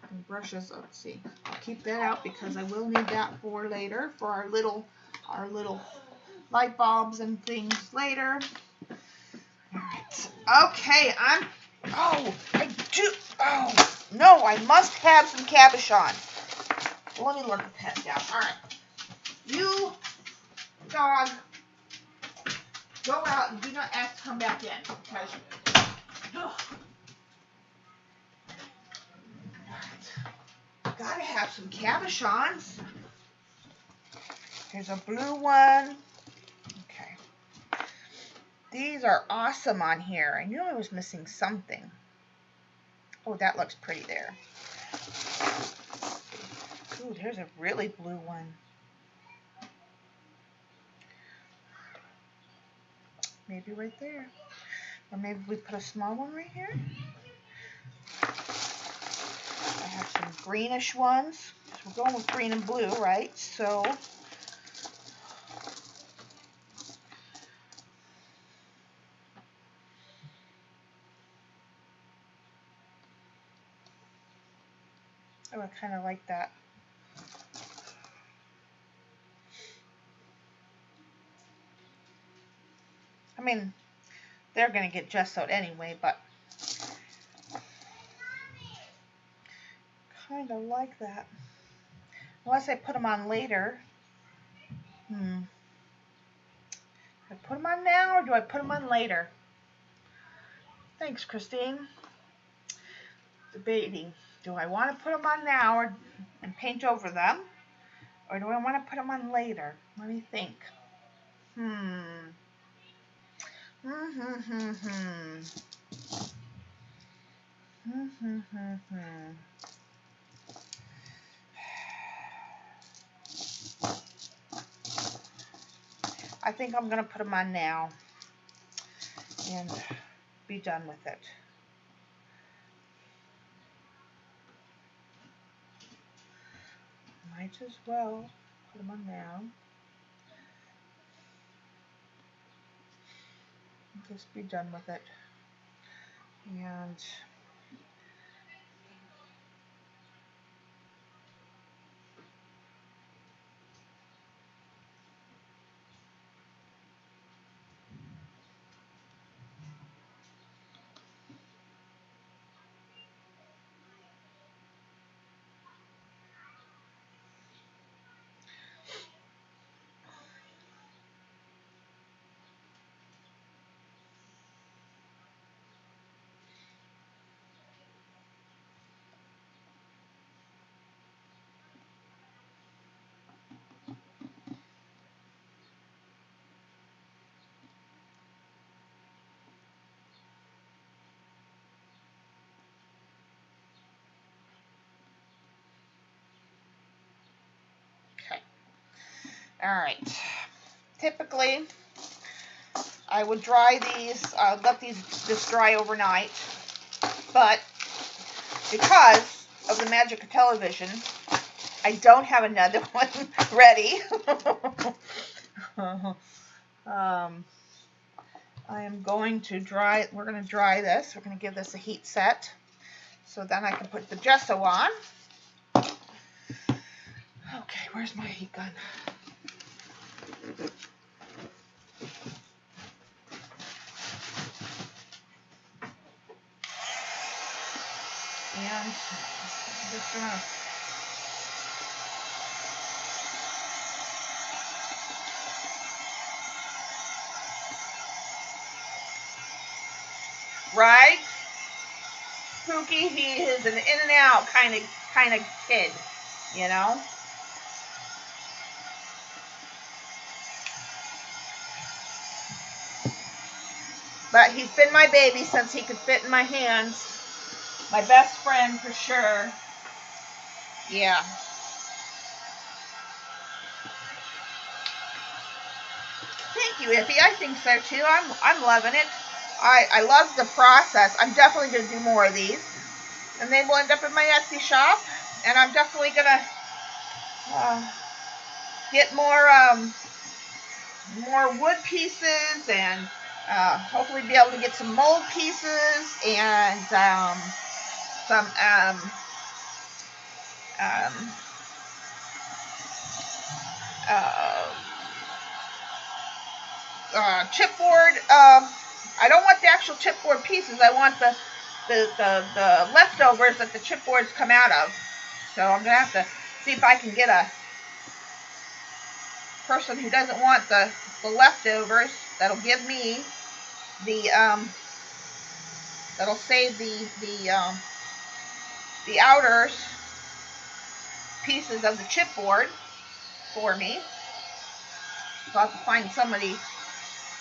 and brushes, let's see. I'll keep that out because I will need that for later, for our little light bulbs and things later. All right, okay, no, I must have some cabochon. Let me let the pest out. All right. You, dog, go out and do not ask to come back in because gotta have some cabochons. Here's a blue one. Okay. These are awesome on here. I knew I was missing something. Oh, that looks pretty there. Ooh, there's a really blue one. Maybe right there. Or maybe we put a small one right here. I have some greenish ones. We're going with green and blue, right? So I kind of like that. I mean, they're going to get gessoed anyway, but kind of like that. Unless I put them on later. Do I put them on now or do I put them on later? Thanks, Christine. Debating. Do I want to put them on now and paint over them? Or do I want to put them on later? Let me think. I think I'm going to put them on now and be done with it. Might as well put them on now. Just be done with it. And Alright. Typically, I would dry these, let these just dry overnight. But because of the magic of television, I don't have another one ready. I am going to dry, we're going to dry this. We're going to give this a heat set. So then I can put the gesso on. Okay, where's my heat gun? And I'm just going to right? Spooky, he is an in and out kind of kid, you know? But he's been my baby since he could fit in my hands. My best friend for sure. Yeah. Thank you, Iffy. I think so too. I'm loving it. I love the process. I'm definitely gonna do more of these. And they will end up in my Etsy shop. And I'm definitely gonna get more wood pieces and hopefully be able to get some mold pieces and some chipboard. I don't want the actual chipboard pieces. I want the leftovers that the chipboards come out of. So I'm gonna have to see if I can get a person who doesn't want the leftovers that'll give me the that'll save the outers pieces of the chipboard for me. So I'll have to find somebody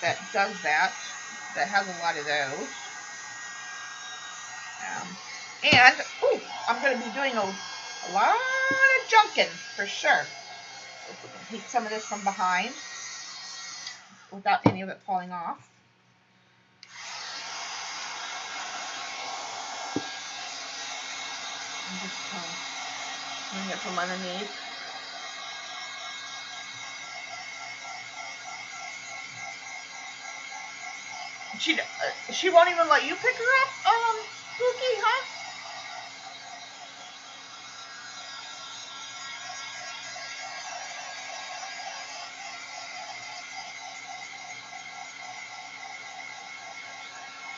that does that has a lot of those. And ooh, I'm going to be doing a lot of junking for sure. So if we can heat some of this from behind without any of it falling off. I'm just doing it from underneath. She won't even let you pick her up, Spooky, huh?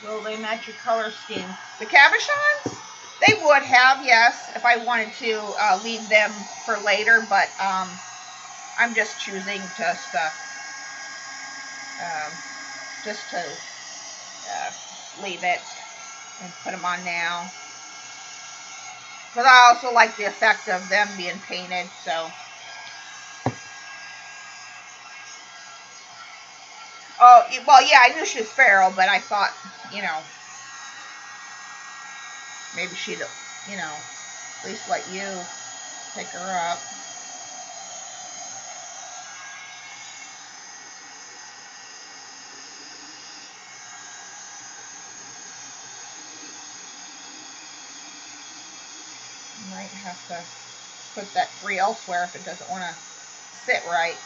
Will they match your color scheme? The cabochons? They would have, yes, if I wanted to leave them for later, but I'm just choosing just to leave it and put them on now. But I also like the effect of them being painted, so. Oh, well, yeah, I knew she was feral, but I thought, you know, maybe she'd, you know, at least let you pick her up. Might have to put that 3 elsewhere if it doesn't want to sit right.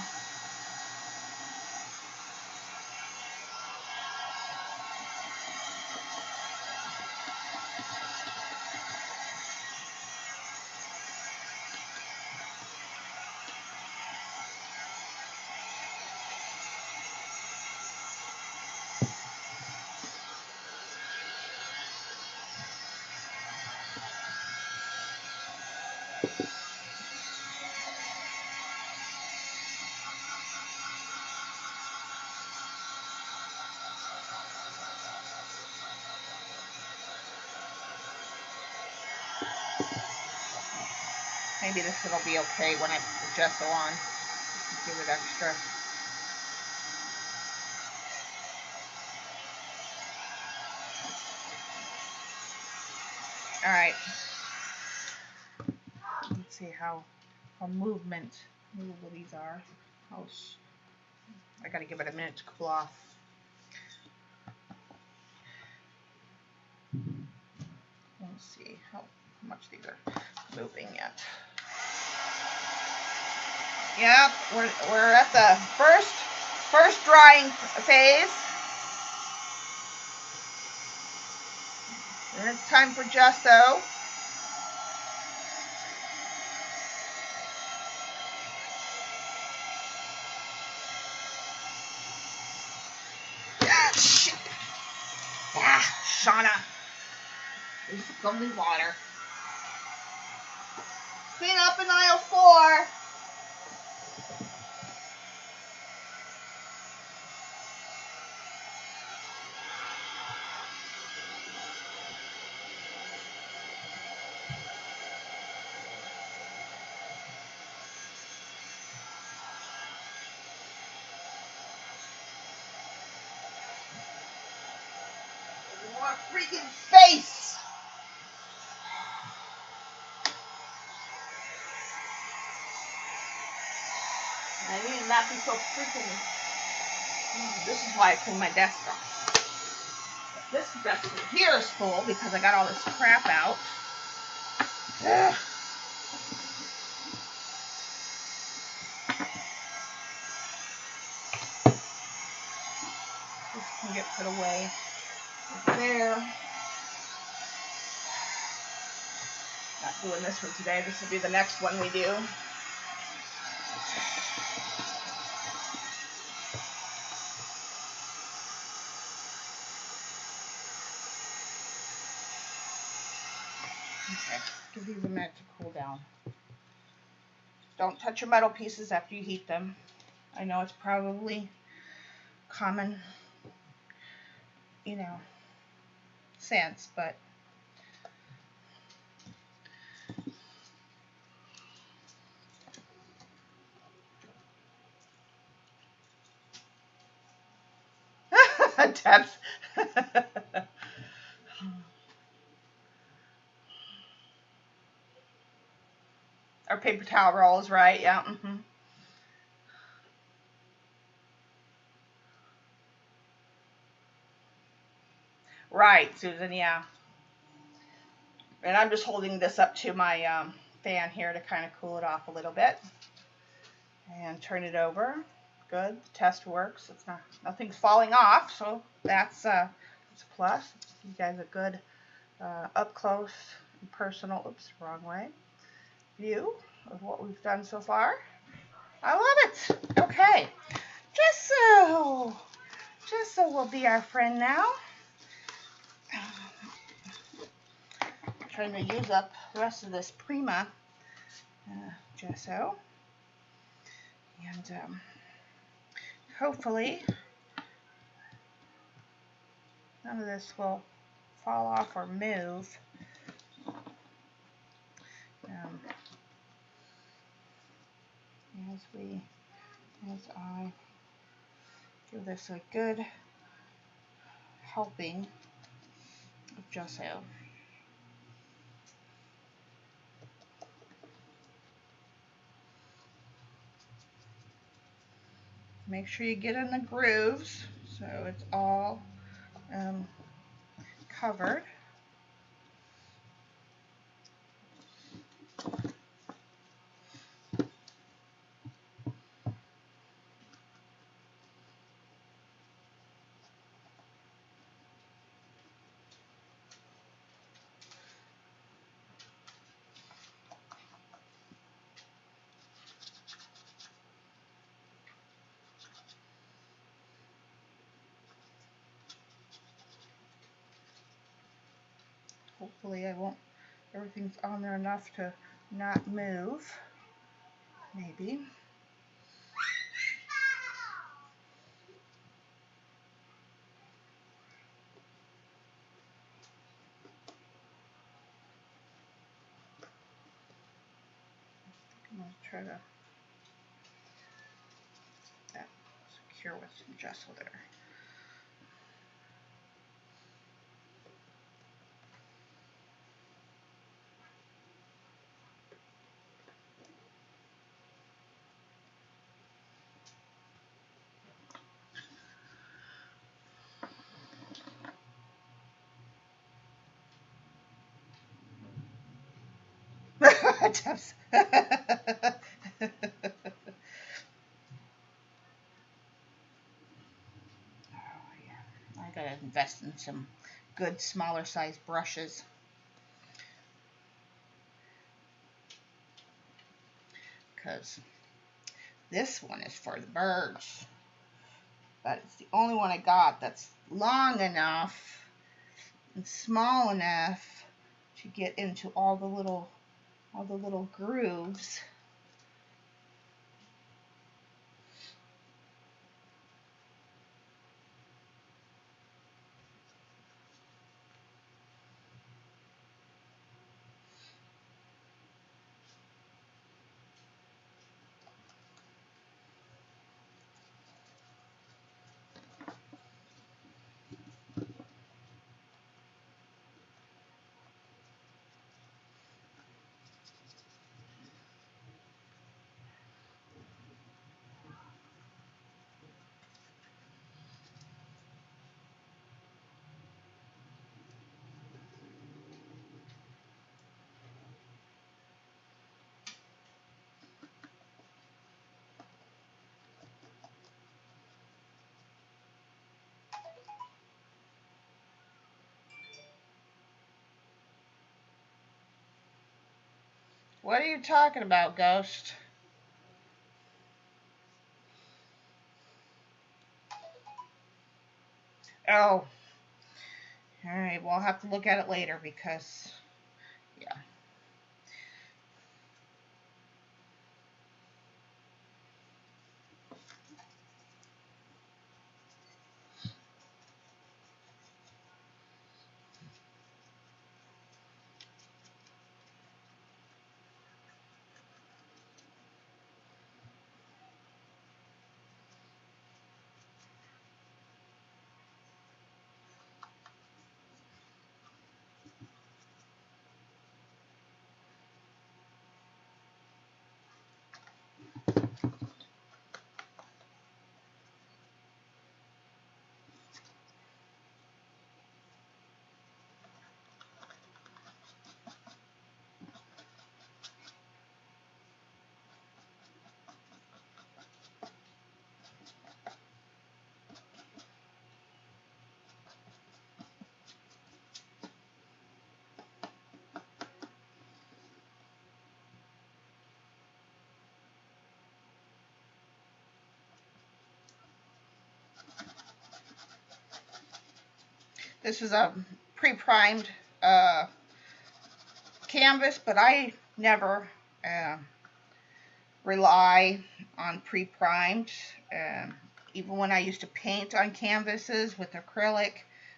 Maybe this will be okay when I put the gesso on. Give it extra. Alright. Let's see how movable these are. I gotta give it a minute to cool off. Let's see how much these are moving yet. Yep, we're at the first drying phase. And it's time for gesso. Shit. Ah, Shauna. There's gonna be water. Clean up in aisle 4. More freaking space. I need to not be so freaking. This is why I clean my desk off. This desk here is full because I got all this crap out. Ugh. This can get put away there. Not doing this one today. This will be the next one we do. Okay, give these a minute to cool down. Don't touch your metal pieces after you heat them. I know it's probably common, sense, but Debs. Our paper towel rolls, right? Yeah. Mm-hmm. Right, Susan. Yeah. And I'm just holding this up to my fan here to kind of cool it off a little bit, and turn it over. Good. The test works. It's nothing's falling off, so that's a plus. You guys a good up close and personal. Oops, wrong way. View of what we've done so far. I love it. Okay, Gesso will be our friend now. I'm trying to use up the rest of this Prima gesso, and hopefully none of this will fall off or move. As I give this a good helping of gesso. Make sure you get in the grooves so it's all covered. Hopefully everything's on there enough to not move. Maybe. I'm going to try to secure with some gesso there. tips. I gotta invest in some good smaller size brushes. Because this one is for the birds. But it's the only one I got that's long enough and small enough to get into all the little grooves. What are you talking about, Ghost? Oh. Alright, well, I'll have to look at it later because, yeah. This is a pre-primed canvas, but I never rely on pre-primed. Even when I used to paint on canvases with acrylic,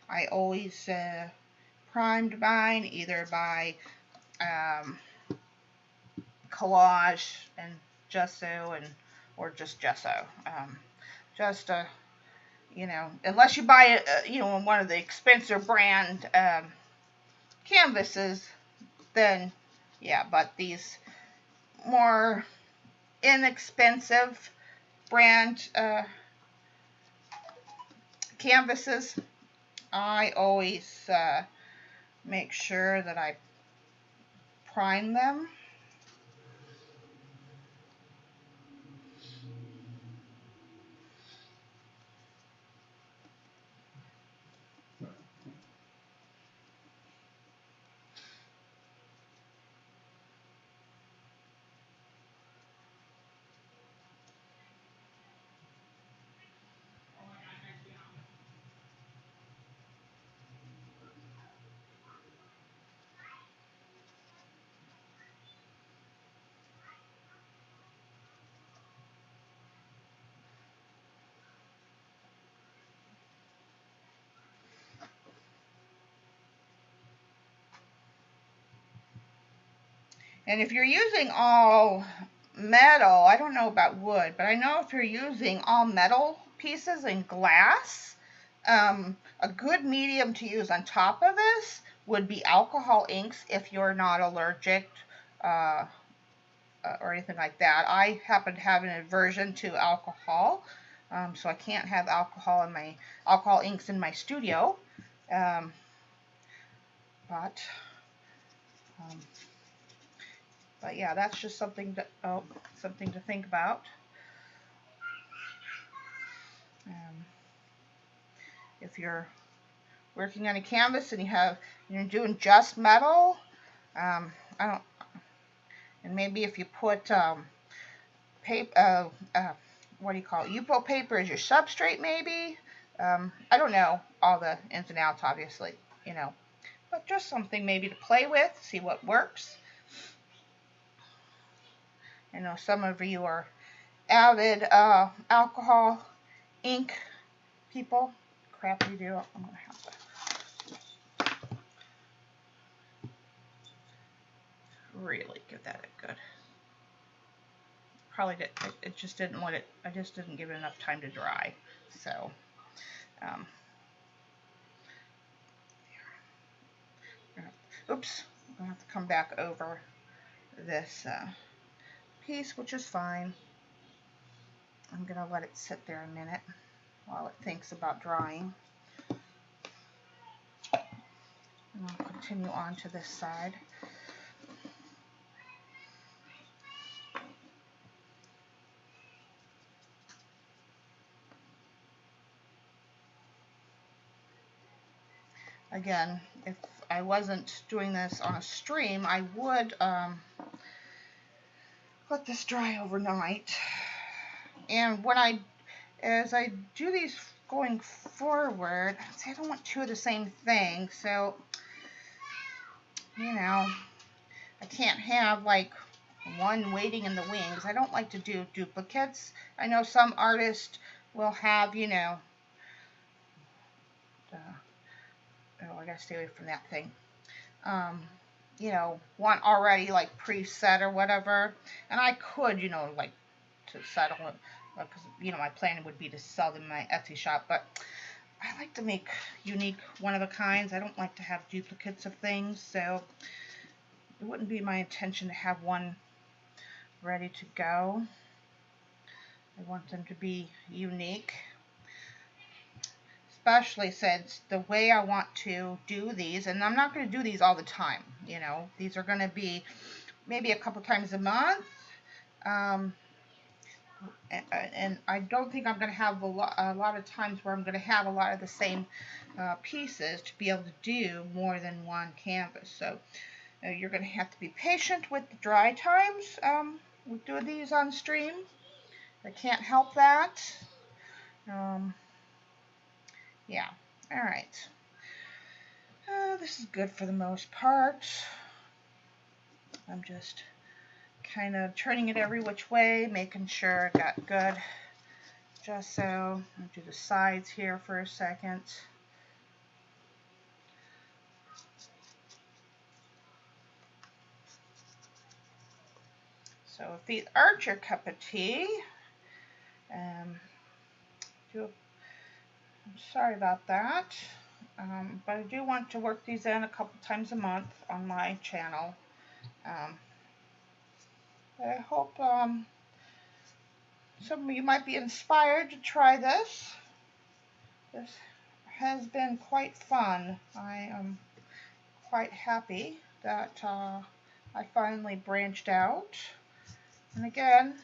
I always primed mine either by collage and gesso or just gesso. Just you know, unless you buy it, you know, one of the expensive brand canvases, then yeah. But these more inexpensive brand canvases, I always make sure that I prime them. And if you're using all metal, I don't know about wood, but I know if you're using all metal pieces and glass, a good medium to use on top of this would be alcohol inks if you're not allergic or anything like that. I happen to have an aversion to alcohol, so I can't have alcohol inks in my studio. But But yeah, that's just something to think about. If you're working on a canvas and you're doing just metal, I don't, and maybe if you put paper, what do you call it? Yupo paper as your substrate, maybe. I don't know all the ins and outs, obviously, but just something maybe to play with, see what works. I know some of you are avid alcohol ink people. Crap, you do. I'm gonna have to really give that a good. Probably did. It just didn't let it. I just didn't give it enough time to dry. So. Oops. I'm gonna have to come back over this piece, which is fine. I'm gonna let it sit there a minute while it thinks about drying. And I'll continue on to this side. Again, if I wasn't doing this on a stream, I would let this dry overnight. And as I do these going forward, see, I don't want two of the same thing, so, I can't have like one waiting in the wings. I don't like to do duplicates. I know some artists will have, I gotta stay away from that thing. One already like preset or whatever, and I could, like to settle it, because my plan would be to sell them in my Etsy shop, but I like to make unique one-of-a-kinds. I don't like to have duplicates of things, so it wouldn't be my intention to have one ready to go. I want them to be unique, especially since the way I want to do these, and I'm not going to do these all the time, these are going to be maybe a couple times a month, and I don't think I'm going to have a lot of times where I'm going to have a lot of the same pieces to be able to do more than one canvas. So you're going to have to be patient with the dry times with doing these on stream. I can't help that. Yeah, all right. This is good for the most part. I'm just kind of turning it every which way, making sure I got good gesso. I'll do the sides here for a second. So if these aren't your cup of tea, I'm sorry about that, but I do want to work these in a couple times a month on my channel. I hope some of you might be inspired to try this. This has been quite fun. I am quite happy that I finally branched out. And again,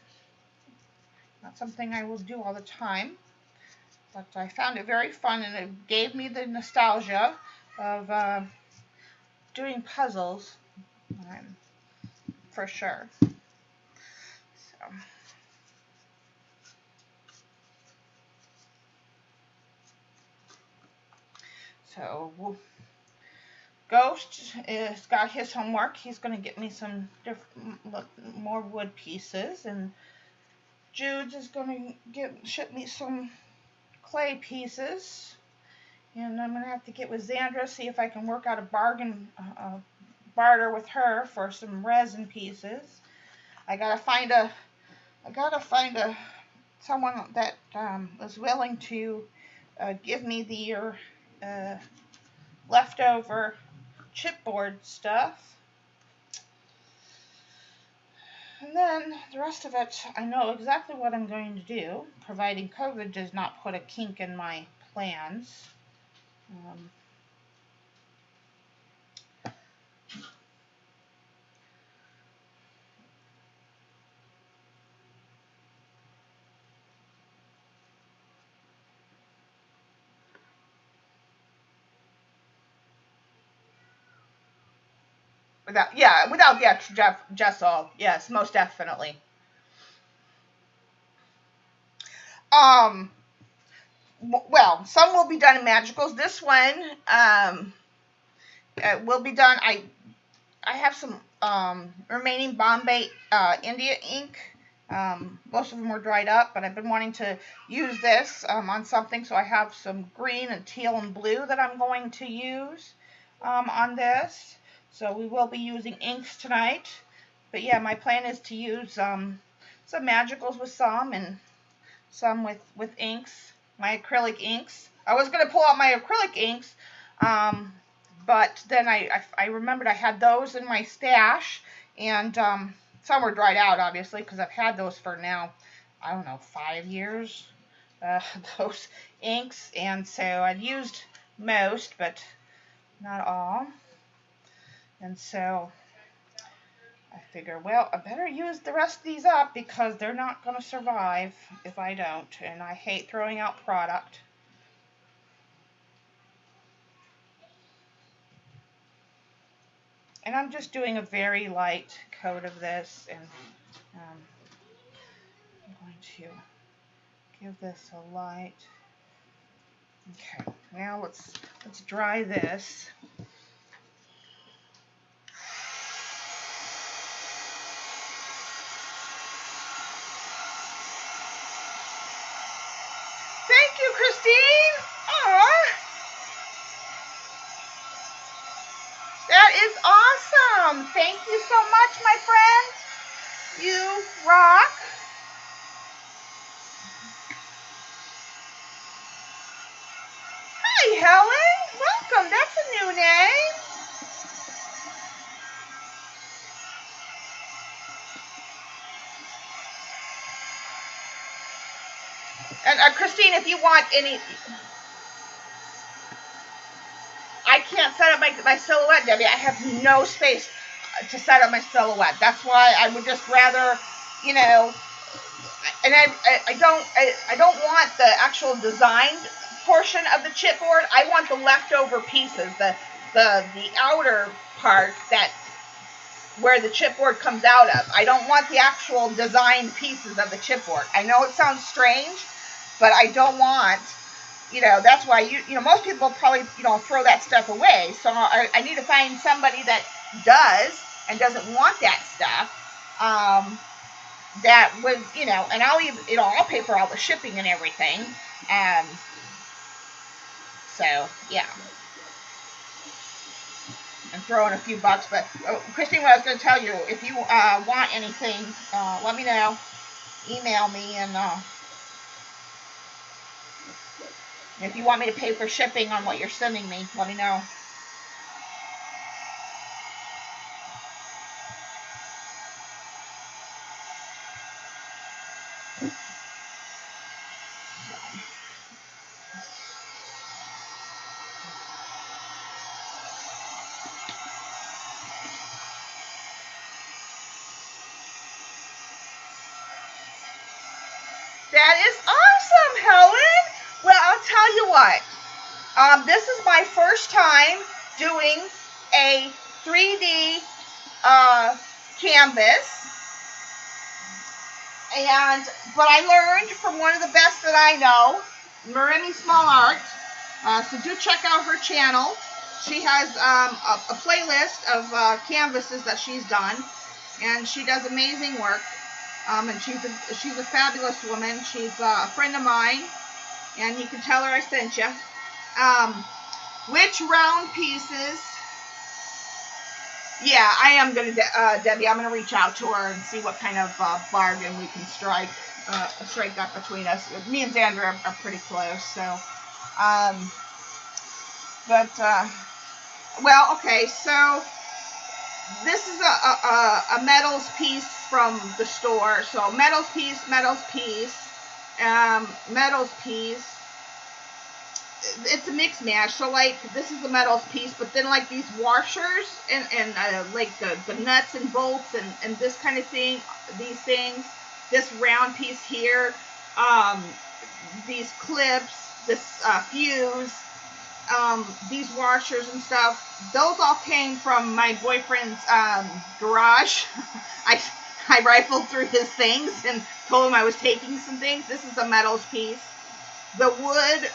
not something I will do all the time, but I found it very fun, and it gave me the nostalgia of doing puzzles, for sure. So Ghost has got his homework. He's going to get me some more wood pieces, and Jude's is going to ship me some clay pieces, and I'm going to have to get with Xandra, see if I can work out a barter with her for some resin pieces. I gotta find someone that is willing to give me the leftover chipboard stuff. And then the rest of it, I know exactly what I'm going to do, providing COVID does not put a kink in my plans. without the extra gesso. Yes, most definitely. Well, some will be done in magicals. This one will be done. I have some remaining Bombay India ink. Most of them were dried up, but I've been wanting to use this on something, so I have some green and teal and blue that I'm going to use on this. So we will be using inks tonight. But yeah, my plan is to use some magicals with some and some with inks, my acrylic inks. I was going to pull out my acrylic inks, but then I remembered I had those in my stash, and some were dried out, obviously, because I've had those for now, I don't know, 5 years, those inks, and so I've used most, but not all, and so I figure, well, I better use the rest of these up because they're not going to survive if I don't, and I hate throwing out product. And I'm just doing a very light coat of this, and I'm going to give this a light. Okay, now let's dry this. Thank you, Christine. Aw, that is awesome. Thank you so much, my friend. You rock. Hi, Helen. Welcome. That's a new name. And Christine, if you want any, I can't set up my silhouette, Debbie. I have no space to set up my silhouette. That's why I would just rather, you know, and I don't want the actual designed portion of the chipboard. I want the leftover pieces, the outer part that where the chipboard comes out of. I don't want the actual designed pieces of the chipboard. I know it sounds strange, but I don't want, you know, that's why you know, most people probably, you know, throw that stuff away. So I need to find somebody that does and doesn't want that stuff. That was, you know, and I'll even, you know, I'll pay for all the shipping and everything. So yeah. And throw in a few bucks, but Christine, what I was going to tell you, if you want anything, let me know. Email me, and if you want me to pay for shipping on what you're sending me, let me know. That is awesome, Helen. Well, I'll tell you what. This is my first time doing a 3D canvas, but I learned from one of the best that I know, Marimi Small Art. So do check out her channel. She has a playlist of canvases that she's done, and she does amazing work. And she's a fabulous woman. She's a friend of mine, and you can tell her I sent you. Which round pieces? Yeah, I am going to, Debbie, I'm going to reach out to her and see what kind of bargain we can strike up between us. Me and Xandra are pretty close, so. Well, okay, so this is a metals piece from the store. So metals piece, metals piece, metals piece. It's a mix mash. So like this is the metals piece, but then like these washers and like the nuts and bolts and this kind of thing, these things, this round piece here, these clips, this fuse, these washers and stuff, those all came from my boyfriend's garage. I rifled through his things and told him I was taking some things. This is a metals piece. The wood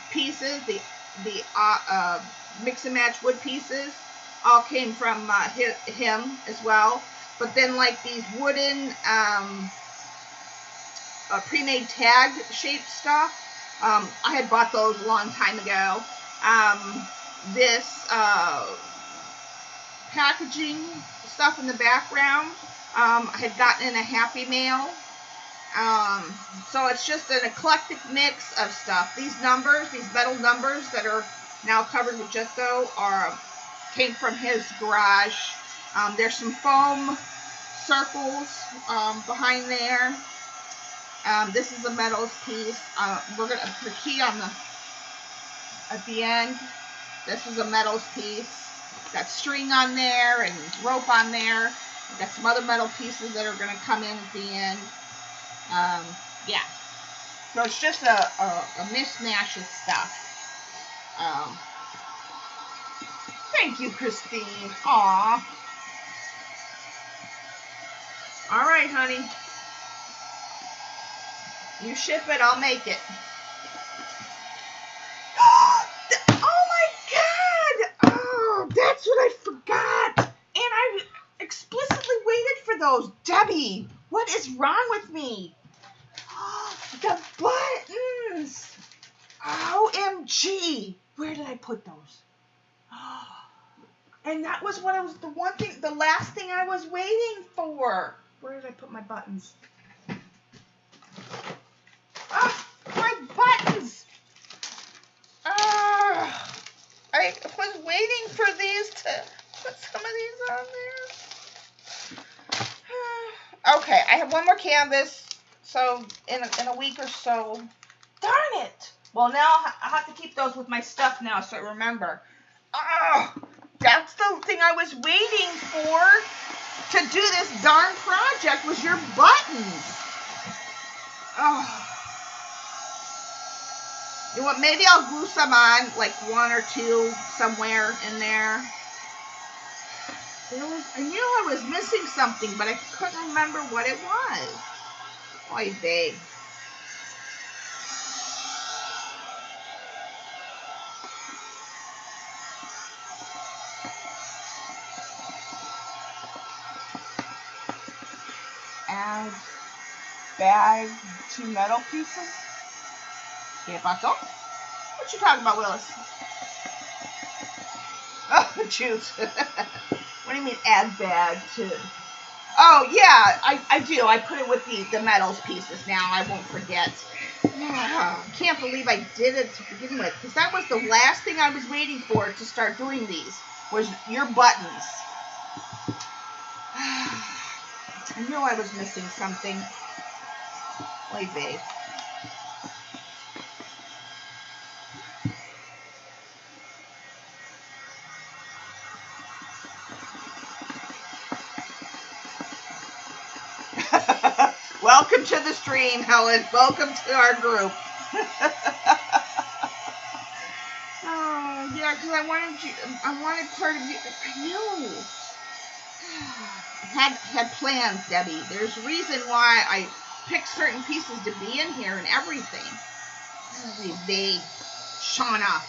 pieces, the mix and match wood pieces, all came from him as well. But then like these wooden pre-made tag shaped stuff, I had bought those a long time ago. This packaging stuff in the background, I had gotten in a Happy Mail. So it's just an eclectic mix of stuff. These numbers, these metal numbers that are now covered with gesso, came from his garage. There's some foam circles behind there. This is a metals piece. We're gonna put a key on at the end. This is a metals piece. Got string on there and rope on there. We've got some other metal pieces that are gonna come in at the end. Yeah. So it's just a mishmash of stuff. Thank you, Christine. Aw. All right, honey. You ship it, I'll make it. Oh my God! Oh, that's what I forgot. And I explicitly waited for those. Debbie, what is wrong with me? The buttons. OMG. Where did I put those? And that was what I was, the last thing I was waiting for. Where did I put my buttons? My buttons. I was waiting for these to put some of these on there. Okay, I have one more canvas. So in a week or so. Darn it. Well, now I have to keep those with my stuff now so I remember. That's the thing I was waiting for to do this darn project was your buttons. You know what? Maybe I'll glue some on, like one or two somewhere in there. I knew I was missing something, but I couldn't remember what it was. Oy vey. Add bag to metal pieces. ¿Qué pasó? What you talking about, Willis? Oh, juice. What do you mean add bag to? Oh, yeah, I do. I put it with the metals pieces now. I won't forget. Can't believe I did it to begin with, because that was the last thing I was waiting for to start doing these, was your buttons. I knew I was missing something. Oy vey. Welcome to the stream, Helen. Welcome to our group. Oh, yeah, because I wanted part of you. I know. Had plans, Debbie. There's a reason why I picked certain pieces to be in here and everything. They, Shauna.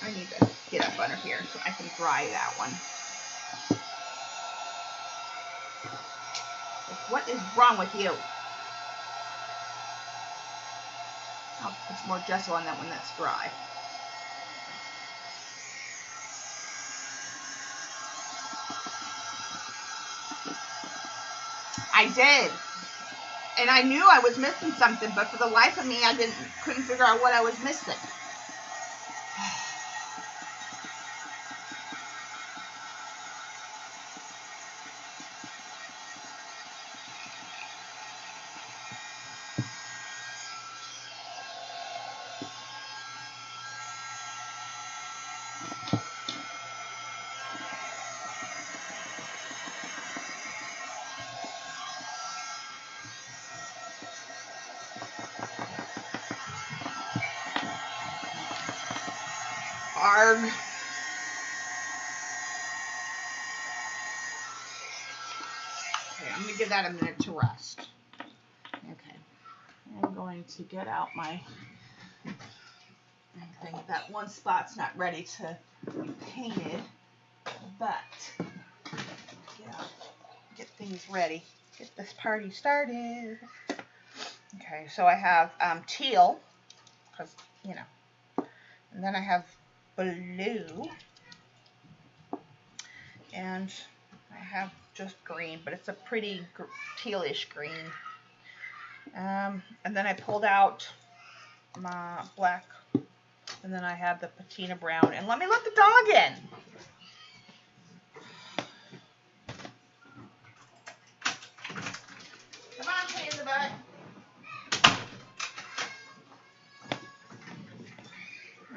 I need to get up under here so I can dry that one. What is wrong with you? I'll put some more gesso on that one that's dry. I did. And I knew I was missing something, but for the life of me, I couldn't figure out what I was missing. arg. Okay, I'm going to give that a minute to rest. Okay, I'm going to get out my thing. That one spot's not ready to be painted, but yeah, get things ready. Get this party started. Okay, so I have teal, because, you know, and then I have blue, and I have just green, but it's a pretty tealish green. And then I pulled out my black, and then I have the patina brown. And let me let the dog in. Come on, pain in the butt.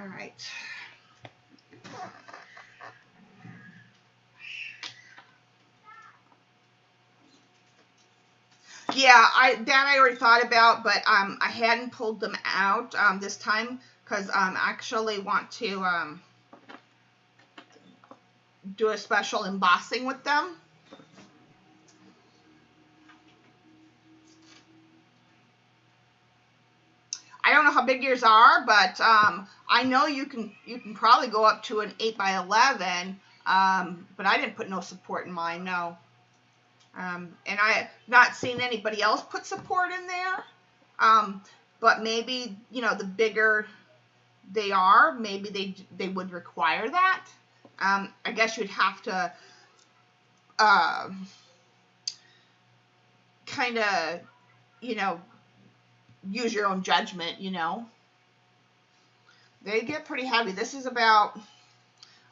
All right. Yeah, I already thought about, but I hadn't pulled them out this time because I actually want to do a special embossing with them. I don't know how big yours are, but I know you can probably go up to an 8x11, but I didn't put no support in mine, no. And I have not seen anybody else put support in there, but maybe, you know, the bigger they are, maybe they would require that. I guess you'd have to kind of, you know, use your own judgment, you know. They get pretty heavy. This is about,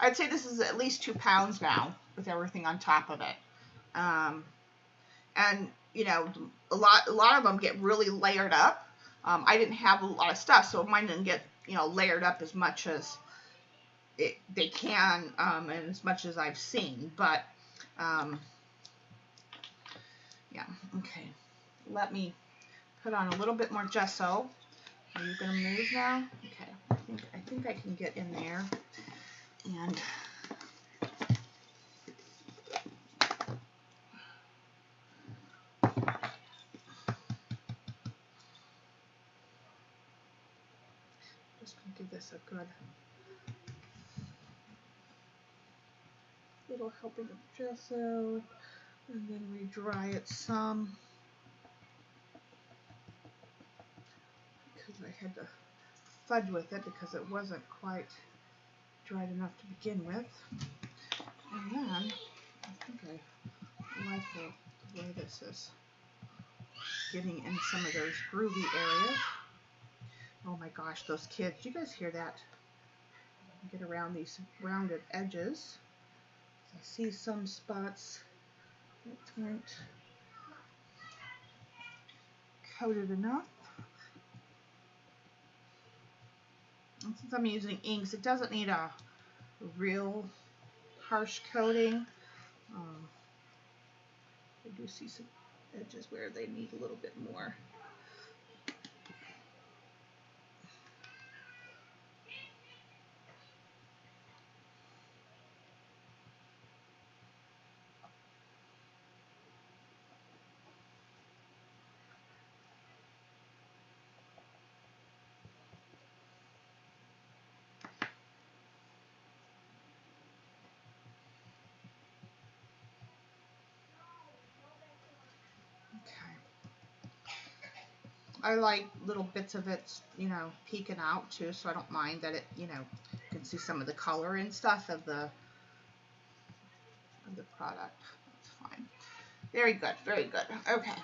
I'd say this is at least 2 pounds now with everything on top of it. And, you know, a lot of them get really layered up. I didn't have a lot of stuff, so mine didn't get, you know, layered up as much as they can, and as much as I've seen. But, yeah, okay. Let me put on a little bit more gesso. Are you going to move now? Okay, I think I can get in there. And just going to give this a good little helping of gesso, and then re-dry it some, because I had to fudge with it because it wasn't quite dried enough to begin with. And then I think I like the way this is getting in some of those groovy areas. Oh my gosh, those kids, do you guys hear that? Get around these rounded edges. I see some spots that aren't coated enough. And since I'm using inks, it doesn't need a real harsh coating. I do see some edges where they need a little bit more. I like little bits of it, you know, peeking out too, so I don't mind that it, you know, you can see some of the color and stuff of the product. That's fine. Very good, very good. Okay.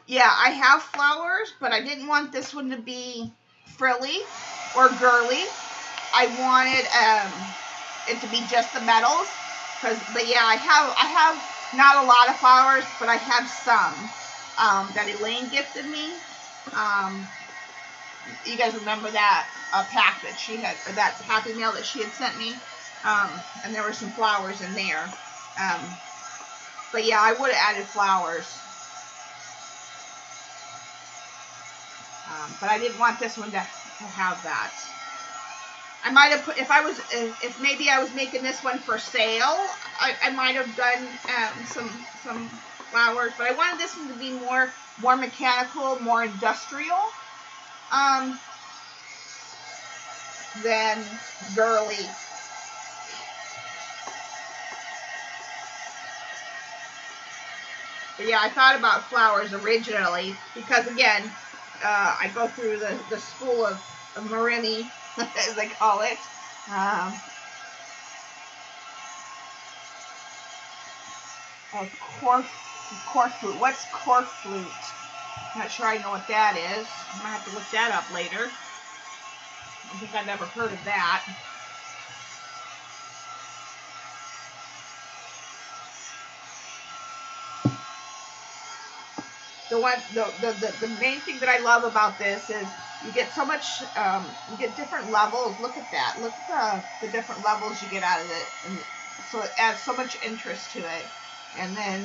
Yeah, I have flowers, but I didn't want this one to be frilly or girly. I wanted it to be just the metals, but yeah, I have not a lot of flowers, but I have some that Elaine gifted me. You guys remember that pack that she had, or that Happy Mail that she had sent me, and there were some flowers in there. But yeah, I would have added flowers. But I didn't want this one to have that. I might have put, if maybe I was making this one for sale, I might have done some flowers, but I wanted this one to be more mechanical, more industrial, than girly. But yeah, I thought about flowers originally because, again, I go through the school of Marini, as they call it. Corflute. What's corflute? I'm not sure I know what that is. I might have to look that up later. I think I've never heard of that. The main thing that I love about this is you get so much, you get different levels. Look at that. Look at the different levels you get out of it. And so it adds so much interest to it. And then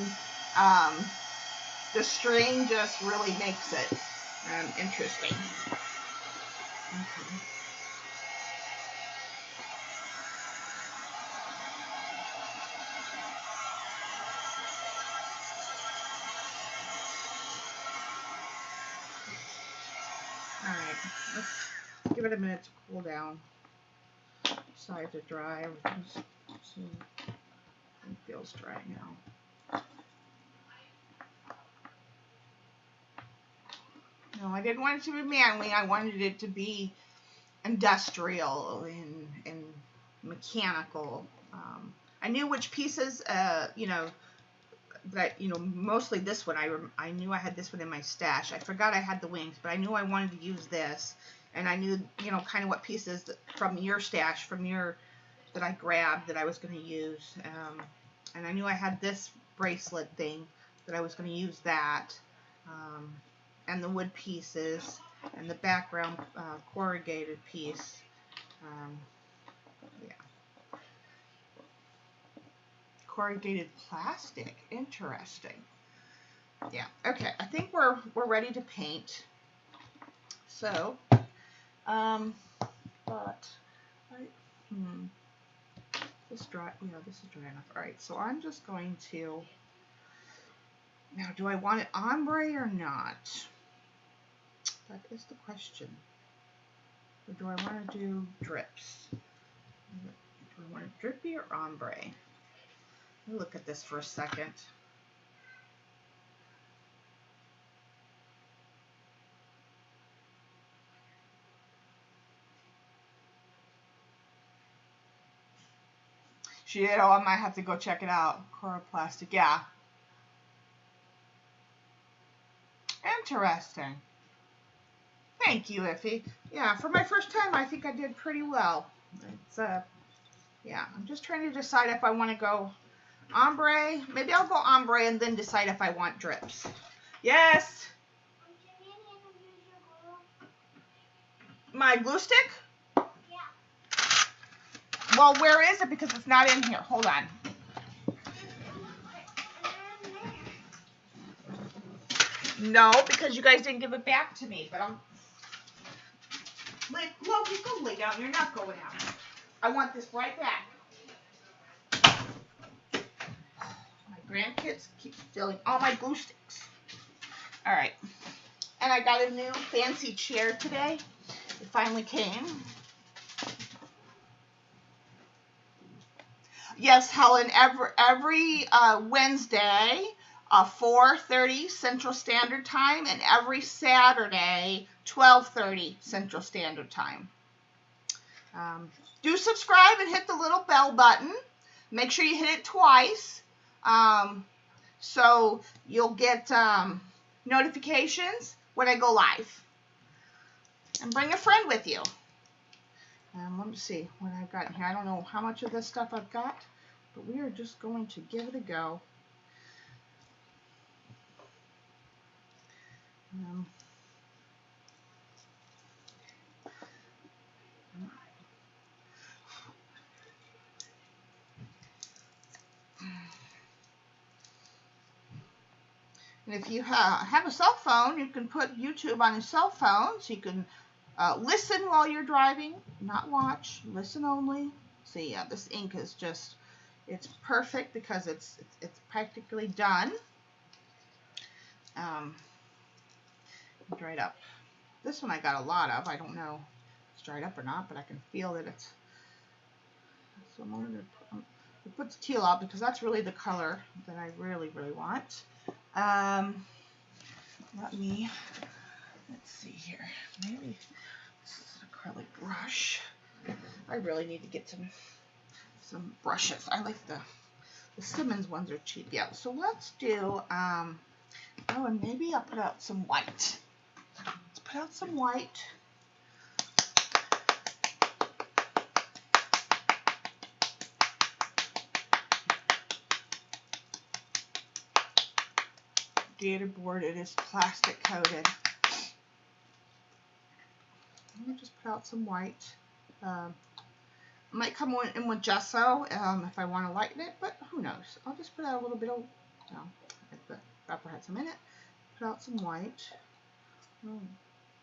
the string just really makes it interesting. Okay. Alright, let's give it a minute to cool down. Side to dry. Everything feels dry now. No, I didn't want it to be manly. I wanted it to be industrial and mechanical. I knew which pieces, but mostly this one. I knew I had this one in my stash. I forgot I had the wings, but I knew I wanted to use this, and I knew kind of what pieces from your stash, that I grabbed that I was going to use, and I knew I had this bracelet thing that I was going to use that, and the wood pieces and the background corrugated piece. Yeah. Corrugated plastic. Interesting. Yeah. Okay. I think we're ready to paint. So, this dry. Yeah, this is dry enough. All right. So I'm just going to. Now, do I want it ombre or not? That is the question. Or do I want to do drips? Do I want it drippy or ombre? Let me look at this for a second. She did. Oh, I might have to go check it out. Coroplastic. Yeah. Interesting. Thank you, Iffy. Yeah, for my first time, I think I did pretty well. It's yeah. I'm just trying to decide if I want to go ombre. Maybe I'll go ombre and then decide if I want drips. Yes. My glue stick? Yeah. Well, where is it? Because it's not in here. Hold on. No, because you guys didn't give it back to me. But I'm. Loki, go lay down. You're not going out. I want this right back. My grandkids keep stealing all my glue sticks. All right. And I got a new fancy chair today. It finally came. Yes, Helen, every Wednesday, 4:30 Central Standard Time, and every Saturday, 12:30 Central Standard Time. Do subscribe and hit the little bell button. Make sure you hit it twice, so you'll get notifications when I go live. And bring a friend with you. Let me see what I've got here. I don't know how much of this stuff I've got, but we are just going to give it a go. And if you have a cell phone, you can put YouTube on your cell phone, so you can listen while you're driving, not watch, listen only. See, yeah, this ink is just, it's perfect because it's practically done. Dried up. This one I got a lot of. I don't know if it's dried up or not, but I can feel that it's. So I'm going to put the teal out because that's really the color that I really, really want. Let's see here. Maybe this is an acrylic brush. I really need to get some brushes. I like the Simmons ones are cheap. Yeah. So let's do. Oh, and maybe I'll put out some white. Let's put out some white. Gator board, it is plastic coated. Let me just put out some white. I might come in with gesso if I want to lighten it, but who knows? I'll just put out a little bit of, the wrapper had some in it. Put out some white. Oh,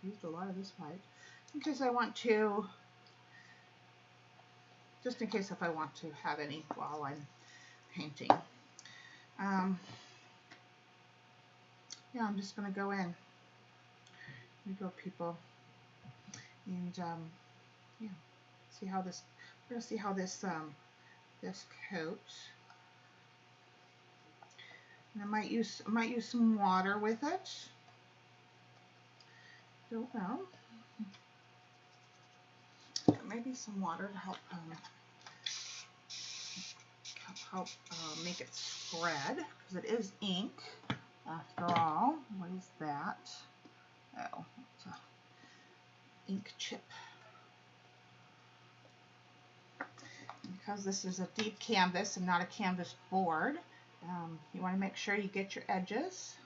used a lot of this white. In case I want to, just in case if I want to have any while I'm painting. Yeah, I'm just going to go in. Here we go, people. And yeah, see how this. We're going to see how this this coats. And I might use some water with it. Don't know. Maybe some water to help make it spread, because it is ink after all. What is that? Oh, it's a ink chip. Because this is a deep canvas and not a canvas board, you want to make sure you get your edges.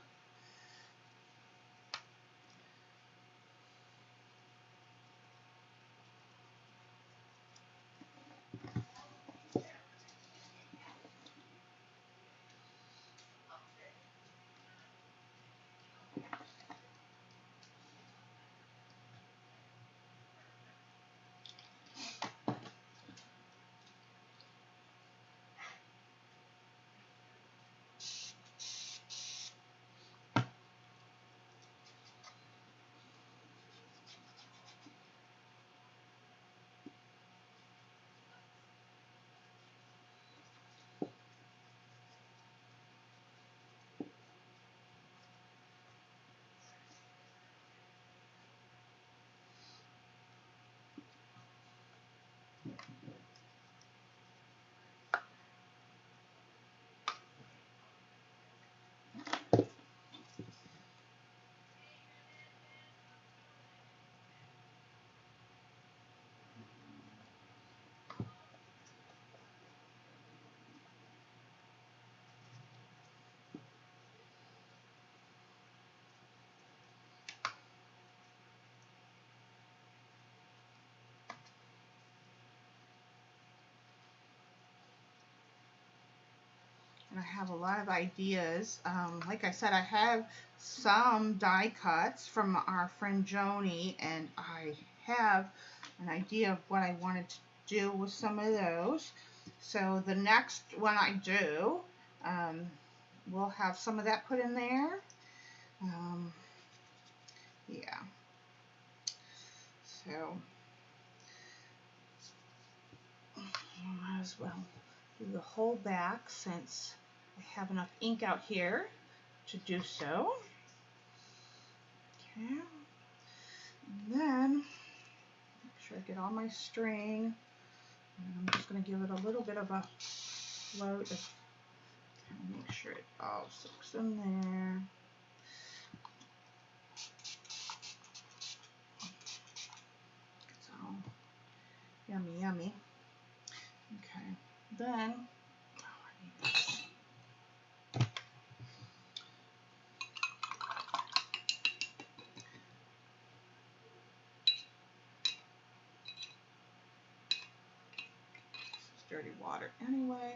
And I have a lot of ideas. Like I said, I have some die cuts from our friend Joni, and I have an idea of what I wanted to do with some of those. So the next one I do, we'll have some of that put in there. Yeah. So I might as well do the whole back since I have enough ink out here to do so. Okay. And then make sure I get all my string. And I'm just going to give it a little bit of a float to make sure it all soaks in there. It's all yummy, yummy. Okay. Then dirty water anyway.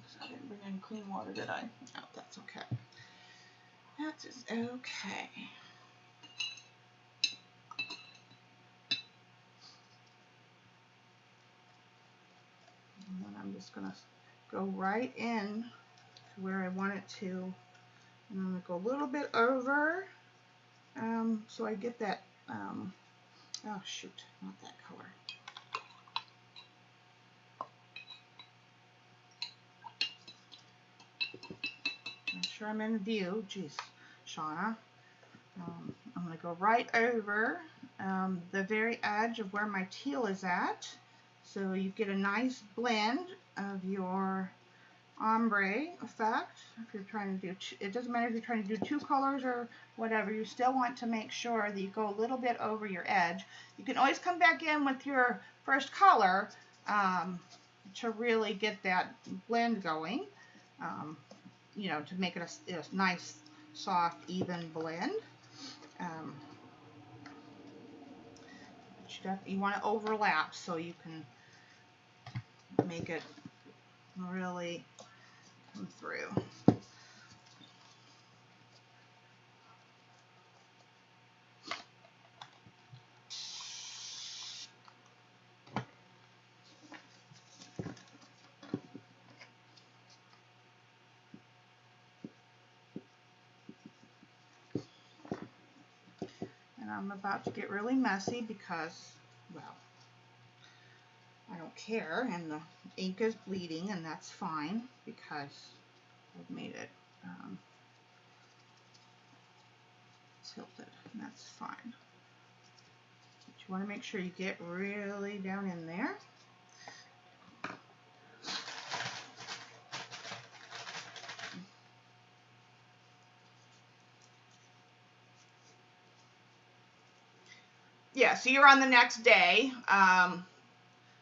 So I didn't bring in clean water, did I? No, that's okay. That is okay. And then I'm just going to go right in to where I want it to. And I'm going to go a little bit over so I get that, oh shoot, not that color. Make sure I'm in view. Jeez, Shauna. I'm going to go right over the very edge of where my teal is at, so you get a nice blend of your ombre effect. If you're trying to do, it doesn't matter if you're trying to do two colors or whatever, you still want to make sure that you go a little bit over your edge. You can always come back in with your first color to really get that blend going, you know, to make it a nice, soft, even blend. You want to overlap so you can make it really come through. And I'm about to get really messy because, well, I don't care, and the ink is bleeding, and that's fine because I've made it tilted, and that's fine. But you want to make sure you get really down in there. Yeah, so you're on the next day.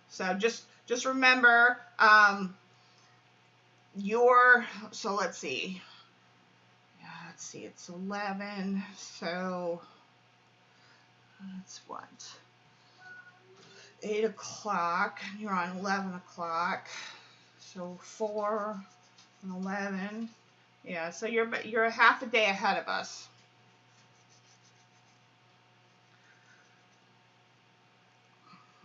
So just remember so let's see. Yeah, let's see, it's 11, so that's what? 8 o'clock, you're on 11 o'clock. So 4 and 11. Yeah, so you're a half a day ahead of us.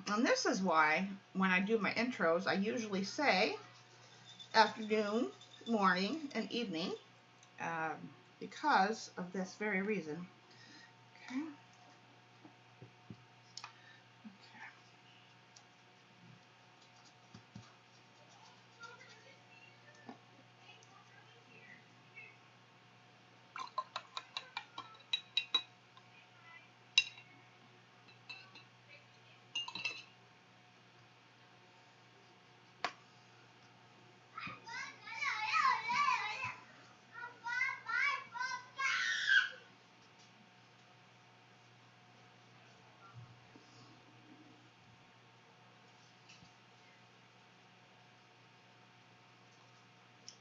And this is why when I do my intros, I usually say afternoon, morning, and evening, because of this very reason. Okay.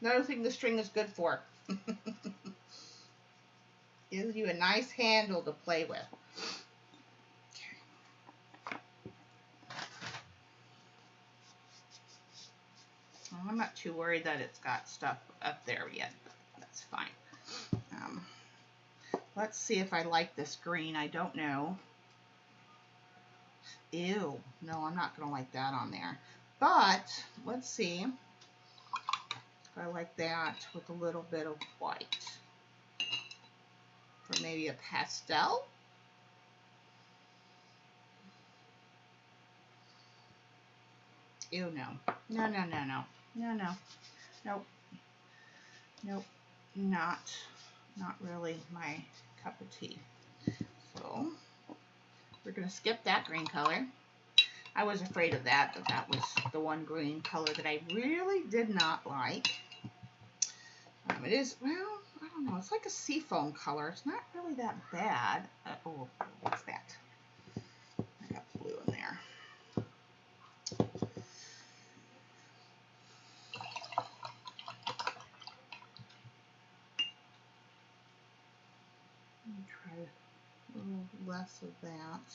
Another thing the string is good for gives you a nice handle to play with. Well, I'm not too worried that it's got stuff up there yet. That's fine. Let's see if I like this green. I don't know. Ew. No, I'm not going to like that on there. But let's see if I like that with a little bit of white. For maybe a pastel. Ew, no. No, no, no, no. No, no. Nope. Nope. Not really my cup of tea. So we're going to skip that green color. I was afraid of that, but that was the one green color that I really did not like. It is, well, I don't know, it's like a seafoam color. It's not really that bad. Oh, what's that? I got blue in there. Try a little less of that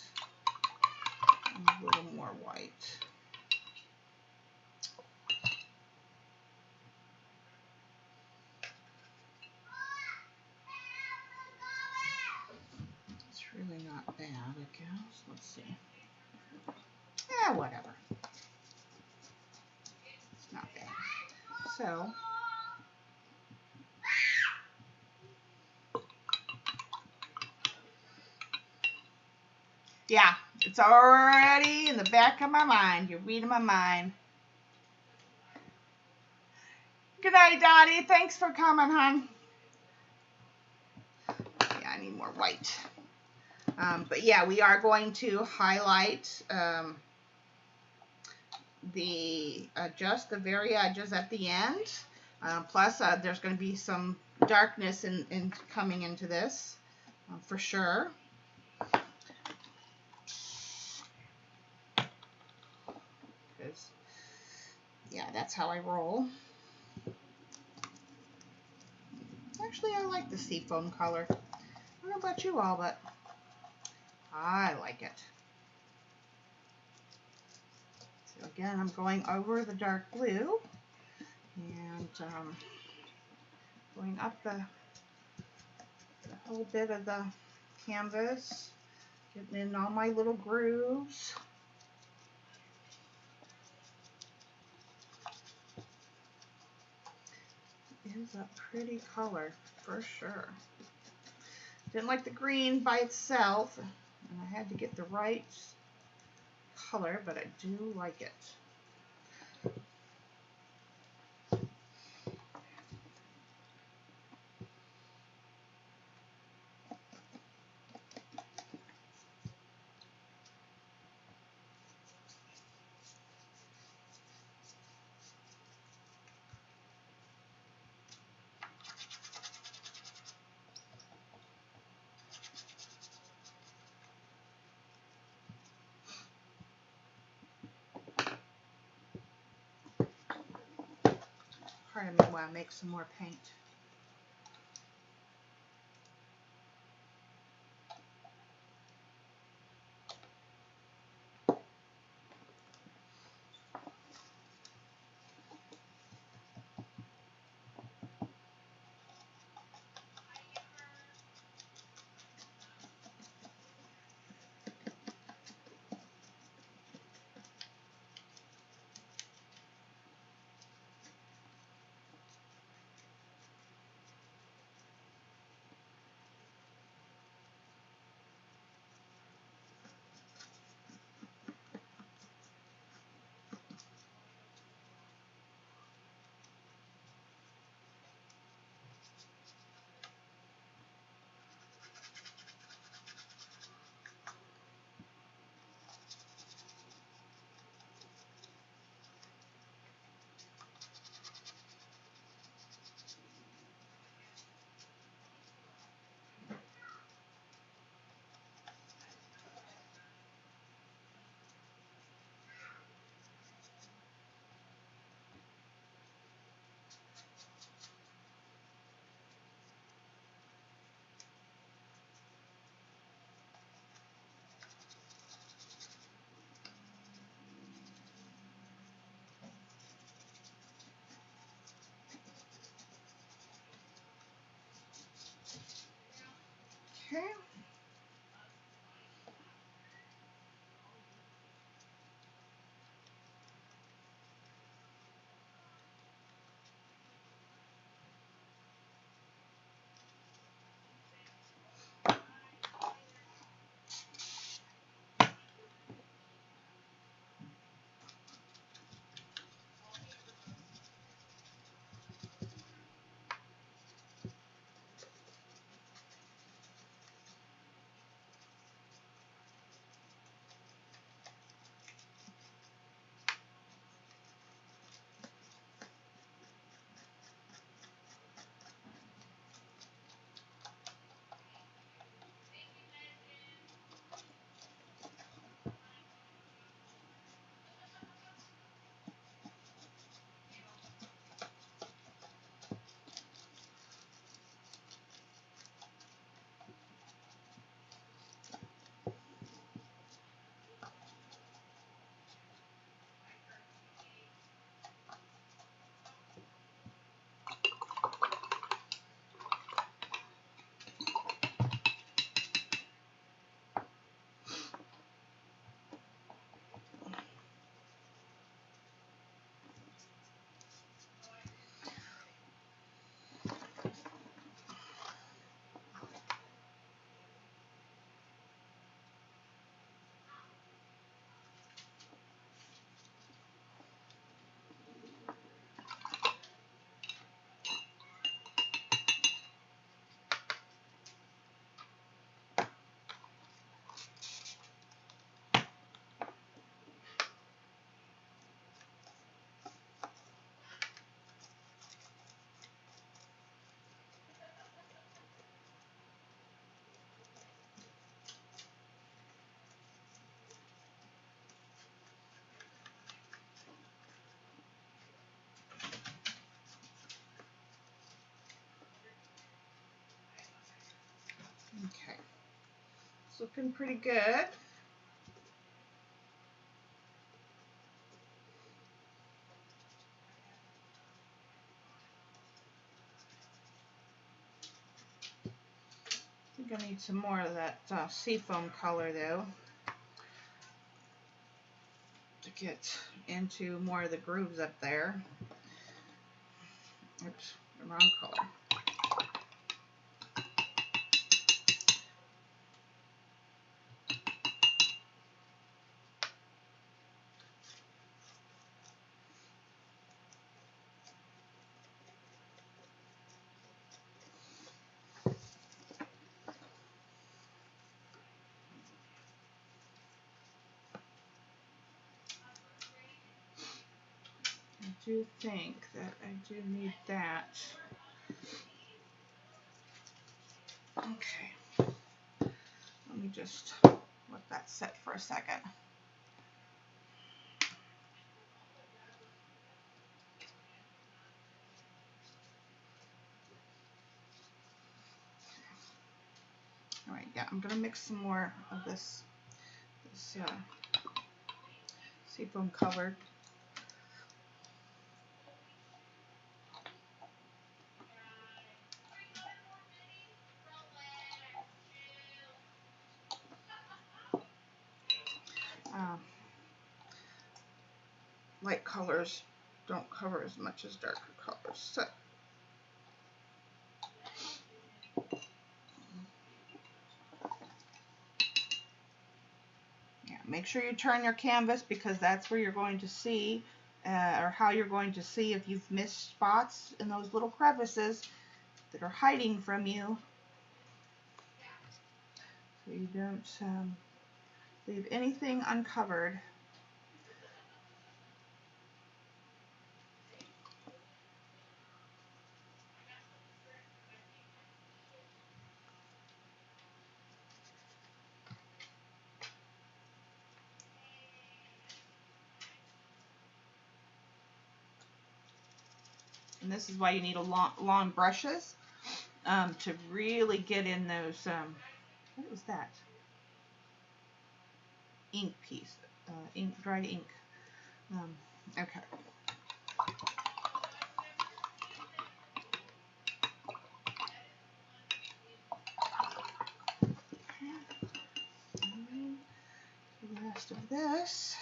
and a little more white. bad, I guess. Let's see. Yeah, whatever. It's not bad. So, yeah, it's already in the back of my mind. You're reading my mind. Good night, Dottie. Thanks for coming, hon. Yeah, I need more white. But yeah, we are going to highlight just the very edges at the end. Plus, there's going to be some darkness in coming into this for sure. Because, yeah, that's how I roll. Actually, I like the seafoam color. I don't know about you all, but I like it. So again, I'm going over the dark blue and going up the whole bit of the canvas, getting in all my little grooves. It is a pretty color for sure. Didn't like the green by itself, and I had to get the right color, but I do like it. Pardon me while I make some more paint. Okay. Okay, it's looking pretty good. I think I need some more of that seafoam color though, to get into more of the grooves up there. Oops, the wrong color. I do think that I do need that. Okay, let me just let that set for a second. All right, yeah, I'm gonna mix some more of this seafoam color. Light colors don't cover as much as darker colors. So, yeah, make sure you turn your canvas, because that's where you're going to see, or how you're going to see if you've missed spots in those little crevices that are hiding from you, so you don't leave anything uncovered. And this is why you need a long brushes to really get in those. What was that? Ink piece, dried ink. Okay. The rest of this.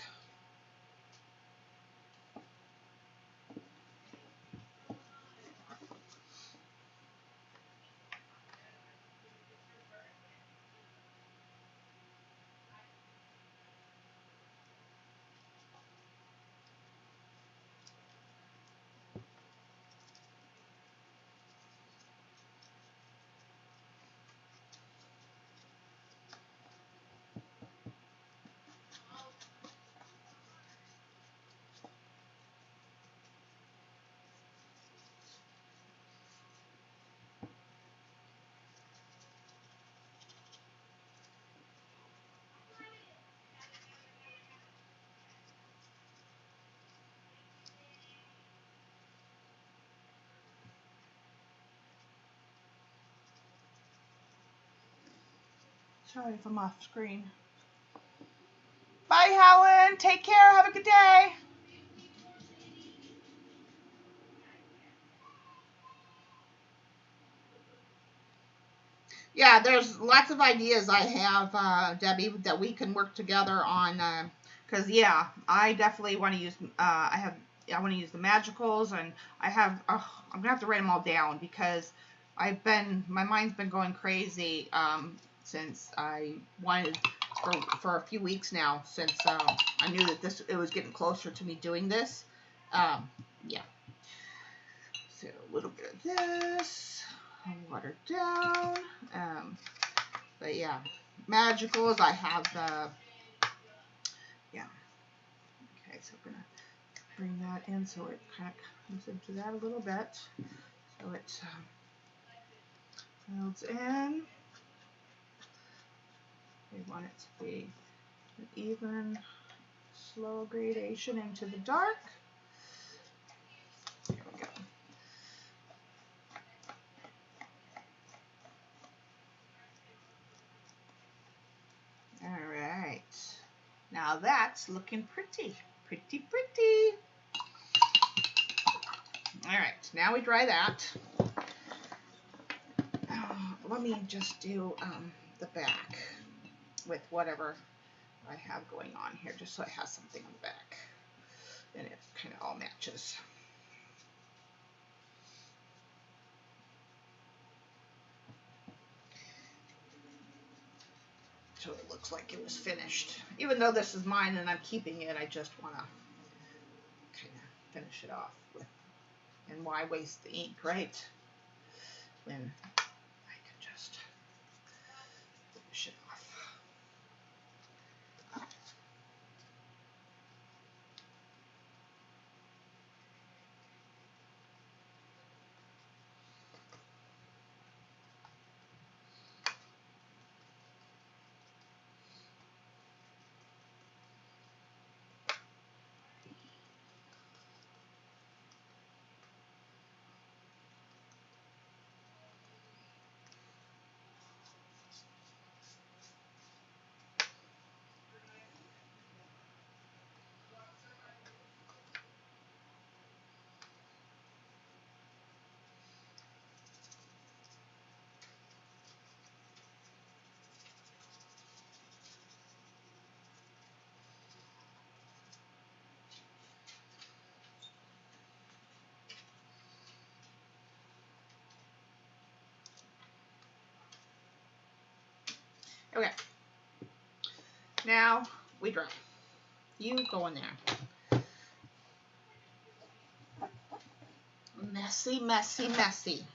Sorry if I'm off screen. Bye, Helen. Take care. Have a good day. Yeah, there's lots of ideas I have, Debbie, that we can work together on. Because yeah, I definitely want to use. I want to use the magicals, and I have. I'm gonna have to write them all down, because my mind's been going crazy since I wanted for a few weeks now, since I knew that it was getting closer to me doing this. Yeah. So a little bit of this. Watered down. But yeah, magicals. I have yeah. Okay, so I'm gonna bring that in so it kind of comes into that a little bit, so it builds in. We want it to be an even, slow gradation into the dark. There we go. Now that's looking pretty, pretty, pretty. All right, now we dry that. Let me just do the back with whatever I have going on here, just so it has something on the back. And it kind of all matches. So it looks like it was finished. Even though this is mine and I'm keeping it, I just want to kind of finish it off with. And why waste the ink, right? When I can just finish it off. Okay. Now we dry. You go in there. Messy, messy, messy.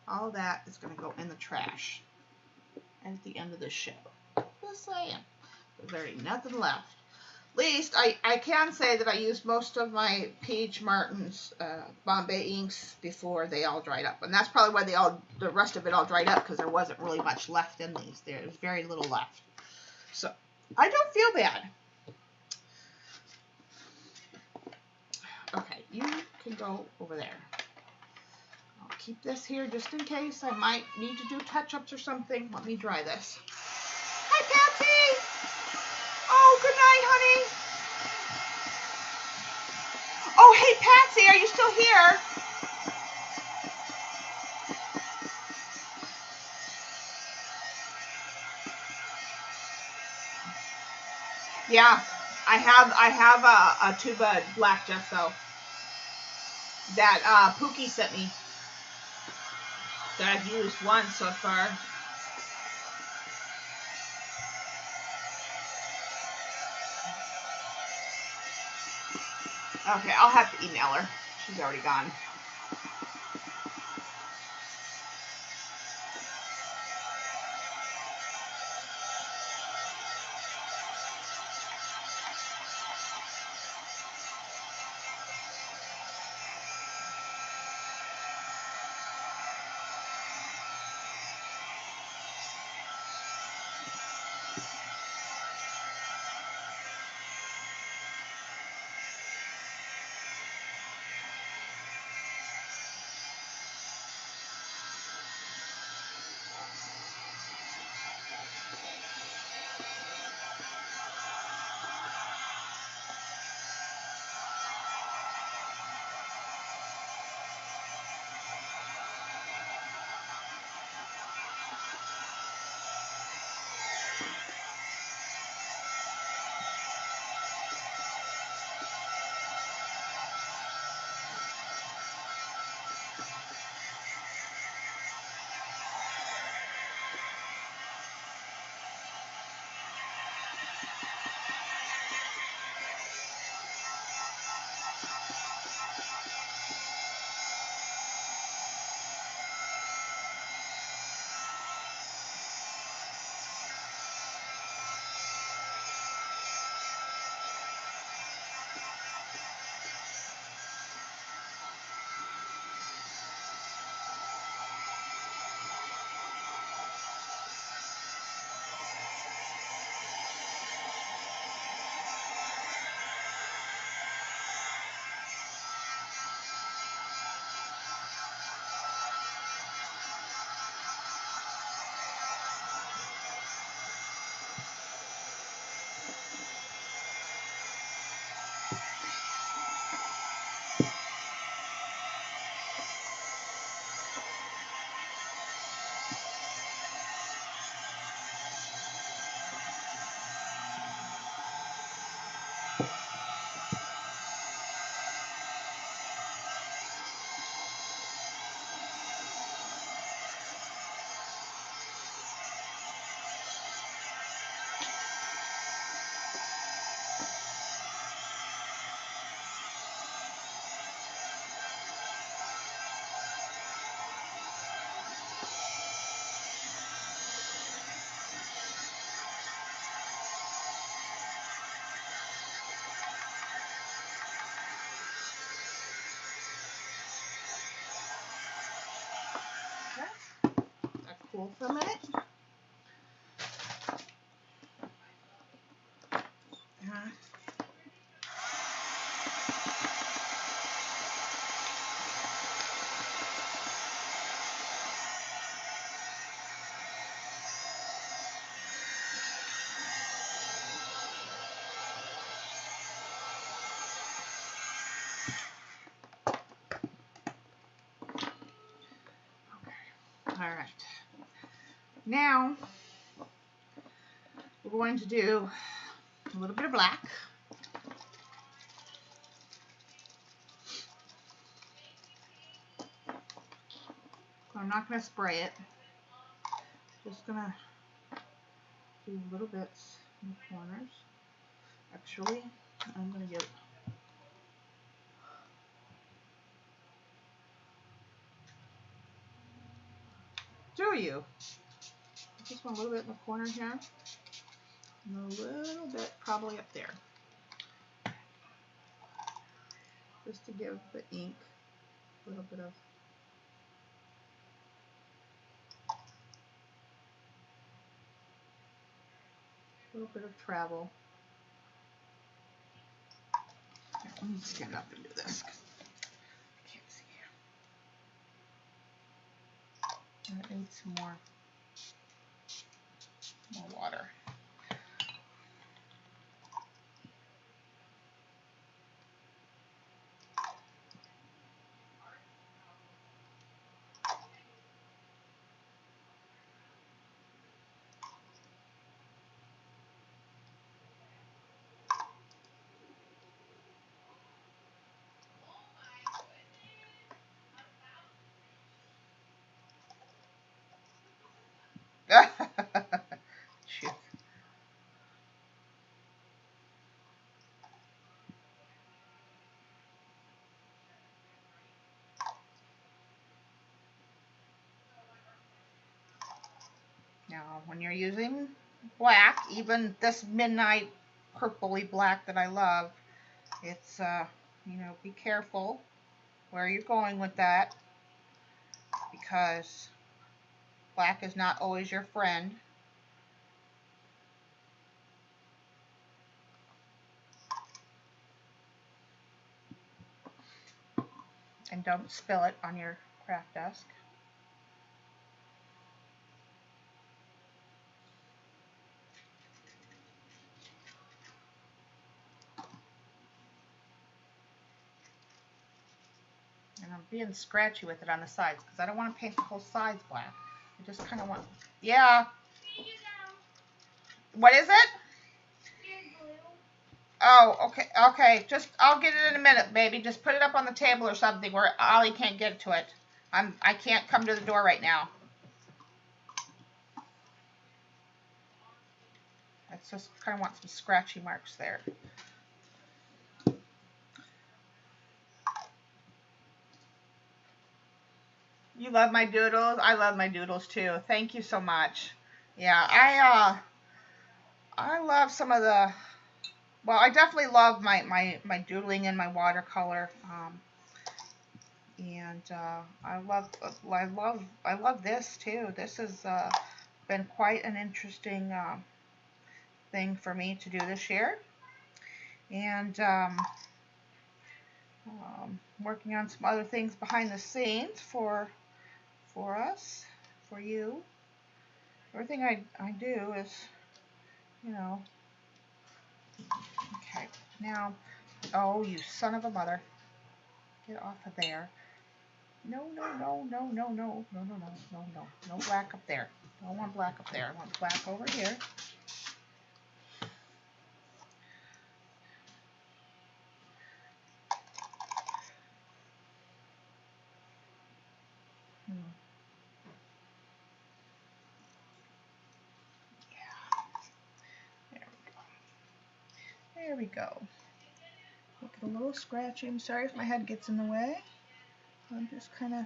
All that is going to go in the trash at the end of the show. Just saying. There's already nothing left. At least I can say that I used most of my P.H. Martin's Bombay inks before they all dried up. And that's probably why the rest of it all dried up, because there wasn't really much left in these. There's very little left. So I don't feel bad. Okay, you can go over there. I'll keep this here just in case I might need to do touch-ups or something. Let me dry this. Hi, Patsy! Oh, good night, honey. Oh, hey, Patsy, are you still here? Yeah, I have a tube of black gesso that Pookie sent me that I've used once so far. Okay, I'll have to email her. She's already gone. cool for a minute. All right. Now we're going to do a little bit of black. I'm not going to spray it. Just going to do little bits in the corners. Actually, I'm going to get you. Just want a little bit in the corner here. And a little bit probably up there. Just to give the ink a little bit of travel. Here, let me stand up and do this. I can't see here. I need some more water. Shoot. Now, when you're using black, even this midnight purpley black that I love, it's, you know, be careful where you're going with that, because black is not always your friend. And don't spill it on your craft desk. And I'm being scratchy with it on the sides because I don't want to paint the whole sides black. I just kind of want, yeah. What is it? Oh, okay, okay. Just, I'll get it in a minute, baby. Just put it up on the table or something where Ollie can't get to it. I can't come to the door right now. I just kind of want some scratchy marks there. You love my doodles? I love my doodles too. Thank you so much. Yeah, I love some of the, well, I definitely love my doodling and my watercolor. And I love this too. This has been quite an interesting thing for me to do this year. And working on some other things behind the scenes for us, for you. Everything I do is, you know. Okay, now, oh, you son of a mother. Get off of there. No, no, no, no, no, no, no, no, no, no, no, no black up there. I don't want black up there. I want black over here. There we go. Make it a little scratchy. I'm sorry if my head gets in the way. I'm just kind of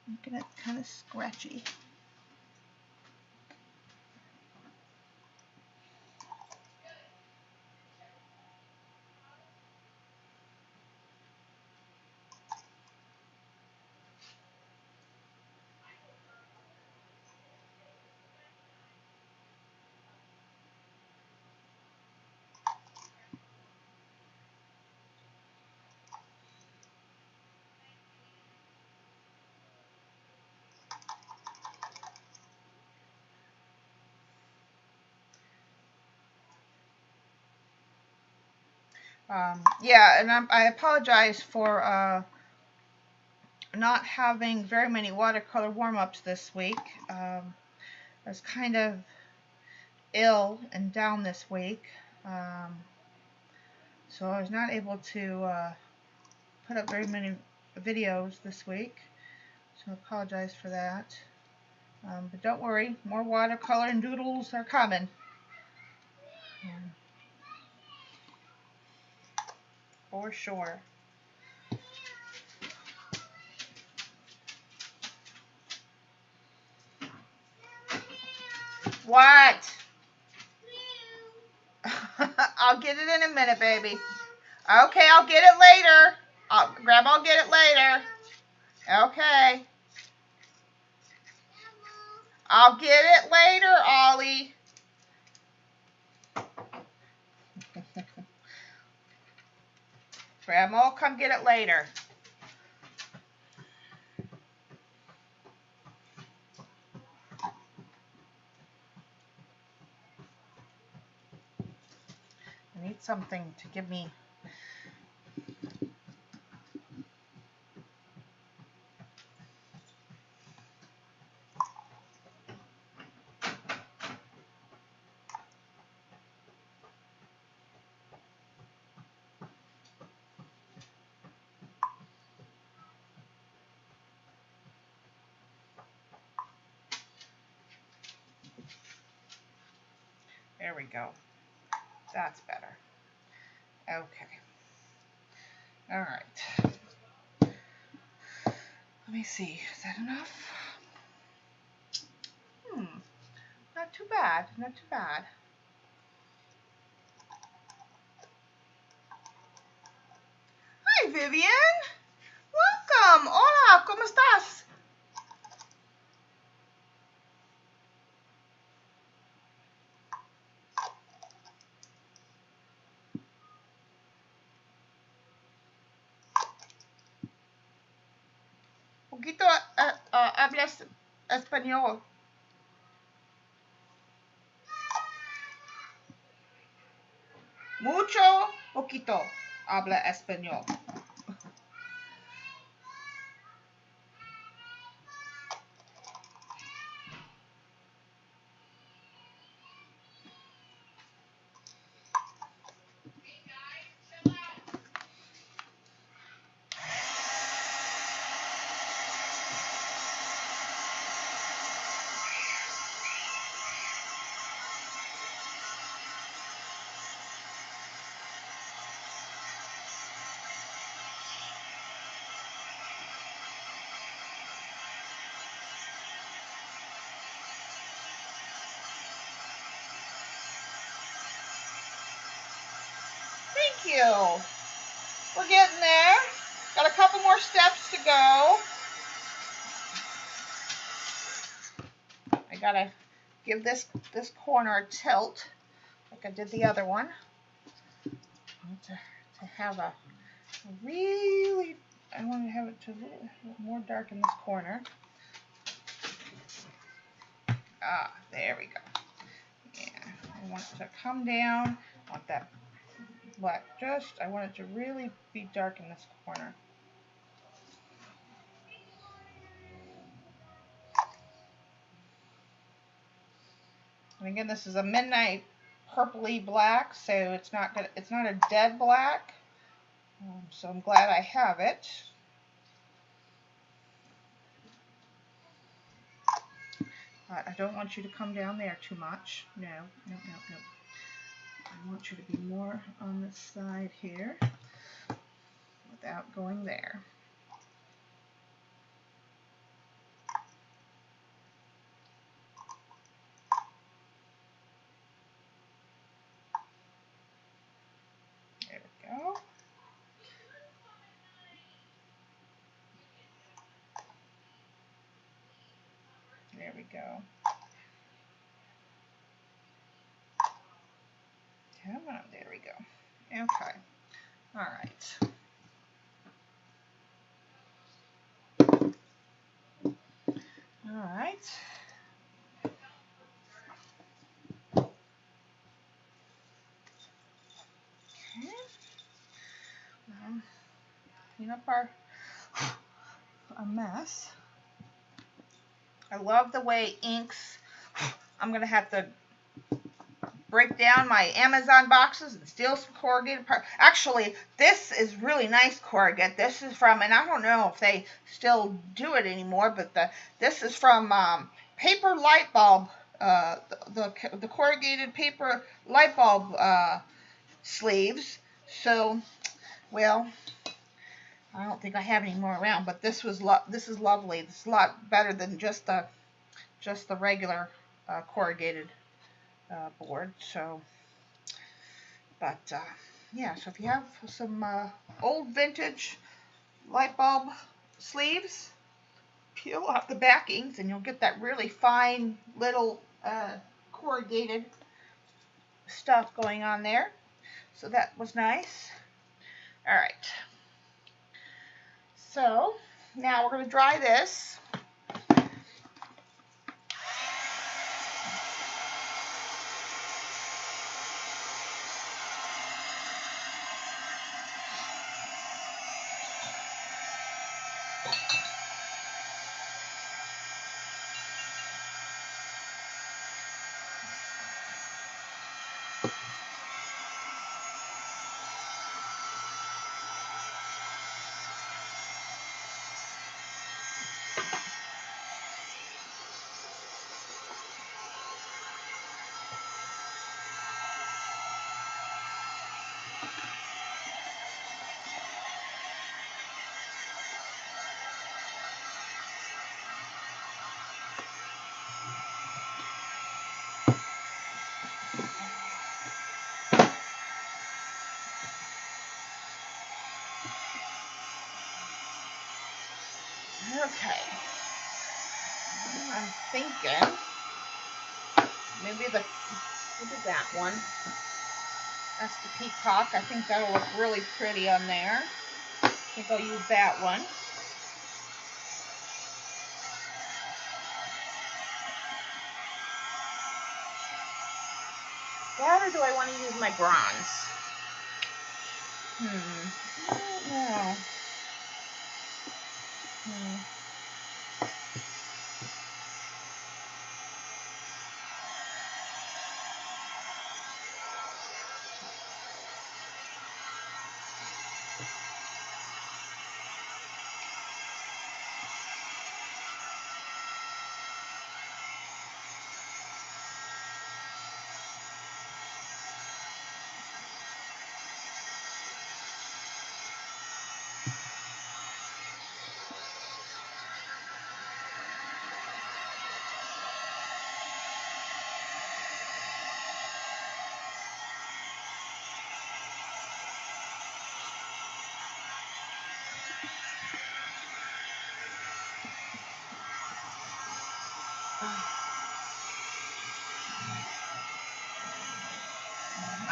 making it kind of scratchy. Yeah, and I apologize for not having very many watercolor warm-ups this week. I was kind of ill and down this week, so I was not able to put up very many videos this week, so I apologize for that. But don't worry, more watercolor and doodles are coming. For sure. What? I'll get it in a minute, baby. Okay, I'll get it later. Grandma'll get it later. Okay. I'll get it later, Ollie. Grandma will come get it later. I need something to give me. There we go. That's better. Okay. All right. Let me see. Is that enough? Not too bad. Not too bad. Hi, Vivian. Welcome. Hola. ¿Cómo estás? Poquito hablas español. Mucho, poquito habla español. Thank you. We're getting there. Got a couple more steps to go. I gotta give this corner a tilt like I did the other one. To have a really, I want to have it to a little more dark in this corner. There we go. Yeah, I want it to come down. I want that black I want it to really be dark in this corner. And again, this is a midnight purpley black, so it's not a dead black. So I'm glad I have it. But I don't want you to come down there too much. No. I want you to be more on this side here without going there. There we go. There we go. Come on, there we go. Okay. All right. All right. Okay. clean up our mess. I love the way inks. I'm going to have to break down my Amazon boxes and steal some corrugated. Actually, this is really nice corrugate. This is from, and I don't know if they still do it anymore, but this is from paper light bulb, the corrugated paper light bulb sleeves. So, well, I don't think I have any more around, but this is lovely. This is a lot better than just the regular corrugated board. So, but yeah, so if you have some old vintage light bulb sleeves, peel off the backings and you'll get that really fine little corrugated stuff going on there. So that was nice. All right. So now we're going to dry this. Okay, I'm thinking maybe that one. That's the peacock. I think that'll look really pretty on there. I think I'll use that one. That, or do I want to use my bronze? I don't know.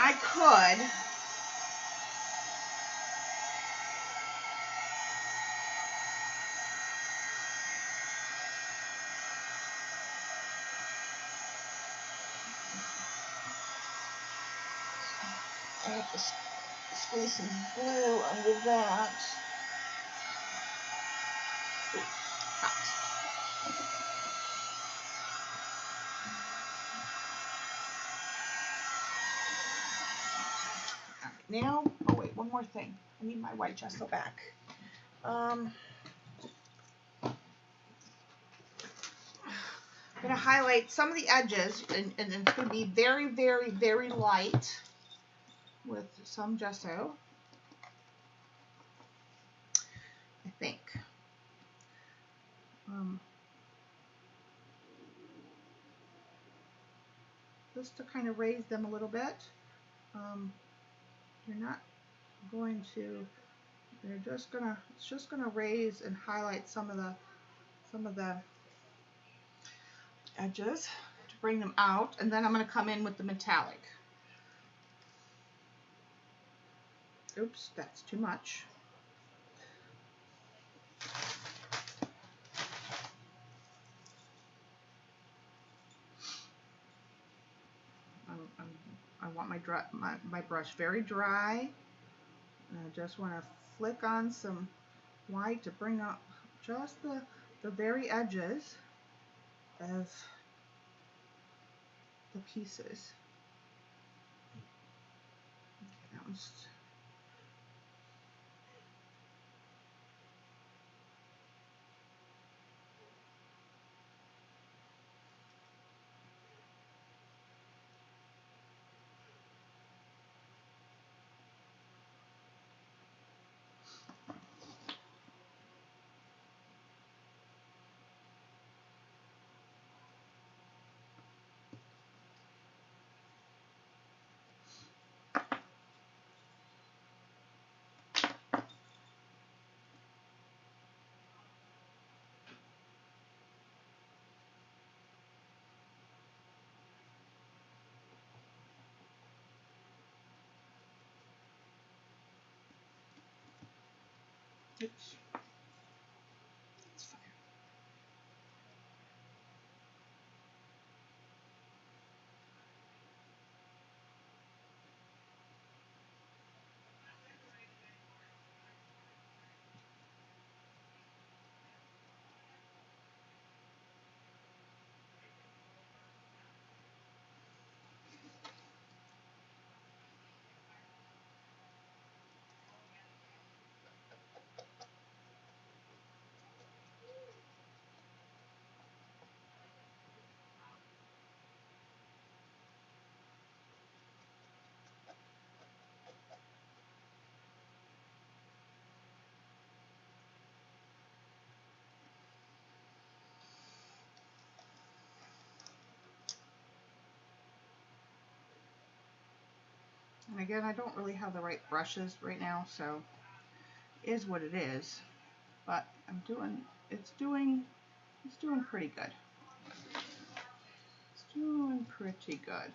I could. I have to squeeze some glue under that. Now, oh wait, one more thing. I need my white gesso back. I'm going to highlight some of the edges, and it's going to be very, very, very light with some gesso, I think. Just to kind of raise them a little bit. You're not going to, it's just gonna raise and highlight some of the edges to bring them out, and then I'm going to come in with the metallic. Oops, that's too much. I want my brush very dry, and I just want to flick on some white to bring up just the very edges of the pieces. Okay, that one's oops. It's fine. And again, I don't really have the right brushes right now, so it is what it is. But it's doing pretty good. It's doing pretty good.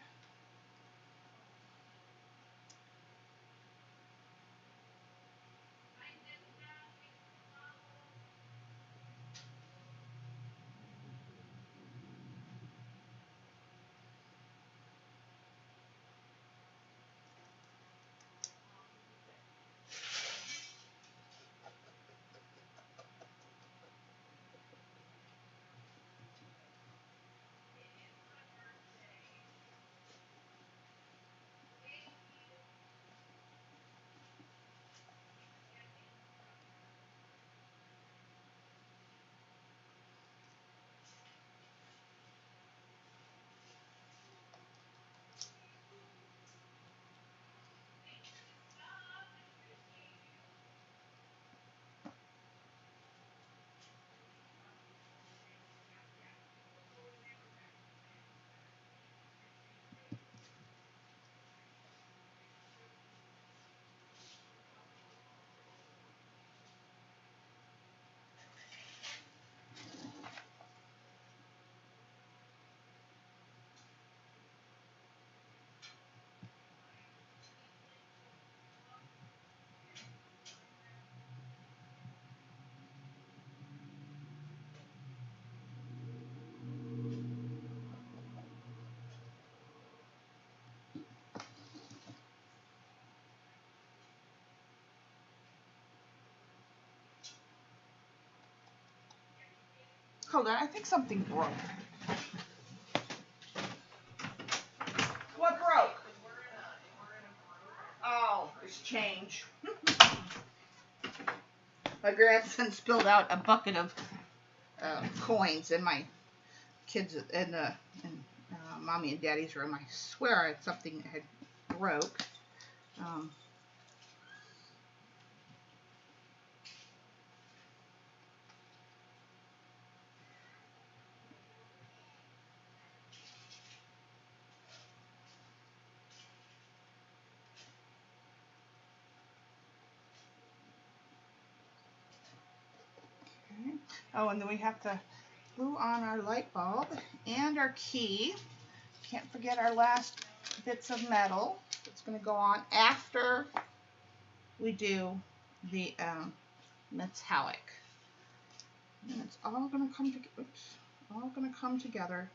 Hold on, I think something broke. What broke? Oh, it's change. My grandson spilled out a bucket of coins in my kids in mommy and daddy's room. I swear it's something that had broke. Okay. Oh, and then we have to glue on our light bulb and our key. Can't forget our last bits of metal. It's going to go on after we do the metallic. And it's all going to come together. Oops, all going to come together.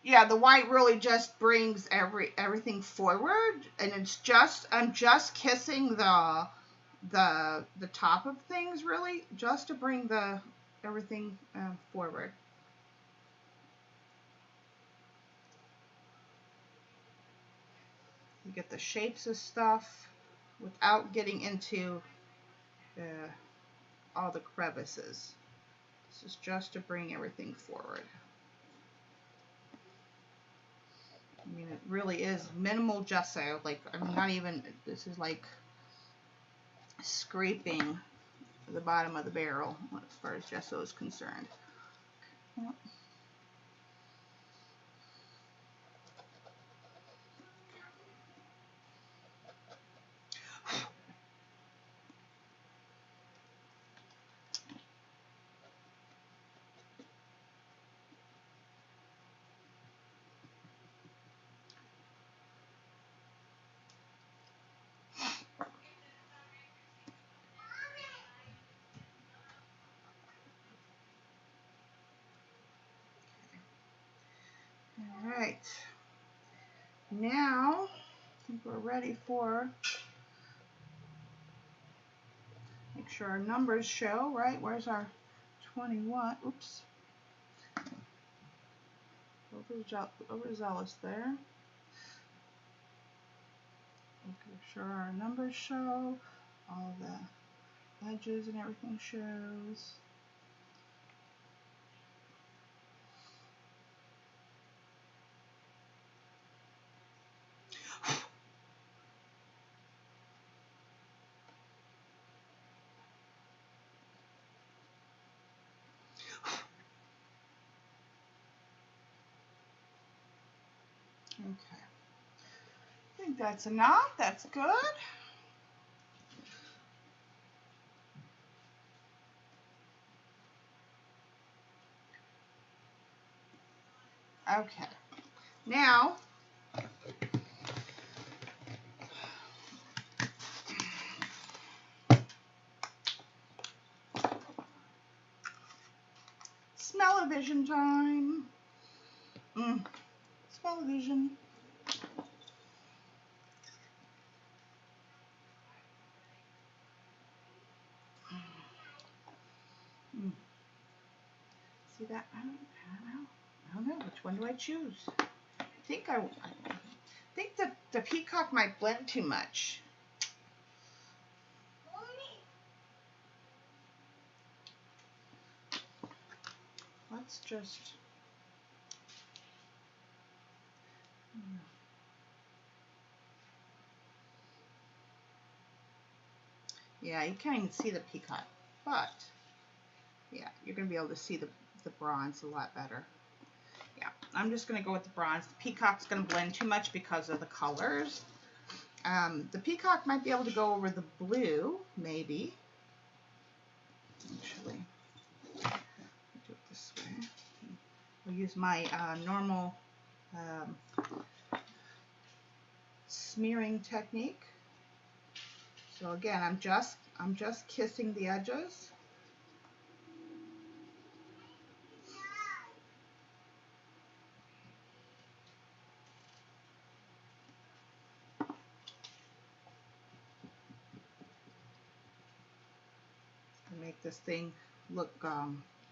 Yeah, the white really just brings everything forward, and I'm just kissing the top of things, really, just to bring everything forward. You get the shapes of stuff without getting into all the crevices. This is just to bring everything forward. I mean, it really is minimal gesso. Like, I'm not even, this is like scraping the bottom of the barrel as far as gesso is concerned. All right, now I think we're ready for, make sure our numbers show, right? Where's our 21? Oops. Overzealous there. Make sure our numbers show, all the edges and everything shows. Okay, I think that's enough. That's good. Okay, now smell-o-vision time. Smell-o-vision. See that? I don't know. Which one do I choose? I think the peacock might blend too much. Let's just. Yeah, you can't even see the peacock, but yeah, you're gonna be able to see the bronze a lot better. Yeah, I'm just gonna go with the bronze. The peacock's gonna blend too much because of the colors. The peacock might be able to go over the blue, maybe. Actually, I'll do it this way. I'll use my normal smearing technique. So again, I'm just kissing the edges. Make this thing look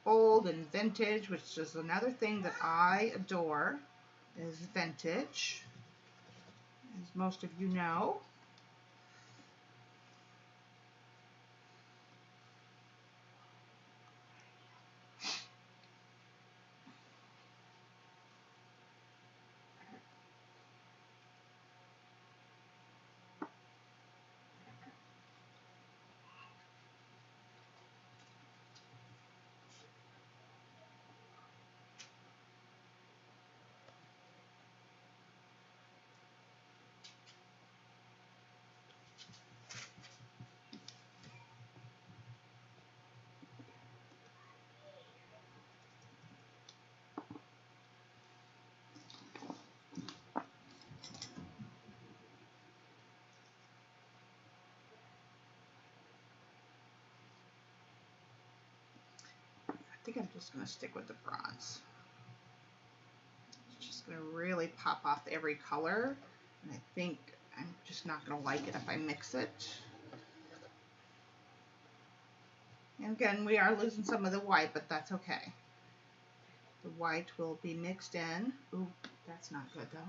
old and vintage, which is another thing that I adore, is vintage, as most of you know. I think I'm just going to stick with the bronze. Just going to really pop off every color, and I think I'm just not going to like it if I mix it. And again, we are losing some of the white, but that's okay. The white will be mixed in. Ooh, that's not good though.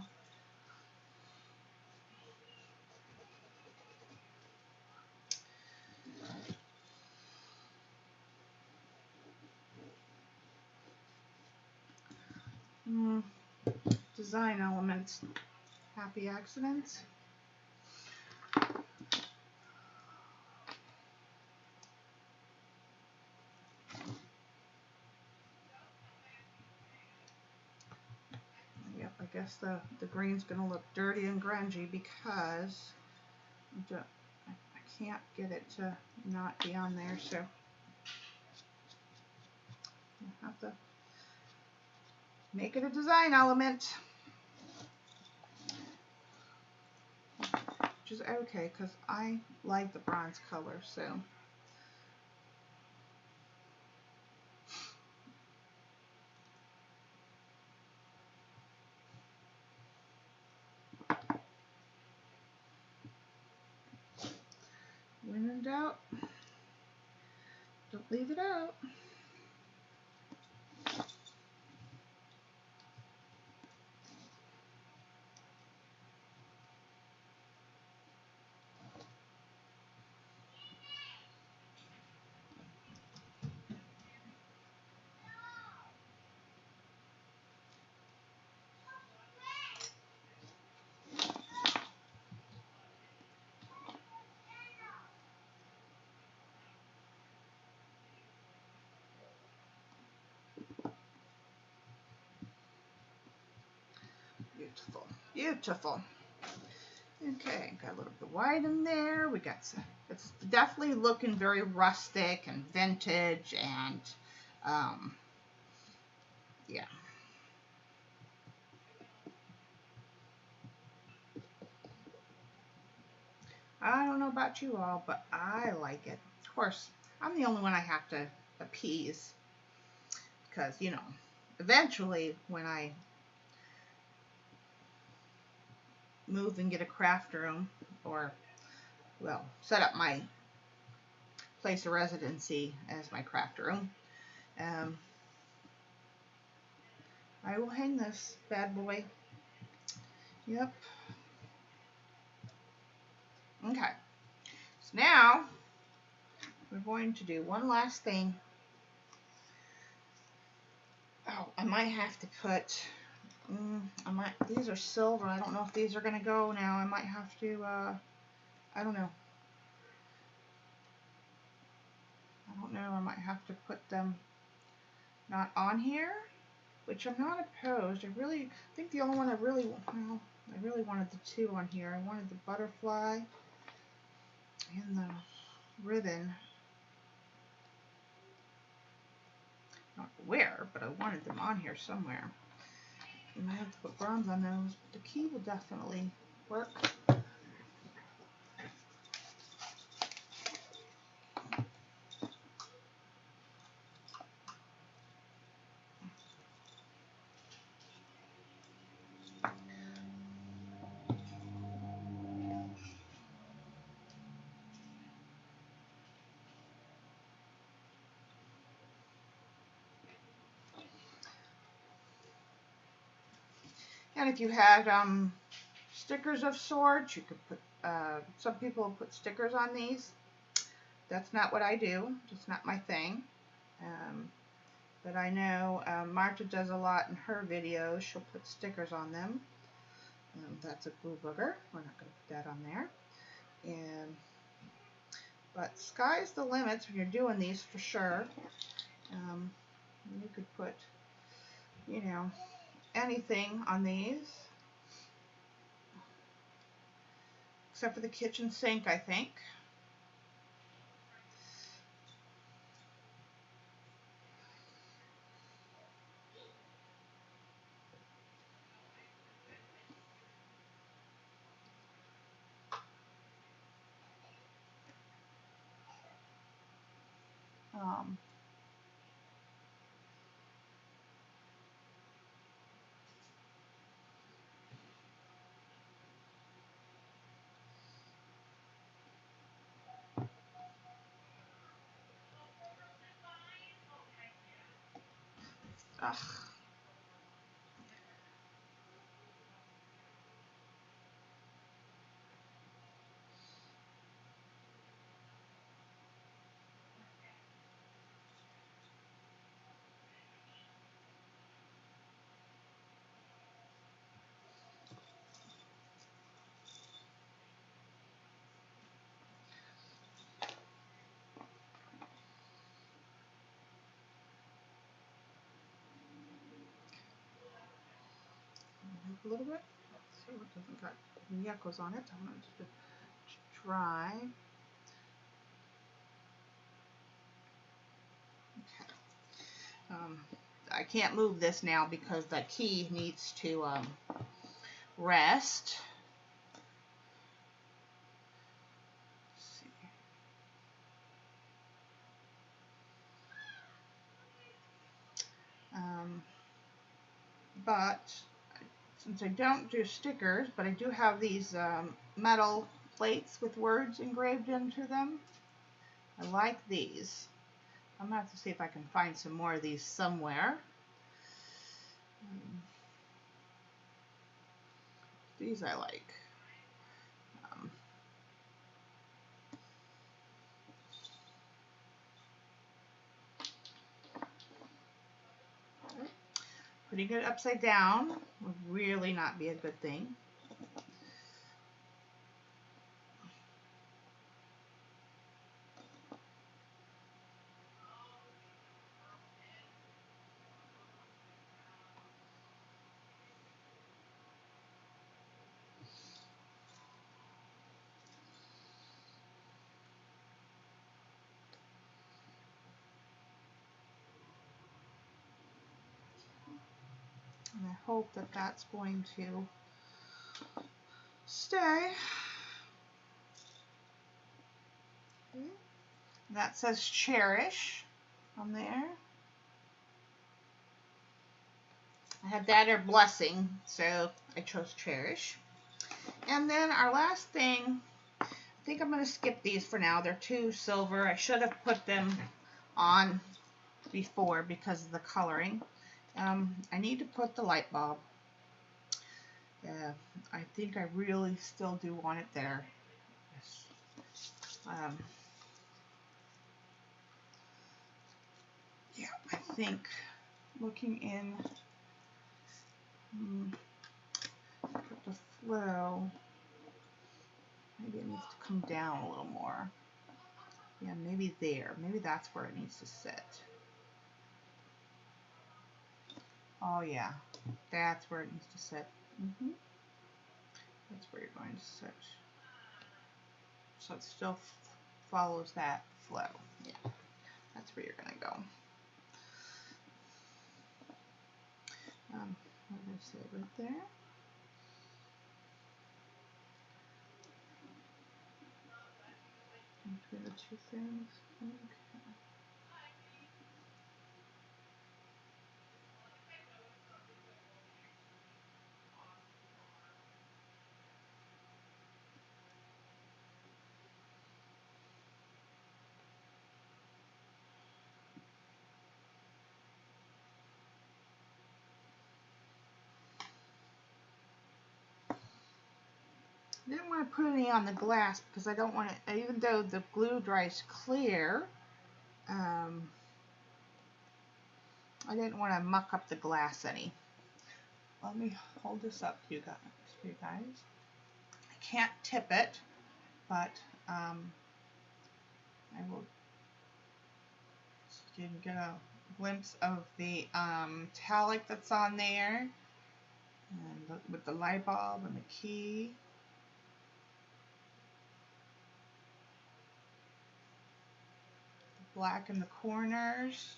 Design elements, happy accidents. Yep, I guess the green's going to look dirty and grungy because I can't get it to not be on there, so I'll have to make it a design element. Which is okay because I like the bronze color, so. When in doubt, don't leave it out. Beautiful, beautiful. Okay, got a little bit of white in there. We got some, it's definitely looking very rustic and vintage and yeah. I don't know about you all, but I like it. Of course, I'm the only one I have to appease because, you know, eventually when I move and get a craft room or, well, set up my place of residency as my craft room, I will hang this bad boy. Yep. Okay. So now we're going to do one last thing. Oh, I might have to put, these are silver. I don't know if these are going to go now. I might have to, I don't know. I might have to put them not on here, which I'm not opposed. I think the only one I really wanted the two on here. I wanted the butterfly and the ribbon. Not where, but I wanted them on here somewhere. I might have to put bronze on those, but the key will definitely work. And if you had stickers of sorts, you could put, some people put stickers on these. That's not what I do. It's not my thing. But I know Marta does a lot in her videos. She'll put stickers on them. That's a glue booger. We're not going to put that on there. But sky's the limits when you're doing these for sure. You could put, you know, anything on these. Except for the kitchen sink, I think. Ugh. A little bit. Let's see what doesn't got any echoes on it. I want it to dry. Okay. I can't move this now because the key needs to rest. Let's see. But since I don't do stickers, but I do have these metal plates with words engraved into them. I like these. I'm gonna have to see if I can find some more of these somewhere. These I like. Putting it upside down would really not be a good thing. And I hope that that's going to stay. Okay. That says cherish on there. I had that or blessing, so I chose cherish. And then our last thing, I think I'm going to skip these for now. They're too silver. I should have put them on before because of the coloring. I need to put the light bulb. I think I really still do want it there. Yeah, I think looking in the flow, maybe it needs to come down a little more. Yeah, maybe there. Maybe that's where it needs to sit. Oh yeah, that's where it needs to sit. That's where you're going to sit. So it still follows that flow. Yeah, that's where you're going to go. What did I say right there? Between the two things. Okay. I didn't want to put any on the glass because I don't want it, even though the glue dries clear, I didn't want to muck up the glass any. Let me hold this up to you guys. I can't tip it, but I will, so you can get a glimpse of the metallic that's on there, and with the light bulb and the key. Black in the corners.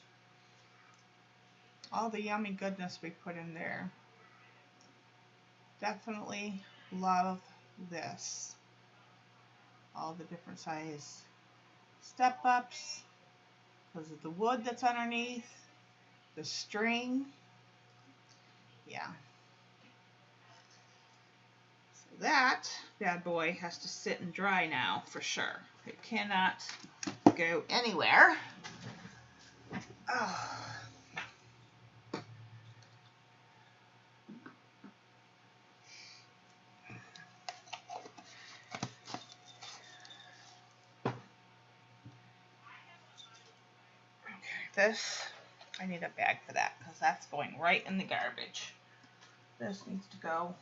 All the yummy goodness we put in there. Definitely love this. All the different size step ups because of the wood that's underneath, the string. Yeah. So that bad boy has to sit and dry now for sure. It cannot go anywhere. Oh. this. I need a bag for that because that's going right in the garbage. This needs to go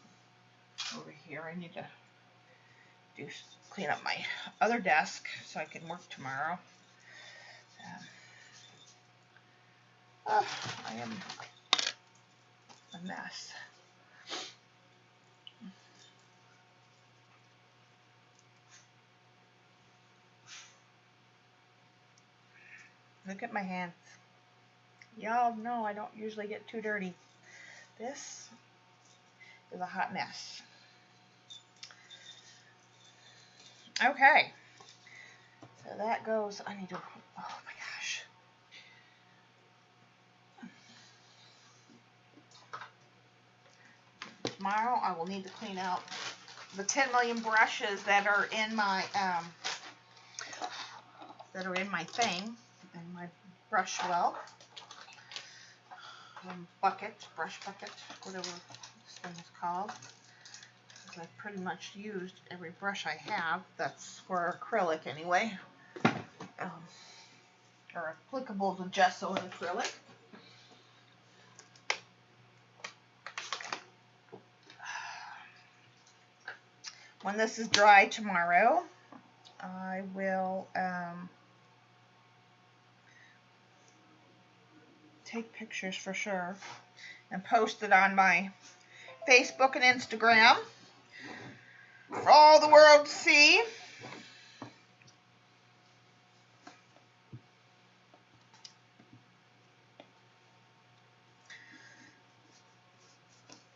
over here. I need to clean up my other desk so I can work tomorrow. I am a mess. Look at my hands. Y'all know I don't usually get too dirty. This is a hot mess. Okay. So that goes, I need to, oh my gosh. Tomorrow I will need to clean out the 10 million brushes that are in my, thing, in my brush well. Brush bucket, whatever this thing is called. I've pretty much used every brush I have. That's for acrylic anyway. Or applicable to gesso and acrylic. When this is dry tomorrow, I will take pictures for sure and post it on my Facebook and Instagram for all the world to see.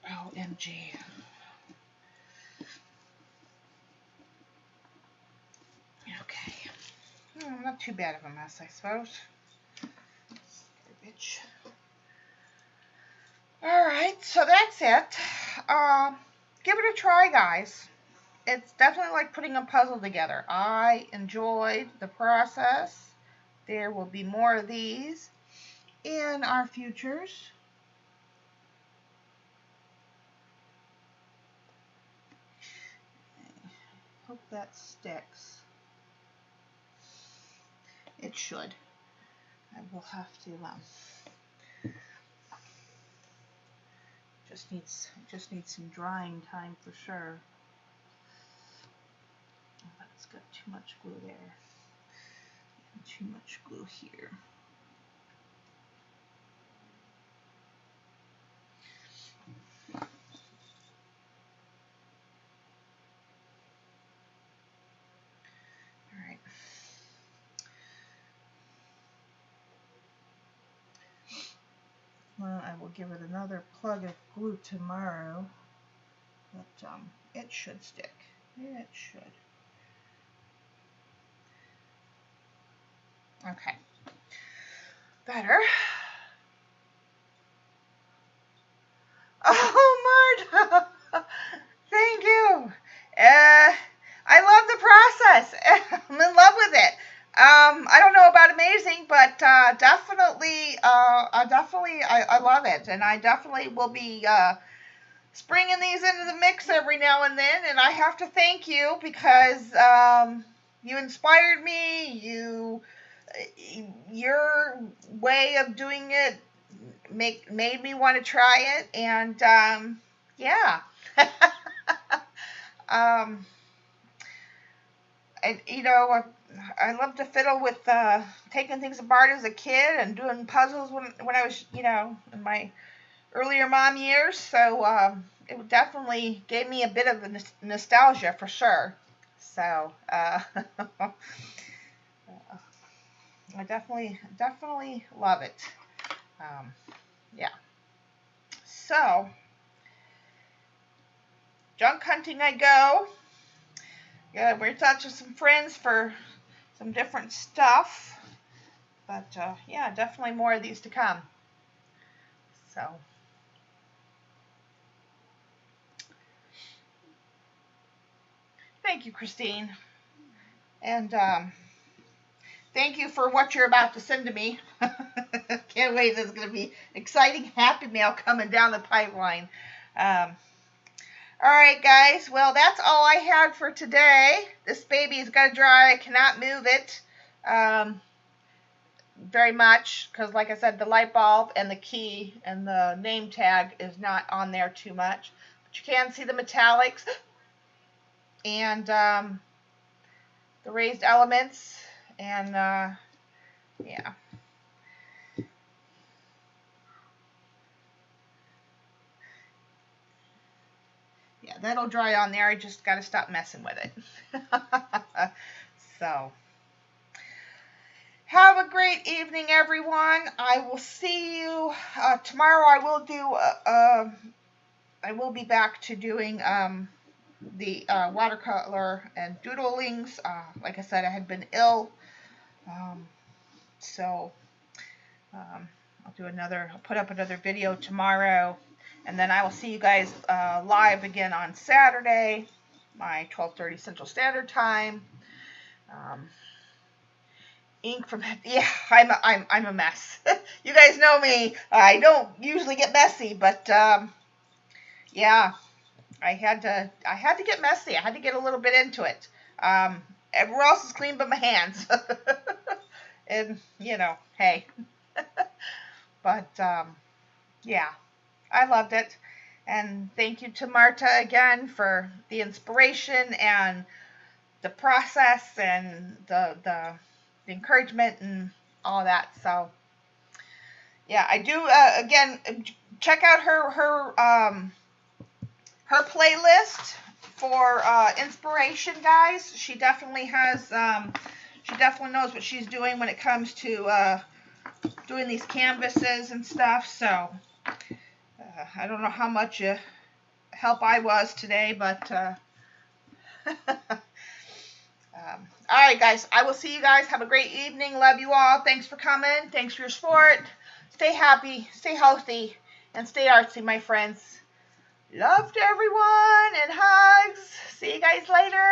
OMG. Okay. Not too bad of a mess, I suppose. Garbage. Alright, so that's it. Give it a try, guys. It's definitely like putting a puzzle together. I enjoyed the process. There will be more of these in our futures. Hope that sticks. It should. I will have to just needs some drying time for sure. Oh, it's got too much glue there. And too much glue here. Well, I will give it another plug of glue tomorrow, but it should stick. It should. Okay. Better. Oh, Marta! Thank you. I love the process. I'm in love with it. I don't know about amazing, but definitely, I love it, and I definitely will be springing these into the mix every now and then. And I have to thank you because you inspired me. Your way of doing it made me want to try it, and yeah. And you know, I love to fiddle with taking things apart as a kid and doing puzzles when I was, you know, in my earlier mom years. So it definitely gave me a bit of a nostalgia for sure. So I definitely love it. Yeah. So junk hunting I go. Yeah, we're in touch with some friends for some different stuff. But, yeah, definitely more of these to come. So. Thank you, Christine. And thank you for what you're about to send to me. Can't wait. There's going to be exciting happy mail coming down the pipeline. All right, guys. Well, that's all I had for today. This baby is going to dry. I cannot move it. very much, because like I said, the light bulb and the key and the name tag is not on there too much. But you can see the metallics and the raised elements, and yeah. Yeah, that'll dry on there. I just got to stop messing with it. So, have a great evening, everyone. I will see you tomorrow. I will be back to doing the watercolor and doodlings. Like I said, I had been ill, so I'll put up another video tomorrow, and then I will see you guys live again on Saturday, my 12:30 Central Standard Time. Ink from I'm a mess. You guys know me. I don't usually get messy, but yeah, I had to get messy. I had to get a little bit into it. Everywhere else is clean but my hands. And hey. But yeah, I loved it. And thank you to Marta again for the inspiration and the process and the encouragement and all that. So yeah, I do again, check out her playlist for inspiration, guys. She definitely has she definitely knows what she's doing when it comes to doing these canvases and stuff. So I don't know how much help I was today, but all right, guys, I will see you guys. Have a great evening. Love you all. Thanks for coming. Thanks for your support. Stay happy, stay healthy, and stay artsy, my friends. Love to everyone and hugs. See you guys later.